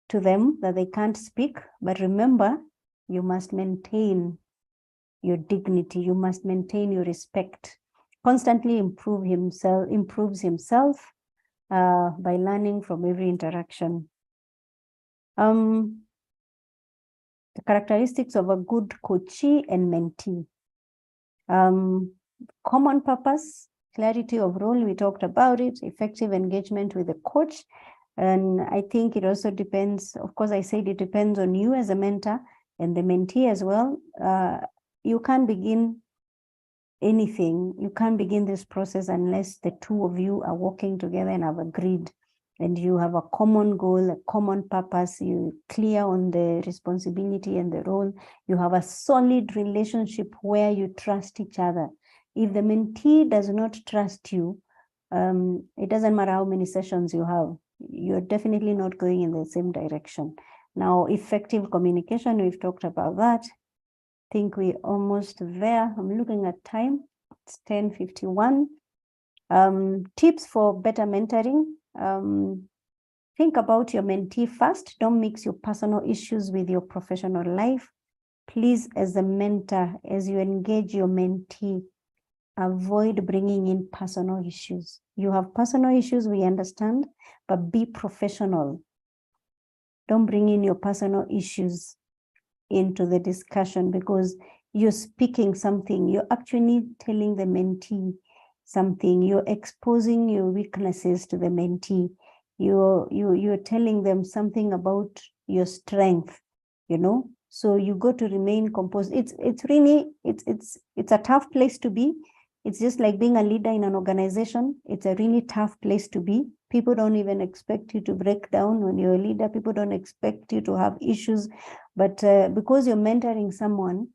[SPEAKER 1] to them, that they can't speak. But remember, you must maintain your dignity. You must maintain your respect. Constantly improves himself by learning from every interaction. The characteristics of a good coachee and mentee. Common purpose, clarity of role, we talked about it, effective engagement with the coach. And I think it also depends, of course, I said it depends on you as a mentor and the mentee as well. You can't begin anything, you can't begin this process unless the two of you are working together and have agreed and you have a common goal, a common purpose, you clear on the responsibility and the role, you have a solid relationship where you trust each other. If the mentee does not trust you, it doesn't matter how many sessions you have, you're definitely not going in the same direction. Now, effective communication, we've talked about that. I think we're almost there. I'm looking at time, it's 10:51. Tips for better mentoring. Think about your mentee first. Don't mix your personal issues with your professional life. Please, as a mentor, as you engage your mentee, avoid bringing in personal issues. You have personal issues, we understand, but be professional. Don't bring in your personal issues into the discussion, because you're speaking something, you're actually telling the mentee something, you're exposing your weaknesses to the mentee, you're telling them something about your strength, you know. So you got to remain composed. It's really a tough place to be. It's just like being a leader in an organization. It's a really tough place to be. People don't even expect you to break down when you're a leader. People don't expect you to have issues. But because you're mentoring someone,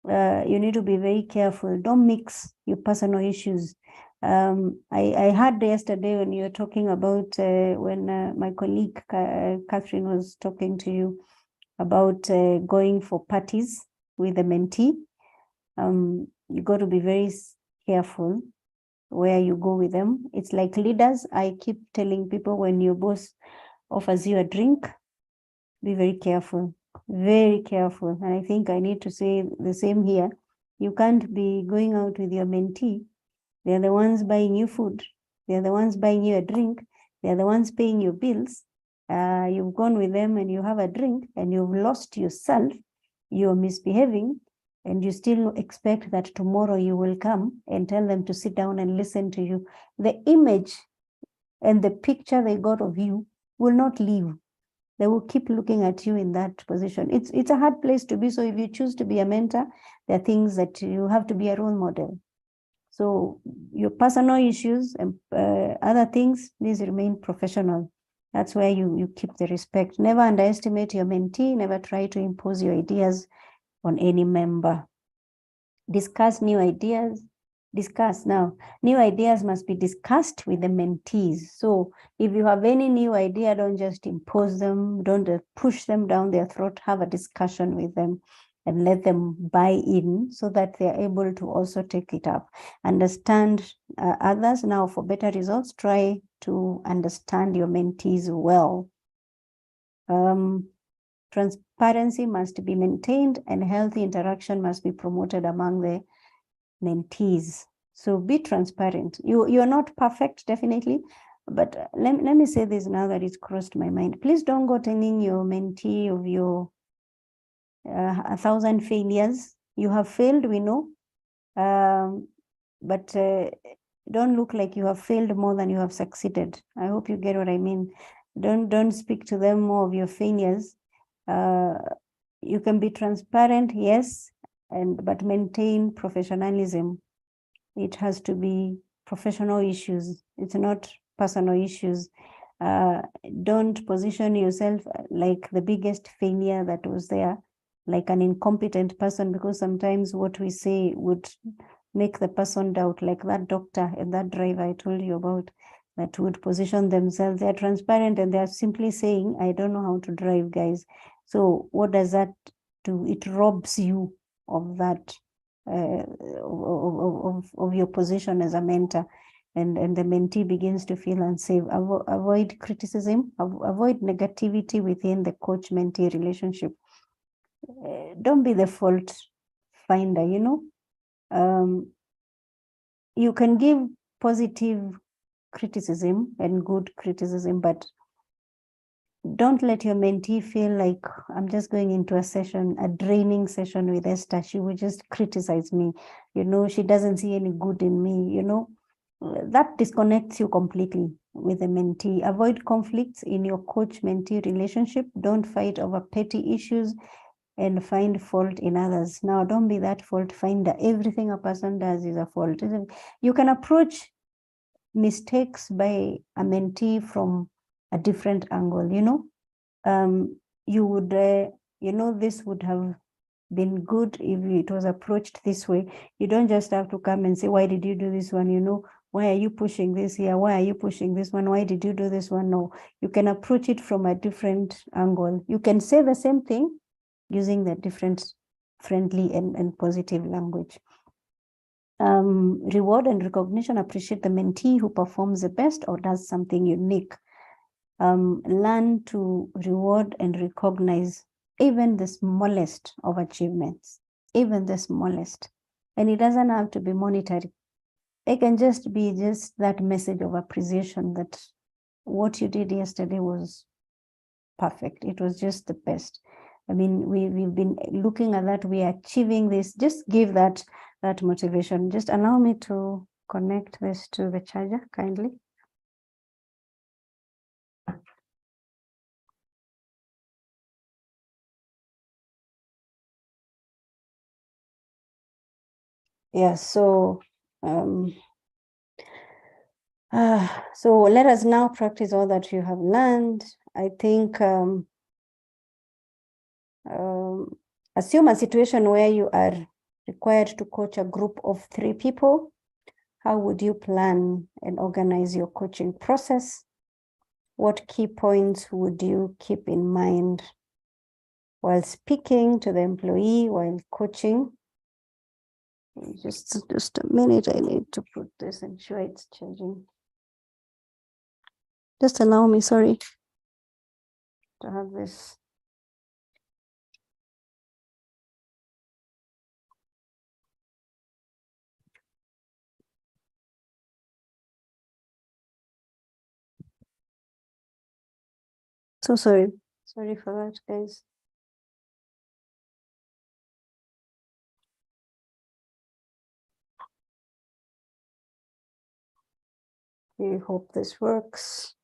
[SPEAKER 1] you need to be very careful. Don't mix your personal issues. I heard yesterday when you were talking about, when my colleague Catherine was talking to you about going for parties with a mentee. You got to be very careful where you go with them. It's like leaders. I keep telling people, when your boss offers you a drink, be very careful, very careful. And I think I need to say the same here. You can't be going out with your mentee. They're the ones buying you food. They're the ones buying you a drink. They're the ones paying your bills. You've gone with them and you have a drink and you've lost yourself. You're misbehaving, and you still expect that tomorrow you will come and tell them to sit down and listen to you. The image and the picture they got of you will not leave. They will keep looking at you in that position. It's a hard place to be. So if you choose to be a mentor, there are things that you have to be a role model. So your personal issues and other things, please remain professional. That's where you keep the respect. Never underestimate your mentee. Never try to impose your ideas on any member. Discuss new ideas. Discuss now. New ideas must be discussed with the mentees. So if you have any new idea, don't just impose them. Don't push them down their throat. Have a discussion with them and let them buy in so that they're able to also take it up. Understand others. Now, for better results, try to understand your mentees well. Transparency must be maintained and healthy interaction must be promoted among the mentees. So be transparent. You're not perfect, definitely, but let me say this now that it's crossed my mind. Please don't go telling your mentee of your 1,000 failures. You have failed, we know, but don't look like you have failed more than you have succeeded. I hope you get what I mean. Don't speak to them more of your failures. You can be transparent, yes, but maintain professionalism. It has to be professional issues. It's not personal issues. Don't position yourself like the biggest failure that was there, like an incompetent person, because sometimes what we say would make the person doubt, like that doctor and that driver I told you about, that would position themselves. They're transparent and they're simply saying, I don't know how to drive, guys. So what does that do? It robs you of that, of your position as a mentor, and the mentee begins to feel unsafe. Avoid criticism, avoid negativity within the coach-mentee relationship. Don't be the fault finder, you know. You can give positive criticism and good criticism, but don't let your mentee feel like, I'm just going into a session, a draining session with Esther. She will just criticize me. You know, she doesn't see any good in me, you know. That disconnects you completely with the mentee. Avoid conflicts in your coach-mentee relationship. Don't fight over petty issues and find fault in others. Now, don't be that fault finder. Everything a person does is a fault. You can approach mistakes by a mentee from a different angle, you would, this would have been good if it was approached this way. You don't just have to come and say, why did you do this one? Why are you pushing this here? Why are you pushing this one? Why did you do this one? No, you can approach it from a different angle. You can say the same thing using the different friendly and positive language. Reward and recognition, appreciate the mentee who performs the best or does something unique. Learn to reward and recognize even the smallest of achievements, even the smallest. And it doesn't have to be monetary. It can just be that message of appreciation that what you did yesterday was perfect. It was just the best. I mean, we've been looking at that. We are achieving this. Just give that motivation. Just allow me to connect this to the charger kindly. Yeah, so so let us now practice all that you have learned. I think assume a situation where you are required to coach a group of 3 people. How would you plan and organize your coaching process? What key points would you keep in mind while speaking to the employee while coaching? Just a minute, I need to put this and ensure it's charging. Just allow me, sorry, to have this. So sorry for that, guys. We hope this works.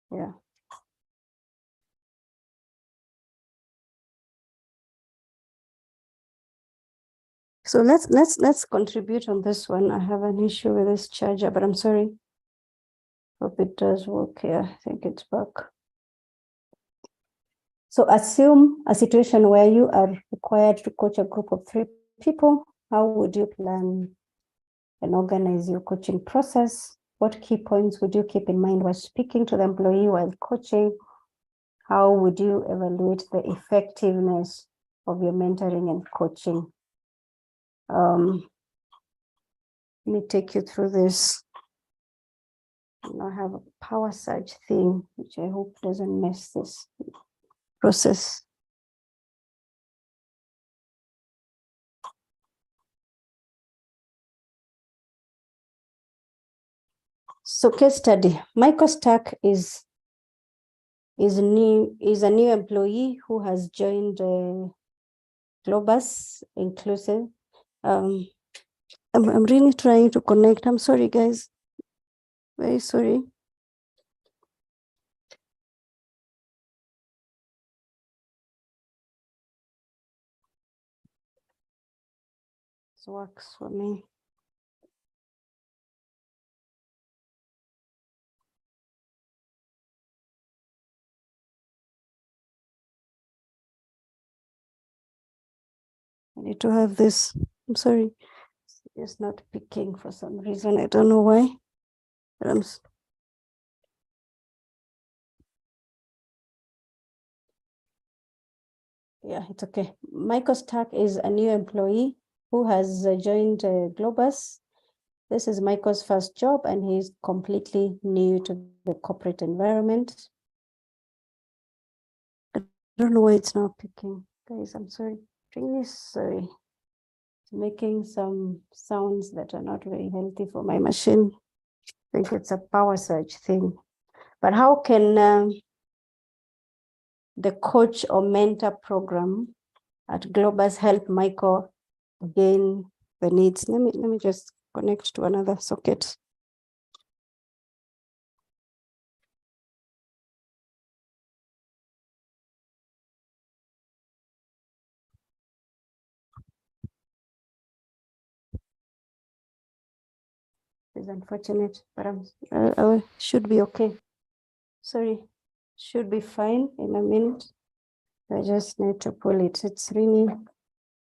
[SPEAKER 1] Yeah. So let's contribute on this one. I have an issue with this charger, but I'm sorry. Hope it does work here. I think it's back. So assume a situation where you are required to coach a group of 3 people. How would you plan and organize your coaching process? What key points would you keep in mind while speaking to the employee while coaching? How would you evaluate the effectiveness of your mentoring and coaching? Let me take you through this. I have a power surge thing, which I hope doesn't mess this process. So case study, Michael Stark is a new employee who has joined Globus Inclusive. I'm really trying to connect. I'm sorry, guys. Very sorry. This works for me. I need to have this. I'm sorry. It's not picking for some reason. I don't know why. But yeah, it's okay. Michael Stark is a new employee who has joined Globus. This is Michael's first job and he's completely new to the corporate environment. I don't know why it's not picking. Guys, I'm sorry. Really sorry. It's making some sounds that are not very healthy for my machine. I think it's a power surge thing. But how can the coach or mentor program at Globus help Michael gain the needs? Let me just connect to another socket. It's unfortunate, but I should be okay. Sorry, should be fine in a minute. I just need to pull it. It's really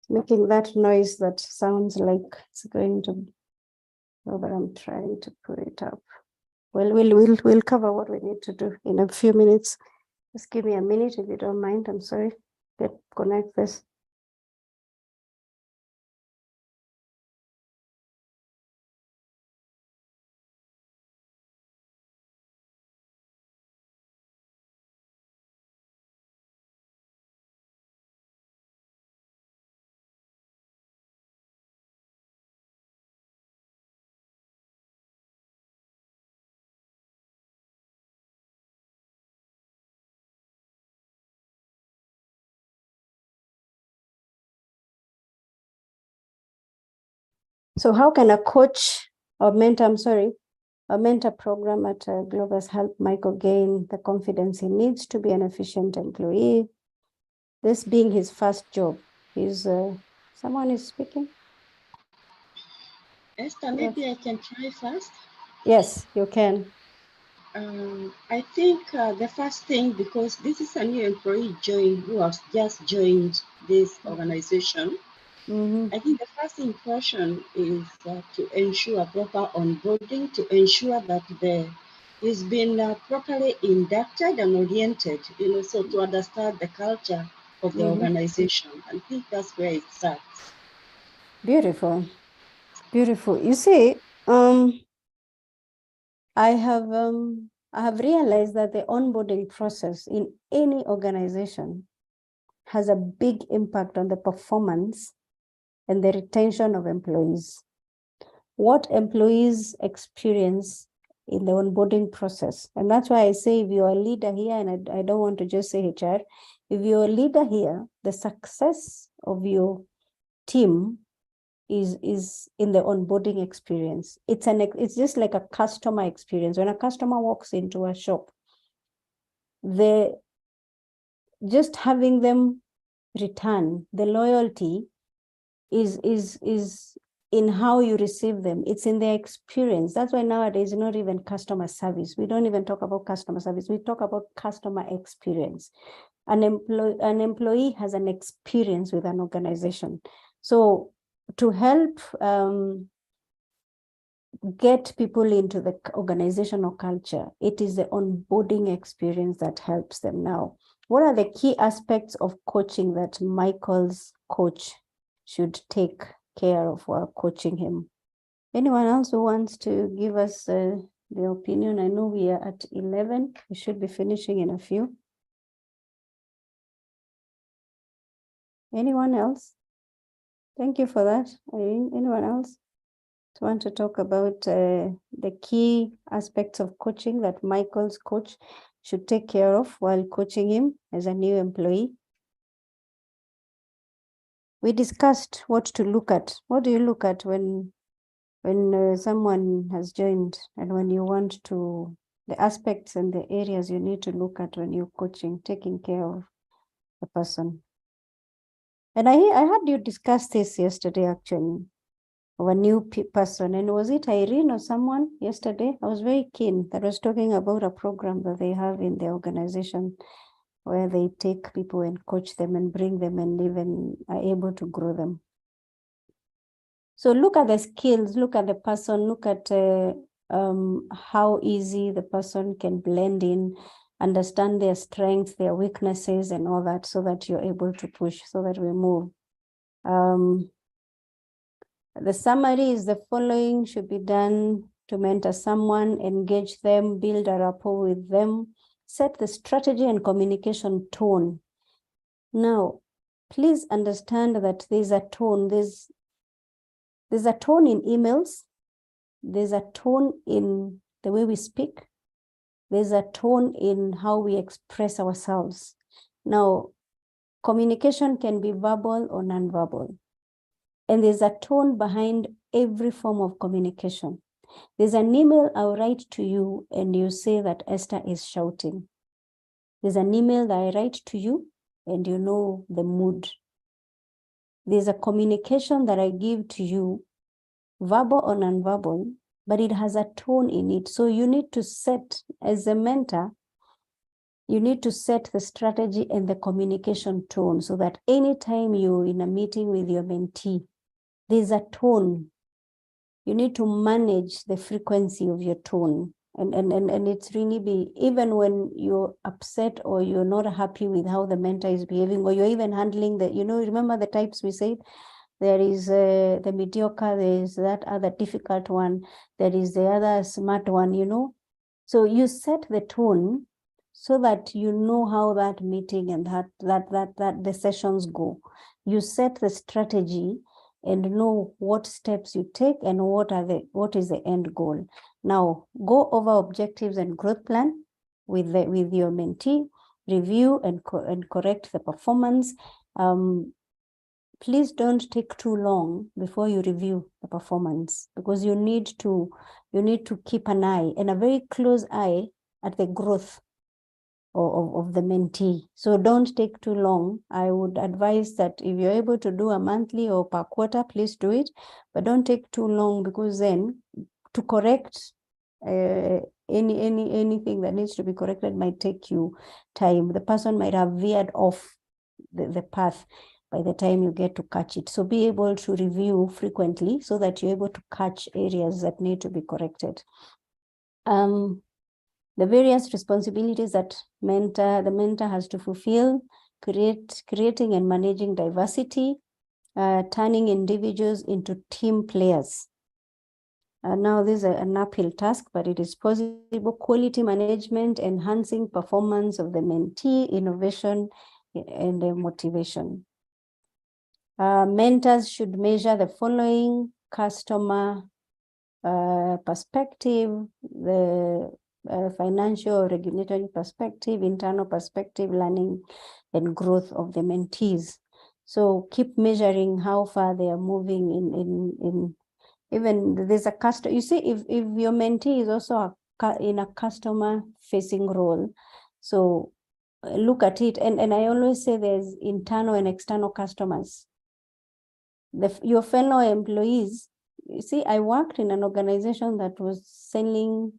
[SPEAKER 1] making that noise that sounds like it's going to, oh, but I'm trying to pull it up. Well, we'll cover what we need to do in a few minutes. Just give me a minute if you don't mind. I'm sorry. Connect this. So how can a coach or mentor, a mentor program at Globus help Michael gain the confidence he needs to be an efficient employee? This being his first job. Someone is speaking?
[SPEAKER 5] Esther, maybe I can try first.
[SPEAKER 1] Yes, you can.
[SPEAKER 5] I think the first thing, because this is a new employee who has just joined this organization, I think the first impression is to ensure proper onboarding, to ensure that he's been properly inducted and oriented, so to understand the culture of the organization. I think that's where it starts.
[SPEAKER 1] Beautiful. Beautiful. You see, I have realized that the onboarding process in any organization has a big impact on the performance and the retention of employees. What employees experience in the onboarding process. And that's why I say, if you're a leader here, and I don't want to just say HR, if you're a leader here, the success of your team is in the onboarding experience. It's just like a customer experience. When a customer walks into a shop, just having them return, the loyalty is in how you receive them. It's in their experience. That's why nowadays, not even customer service. We don't even talk about customer service. We talk about customer experience. An employee has an experience with an organization. So to help get people into the organizational culture, it is the onboarding experience that helps them. Now, what are the key aspects of coaching that Michael's coach should take care of while coaching him? Anyone else who wants to give us the opinion? I know we are at 11. We should be finishing in a few. Anyone else? Thank you for that. Anyone else want to talk about the key aspects of coaching that Michael's coach should take care of while coaching him as a new employee? We discussed what to look at. What do you look at when someone has joined, and when you want to, the aspects and the areas you need to look at when you're coaching, taking care of the person? And I heard you discuss this yesterday, actually, of a new person. And was it Irene or someone yesterday? I was very keen that was talking about a program that they have in the organization where they take people and coach them and bring them and even are able to grow them. So look at the skills, look at the person, look at how easy the person can blend in, understand their strengths, their weaknesses, and all that, so that you're able to push, so that we move. The summary is the following: should be done to mentor someone, engage them, build a rapport with them, set the strategy and communication tone. Now, please understand that there's a tone. There's a tone in emails. There's a tone in the way we speak. There's a tone in how we express ourselves. Now, communication can be verbal or non-verbal. And there's a tone behind every form of communication. There's an email I'll write to you and you say that Esther is shouting. There's an email that I write to you and you know the mood. There's a communication that I give to you, verbal or non-verbal, but it has a tone in it. So you need to set, as a mentor, you need to set the strategy and the communication tone so that anytime you're in a meeting with your mentee, there's a tone. You need to manage the frequency of your tone. And it's really even when you're upset or you're not happy with how the mentor is behaving, or you're even handling the, remember the types we said? There is the mediocre, there is that other difficult one, there is the other smart one, So you set the tone so that you know how that meeting and that the sessions go. You set the strategy and know what steps you take and what is the end goal. Now go over objectives and growth plan with your mentee, review and correct the performance. Please don't take too long before you review the performance, because you need to keep an eye and a very close eye at the growth of the mentee. So don't take too long. I would advise that if you're able to do a monthly or per quarter, please do it, but don't take too long, because then to correct anything that needs to be corrected might take you time. The person might have veered off the path by the time you get to catch it. So be able to review frequently so that you're able to catch areas that need to be corrected. The various responsibilities that the mentor has to fulfill: creating and managing diversity, turning individuals into team players. Now this is an uphill task, but it is possible. Quality management, enhancing performance of the mentee, innovation and motivation. Mentors should measure the following: customer perspective, the financial regulatory perspective, internal perspective, learning and growth of the mentees. So keep measuring how far they are moving in even there's a customer. You see, if your mentee is also in a customer facing role, so look at it. And I always say there's internal and external customers. Your fellow employees, you see, I worked in an organization that was selling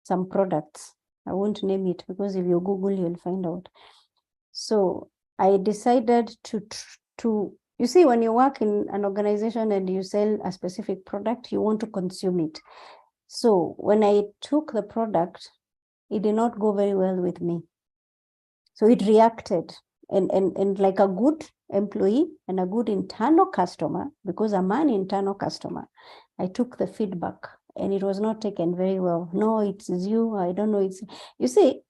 [SPEAKER 1] some products. I won't name it because if you Google, you'll find out. So I decided to you see, when you work in an organization and you sell a specific product, you want to consume it. So when I took the product, it did not go very well with me. So it reacted, and like a good employee and a good internal customer, because I'm an internal customer, I took the feedback and it was not taken very well. No, it's you. I don't know. It's, you see,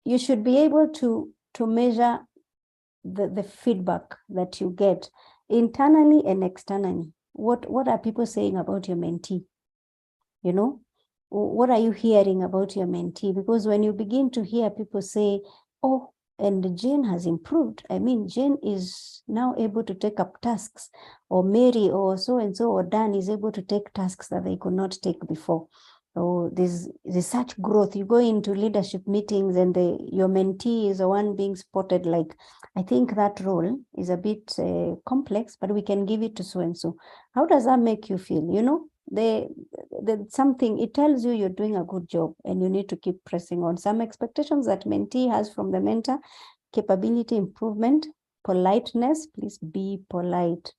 [SPEAKER 1] you should be able to measure the feedback that you get internally and externally. What are people saying about your mentee? What are you hearing about your mentee? Because when you begin to hear people say, oh, and Jane has improved. I mean, Jane is now able to take up tasks, or Mary or so-and-so or Dan is able to take tasks that they could not take before. So there's such growth. You go into leadership meetings and your mentee is the one being spotted, like, I think that role is a bit complex, but we can give it to so-and-so. How does that make you feel? Something, it tells you you're doing a good job and you need to keep pressing on. Some expectations that mentee has from the mentor: capability improvement, politeness, please be polite.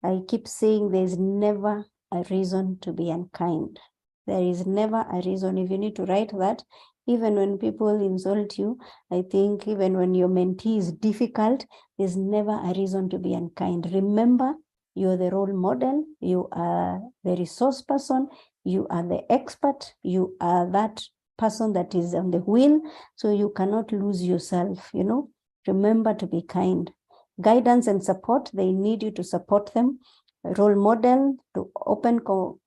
[SPEAKER 1] I keep saying there's never a reason to be unkind. There is never a reason. If you need to write that, even when people insult you, I think even when your mentee is difficult, there's never a reason to be unkind. Remember, you're the role model, you are the resource person, you are the expert, you are that person that is on the wheel, so you cannot lose yourself, Remember to be kind. Guidance and support, they need you to support them. Role model, to open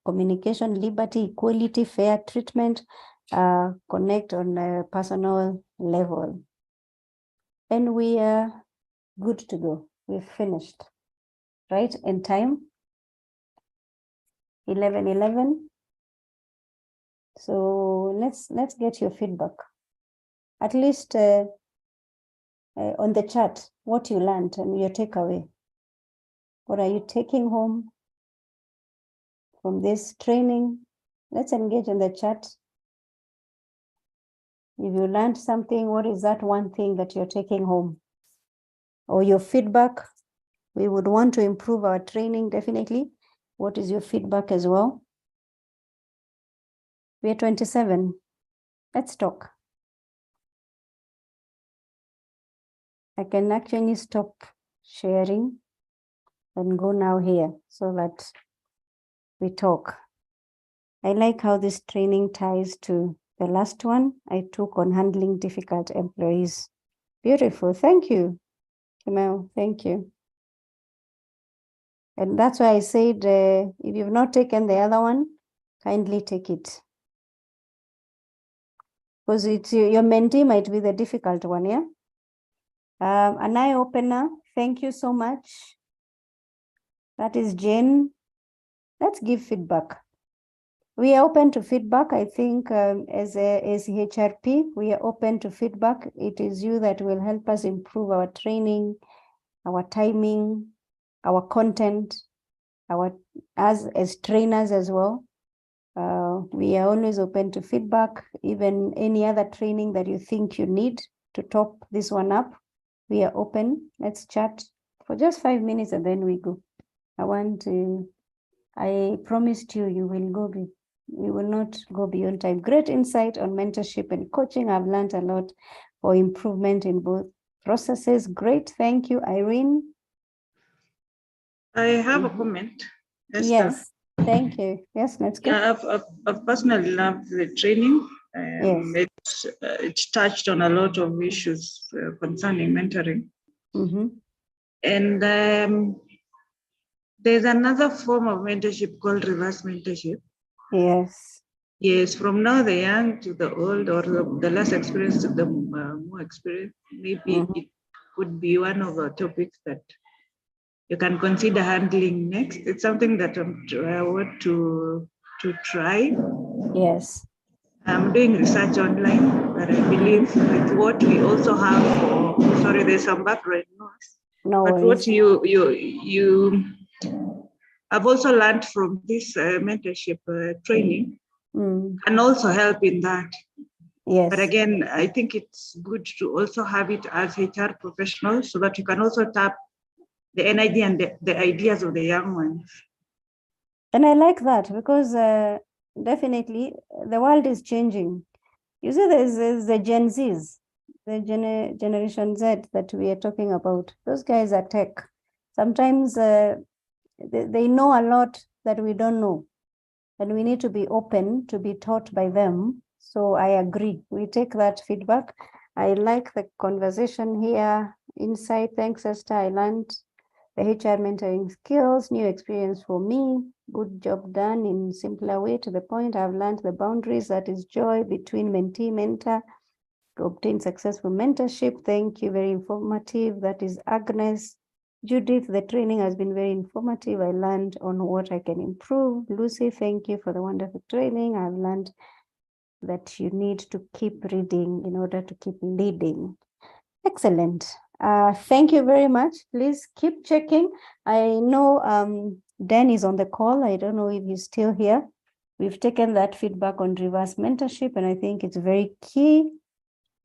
[SPEAKER 1] communication, liberty, equality, fair treatment, connect on a personal level. And we are good to go. We've finished. Right, in time, 11:11. So let's get your feedback. At least on the chat, what you learned and your takeaway. What are you taking home from this training? Let's engage in the chat. If you learned something, what is that one thing that you're taking home? Or your feedback? We would want to improve our training, definitely. What is your feedback as well? We're 27. Let's talk. I can actually stop sharing and go now here so that we talk. I like how this training ties to the last one I took on handling difficult employees. Beautiful. Thank you, Kimel. Thank you. And that's why I said, if you've not taken the other one, kindly take it. Because it's your mentee might be the difficult one, yeah? An eye opener. Thank you so much. That is Jen. Let's give feedback. We are open to feedback. I think as HRP, we are open to feedback. It is you that will help us improve our training, our timing, our content, as trainers as well. We are always open to feedback, even any other training that you think you need to top this one up. We are open. Let's chat for just 5 minutes and then we go. I promised you, we will not go beyond time. Great insight on mentorship and coaching. I've learned a lot for improvement in both processes. Great. Thank you, Irene.
[SPEAKER 3] I have a comment, Esther.
[SPEAKER 1] Yes, thank you. Yes, let's go.
[SPEAKER 3] Yeah, I've personally loved the training.
[SPEAKER 1] Yes.
[SPEAKER 3] It's touched on a lot of issues concerning mentoring. And there's another form of mentorship called reverse mentorship.
[SPEAKER 1] Yes.
[SPEAKER 3] Yes, from now the young to the old, or the less experienced to the more experienced, maybe it could be one of the topics that you can consider handling next. It's something that I want to try.
[SPEAKER 1] Yes.
[SPEAKER 3] I'm doing research online, but I believe with what we also have, sorry, there's some background noise.
[SPEAKER 1] No
[SPEAKER 3] but
[SPEAKER 1] worries.
[SPEAKER 3] what I've also learned from this mentorship training can also help in that.
[SPEAKER 1] Yes.
[SPEAKER 3] But again, I think it's good to also have it as HR professionals so that you can also tap the energy and the ideas of the young ones.
[SPEAKER 1] And I like that because definitely the world is changing. You see, there's the Gen Zs, the Generation Z that we are talking about. Those guys are tech. Sometimes they know a lot that we don't know. And we need to be open to be taught by them. So I agree. We take that feedback. I like the conversation here. Insight. Thanks, Esther. I learned the HR mentoring skills, new experience for me. Good job done in simpler way to the point. I've learned the boundaries, that is joy between mentee, mentor to obtain successful mentorship. Thank you. Very informative. That is Agnes. Judith, the training has been very informative. I learned on what I can improve. Lucy, thank you for the wonderful training. I've learned that you need to keep reading in order to keep leading. Excellent. Thank you very much. Please keep checking. I know Dan is on the call. I don't know if he's still here. We've taken that feedback on reverse mentorship, and I think it's very key.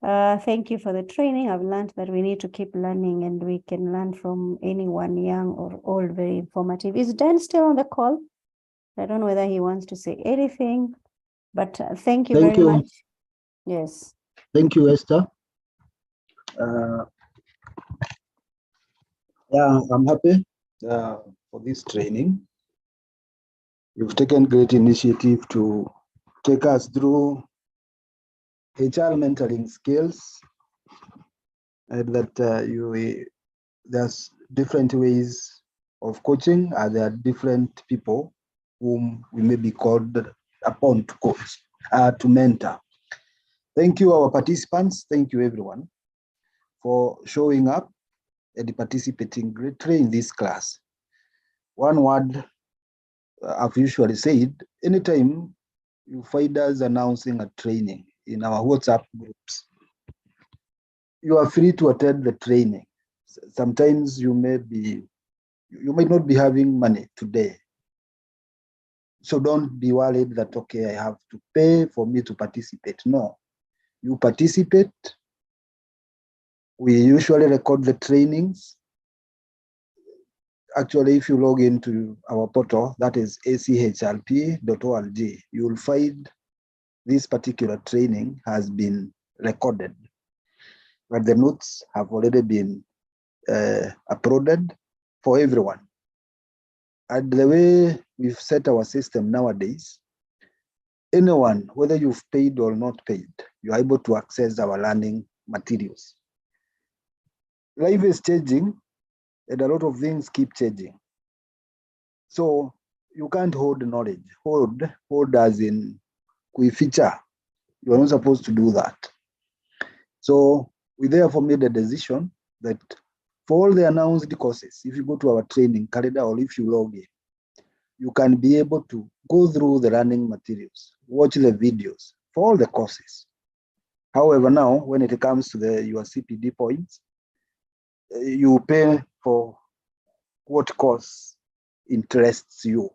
[SPEAKER 1] Thank you for the training. I've learned that we need to keep learning, and we can learn from anyone, young or old. Very informative. Is Dan still on the call? I don't know whether he wants to say anything, but thank you very much. Yes.
[SPEAKER 7] Thank you, Esther. Yeah, I'm happy for this training. You've taken great initiative to take us through HR mentoring skills, and that there's different ways of coaching, and there are different people whom we may be called upon to coach, to mentor. Thank you, our participants. Thank you, everyone, for showing up and participating greatly in this class. One word I've usually said, anytime you find us announcing a training in our WhatsApp groups, you are free to attend the training. Sometimes you might not be having money today. So don't be worried that, okay, I have to pay for me to participate. No, You participate. We usually record the trainings. Actually, if you log into our portal, that is achlp.org, you will find this particular training has been recorded, but the notes have already been uploaded for everyone. And the way we've set our system nowadays, anyone, whether you've paid or not paid, you're able to access our learning materials. Life is changing, and a lot of things keep changing. So you can't hold knowledge. Hold as in kuificha. You are not supposed to do that. So we therefore made a decision that for all the announced courses, if you go to our training calendar or if you log in, you can be able to go through the learning materials, watch the videos for all the courses. However, now when it comes to your CPD points, you pay for what course interests you.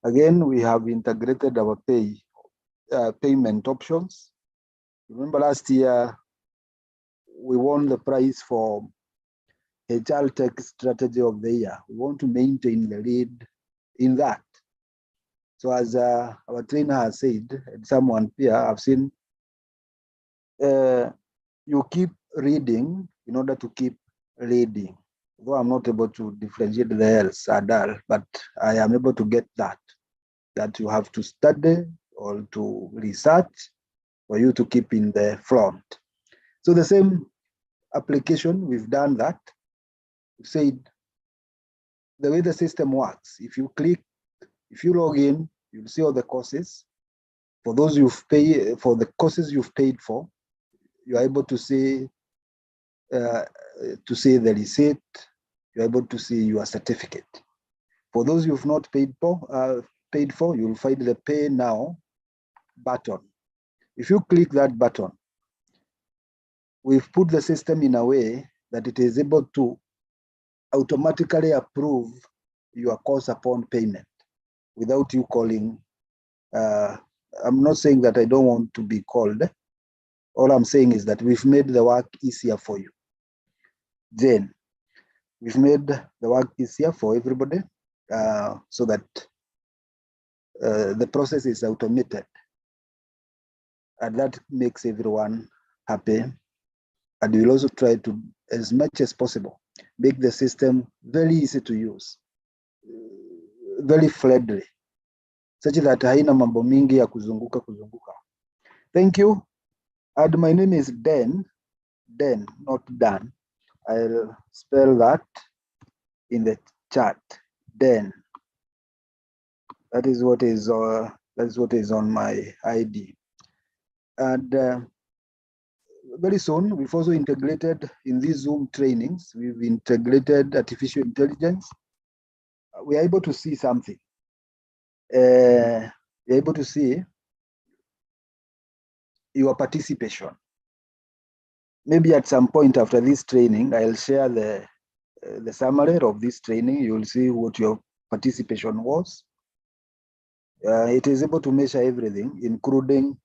[SPEAKER 7] Again, we have integrated our payment options. Remember last year, we won the prize for HR Tech Strategy of the Year. We want to maintain the lead in that. So as our trainer has said, and someone here, I've seen, you keep reading in order to keep reading. Though I'm not able to differentiate the L's, Adal, but I am able to get that you have to study or to research for you to keep in the front. So the same application, we've done that. We've said the way the system works, if you log in, you'll see all the courses. For those for the courses you've paid for, you're able to see the receipt, you're able to see your certificate. For those you've not paid for, you'll find the Pay Now button. If you click that button, we've put the system in a way that it is able to automatically approve your course upon payment without you calling. I'm not saying that I don't want to be called. All I'm saying is that we've made the work easier for you. Then we've made the work easier for everybody so that the process is automated. And that makes everyone happy. And we'll also try to, as much as possible, make the system very easy to use, very friendly, such that haina mambo mingi ya kuzunguka. Thank you. And my name is Den, not Dan. I'll spell that in the chat. Den. That is what is on my ID. And very soon, we've also integrated in these Zoom trainings, we've integrated artificial intelligence. We are able to see something. We're able to see your participation. Maybe at some point after this training, I'll share the summary of this training. You'll see what your participation was. It is able to measure everything, including